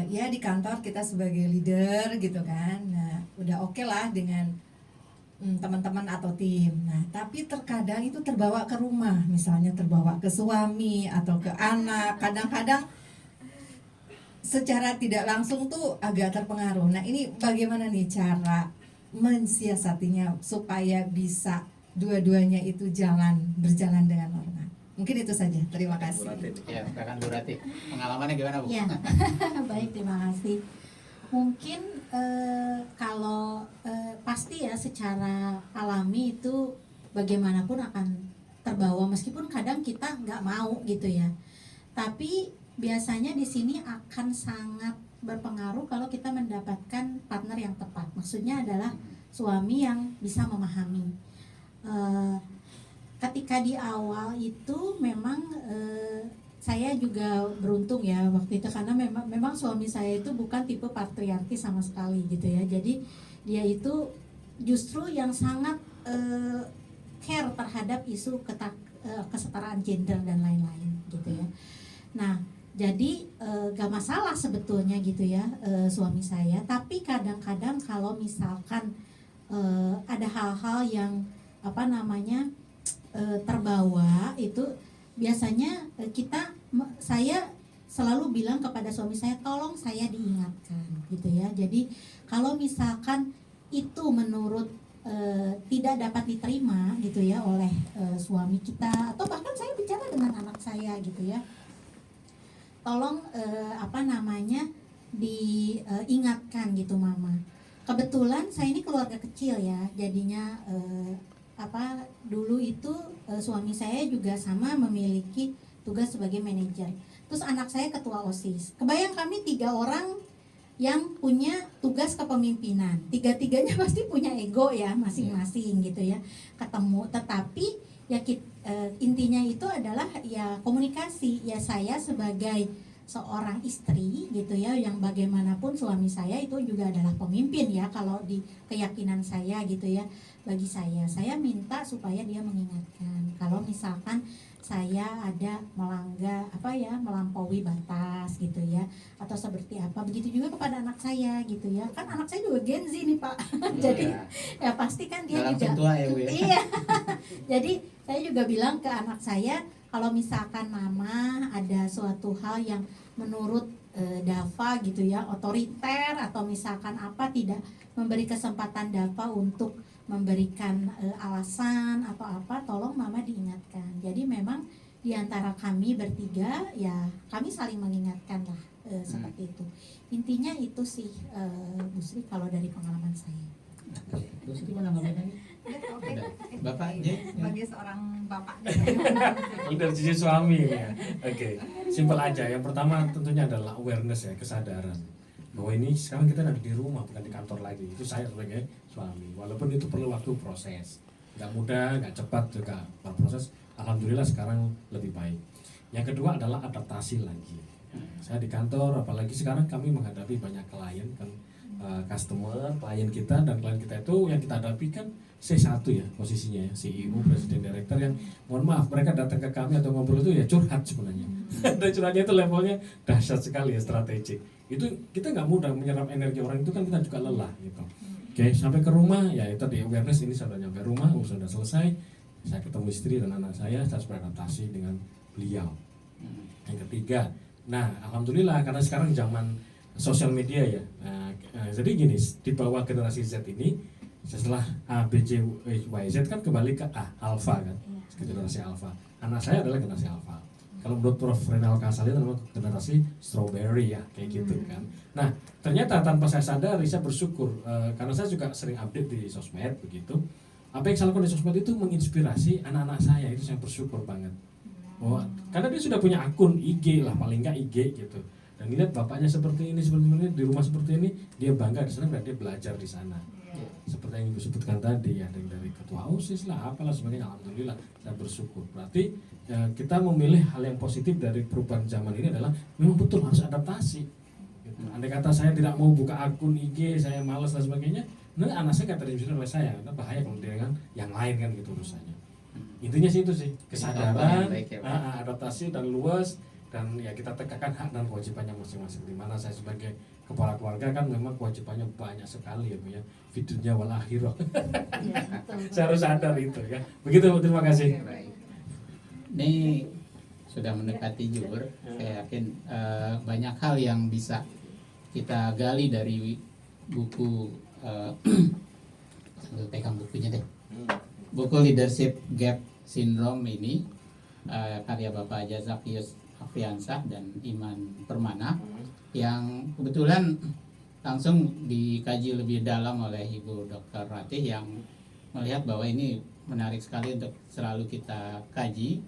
ya di kantor kita sebagai leader gitu kan. Nah, udah oke lah dengan teman-teman atau tim. Nah, tapi terkadang itu terbawa ke rumah, misalnya terbawa ke suami atau ke anak. Kadang-kadang secara tidak langsung tuh agak terpengaruh. Nah, ini bagaimana nih cara mensiasatinya supaya bisa dua-duanya itu berjalan dengan normal? Mungkin itu saja. Terima kasih. Ya, silakan Bu Rati. Pengalamannya gimana Bu? Ya, baik, terima kasih. Mungkin kalau pasti ya secara alami itu bagaimanapun akan terbawa, meskipun kadang kita nggak mau gitu ya. Tapi biasanya di sini akan sangat berpengaruh kalau kita mendapatkan partner yang tepat. Maksudnya adalah suami yang bisa memahami. Ketika di awal itu memang saya juga beruntung ya waktu itu, karena memang suami saya itu bukan tipe patriarki sama sekali gitu ya. Jadi dia itu justru yang sangat care terhadap isu kesetaraan gender dan lain-lain gitu ya. Nah, jadi gak masalah sebetulnya gitu ya suami saya. Tapi kadang-kadang kalau misalkan ada hal-hal yang terbawa itu, biasanya saya selalu bilang kepada suami saya, tolong saya diingatkan gitu ya. Jadi kalau misalkan itu menurut tidak dapat diterima gitu ya oleh suami kita, atau bahkan saya bicara dengan anak saya gitu ya, tolong diingatkan gitu mama. Kebetulan saya ini keluarga kecil ya, jadinya dulu itu suami saya juga sama memiliki tugas sebagai manajer. Terus anak saya ketua OSIS. Kebayang kami 3 orang yang punya tugas kepemimpinan. Tiga-tiganya pasti punya ego ya masing-masing gitu ya. Ketemu, tetapi ya intinya itu adalah ya komunikasi. Ya saya sebagai seorang istri gitu ya, yang bagaimanapun suami saya itu juga adalah pemimpin ya kalau di keyakinan saya gitu ya. Bagi saya minta supaya dia mengingatkan kalau misalkan saya ada melampaui batas gitu ya, atau seperti apa. Begitu juga kepada anak saya gitu ya, kan anak saya juga Gen Z nih Pak. Jadi ya pasti kan dia juga tua ya Bu ya. Iya. Jadi saya juga bilang ke anak saya, kalau misalkan mama ada suatu hal yang menurut Dava gitu ya otoriter, atau misalkan tidak memberi kesempatan Dava untuk memberikan alasan atau tolong mama diingatkan. Jadi memang di antara kami bertiga ya kami saling mengingatkan lah seperti itu. Intinya itu sih Bu Sri kalau dari pengalaman saya. Bu Sri mana ngomongnya? Bapak J. Sebagai seorang bapak. Dari sisi suami ini ya. Oke, simpel aja. Yang pertama tentunya adalah awareness ya, kesadaran bahwa ini sekarang kita ada di rumah bukan di kantor lagi. Itu saya sebagai suami. Walaupun itu perlu waktu proses, nggak mudah, nggak cepat juga berproses. Alhamdulillah sekarang lebih baik. Yang kedua adalah adaptasi lagi. Saya di kantor, apalagi sekarang kami menghadapi banyak klien kan, customer, klien kita, dan klien kita itu yang kita hadapi kan C1 ya posisinya ya, CEO, presiden, direktur, yang mohon maaf mereka datang ke kami atau ngobrol itu ya curhat sebenarnya. Dan curhatnya itu levelnya dahsyat sekali ya, strategik. Itu kita nggak mudah menyerap energi orang itu kan, kita juga lelah gitu. Oke, sampai ke rumah ya itu di awareness, ini sudah nyampe rumah, sudah selesai, saya ketemu istri dan anak saya harus beradaptasi dengan beliau. Yang ketiga, nah alhamdulillah karena sekarang zaman sosial media ya, jadi gini, di bawah generasi Z ini setelah A, B, C, Y, Z kan kembali ke A, Alpha kan, generasi Alpha. Anak saya adalah generasi Alpha. Kalau menurut Prof. Renal Kasali itu namanya generasi strawberry ya, kayak gitu kan. Nah, ternyata tanpa saya sadari saya bersyukur karena saya juga sering update di sosmed begitu. Apa yang saya lakukan di sosmed itu menginspirasi anak-anak saya, itu saya bersyukur banget. Oh, karena dia sudah punya akun IG lah, paling nggak IG gitu. Dan lihat bapaknya seperti ini, di rumah seperti ini, dia bangga di sana, dia belajar di sana. Seperti yang Ibu sebutkan tadi ya, dari ketua OSIS lah, apalah sebagainya. Alhamdulillah saya bersyukur. Berarti ya, kita memilih hal yang positif dari perubahan zaman ini adalah memang betul harus adaptasi gitu. Andai kata saya tidak mau buka akun IG, saya malas dan sebagainya, nah anak saya kata dimiskin oleh saya, karena bahaya kalau dia kan yang lain kan gitu urusannya. Intinya sih itu sih, kesadaran, adaptasi dan luas, dan ya kita tegakkan hak dan kewajibannya masing-masing. Dimana saya sebagai kepala keluarga kan memang kewajibannya banyak sekali ya Bu ya, fidunya wal akhirah. Saya harus sadar itu ya. Begitu Bu, terima kasih. Ini sudah mendekati Zuhur, saya yakin banyak hal yang bisa kita gali dari buku sambil pegang bukunya deh, buku Leadership Gap Syndrome ini, karya Bapak Jazakius Afriansah dan Iman Permana, yang kebetulan langsung dikaji lebih dalam oleh Ibu Dr. Ratih, yang melihat bahwa ini menarik sekali untuk selalu kita kaji,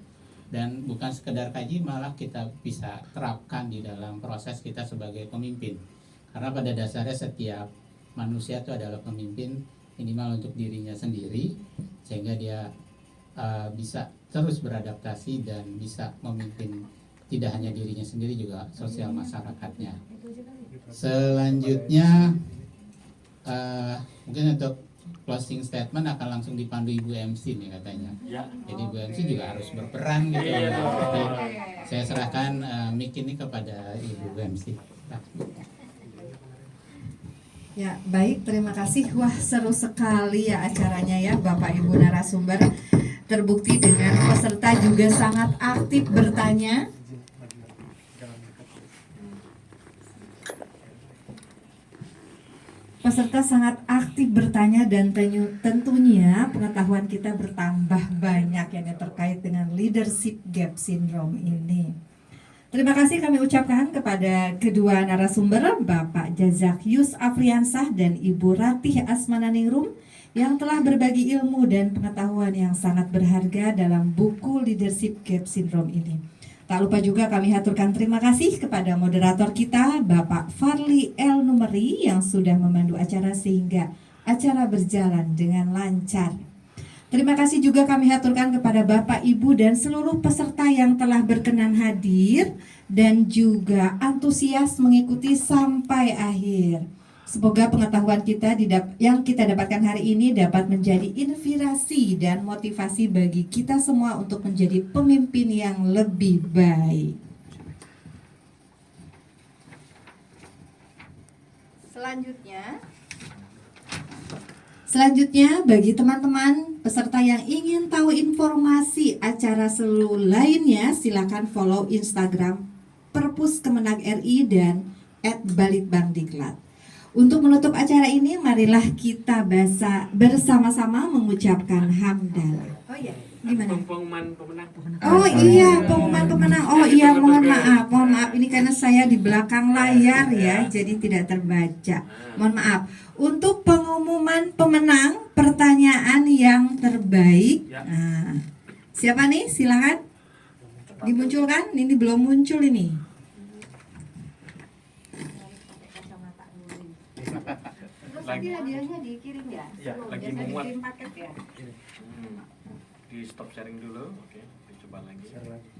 dan bukan sekedar kaji, malah kita bisa terapkan di dalam proses kita sebagai pemimpin. Karena pada dasarnya setiap manusia itu adalah pemimpin minimal untuk dirinya sendiri, sehingga dia bisa terus beradaptasi dan bisa memimpin tidak hanya dirinya sendiri, juga sosial masyarakatnya. Selanjutnya mungkin untuk closing statement akan langsung dipandu Ibu MC nih katanya. Ya. Jadi Ibu MC juga harus berperan gitu. Jadi saya serahkan mic ini kepada Ibu MC. Nah. Ya, baik, terima kasih. Wah, seru sekali ya acaranya ya, Bapak Ibu narasumber. Terbukti dengan peserta juga sangat aktif bertanya. Peserta sangat aktif bertanya dan tentunya pengetahuan kita bertambah banyak yang terkait dengan leadership gap syndrome ini. Terima kasih kami ucapkan kepada kedua narasumber, Bapak Jazakyus Afriansah dan Ibu Ratih Asmananingrum, yang telah berbagi ilmu dan pengetahuan yang sangat berharga dalam buku Leadership Gap Syndrome ini. Tak lupa juga kami haturkan terima kasih kepada moderator kita, Bapak Farli L. Numeri, yang sudah memandu acara sehingga acara berjalan dengan lancar. Terima kasih juga kami haturkan kepada Bapak, Ibu, dan seluruh peserta yang telah berkenan hadir dan juga antusias mengikuti sampai akhir. Semoga pengetahuan kita yang kita dapatkan hari ini dapat menjadi inspirasi dan motivasi bagi kita semua untuk menjadi pemimpin yang lebih baik. Selanjutnya, bagi teman-teman peserta yang ingin tahu informasi acara seluruh lainnya, silakan follow Instagram Perpus Kemenag RI dan @Balitbangdiklat. Untuk menutup acara ini, marilah kita bersama-sama mengucapkan hamdalah. Oh iya, gimana? Pengumuman pemenang. Oh iya, pengumuman pemenang. Oh iya, mohon maaf. Ini karena saya di belakang layar ya, jadi tidak terbaca. Mohon maaf. Untuk pengumuman pemenang pertanyaan yang terbaik. Nah, siapa nih? Silakan dimunculkan. Ini belum muncul ini. Lagi hadiahnya dikirim ya? Ya, lagi Biasanya memuat. dikirim paket ya? Di stop sharing dulu, oke, dicoba lagi. Share lagi.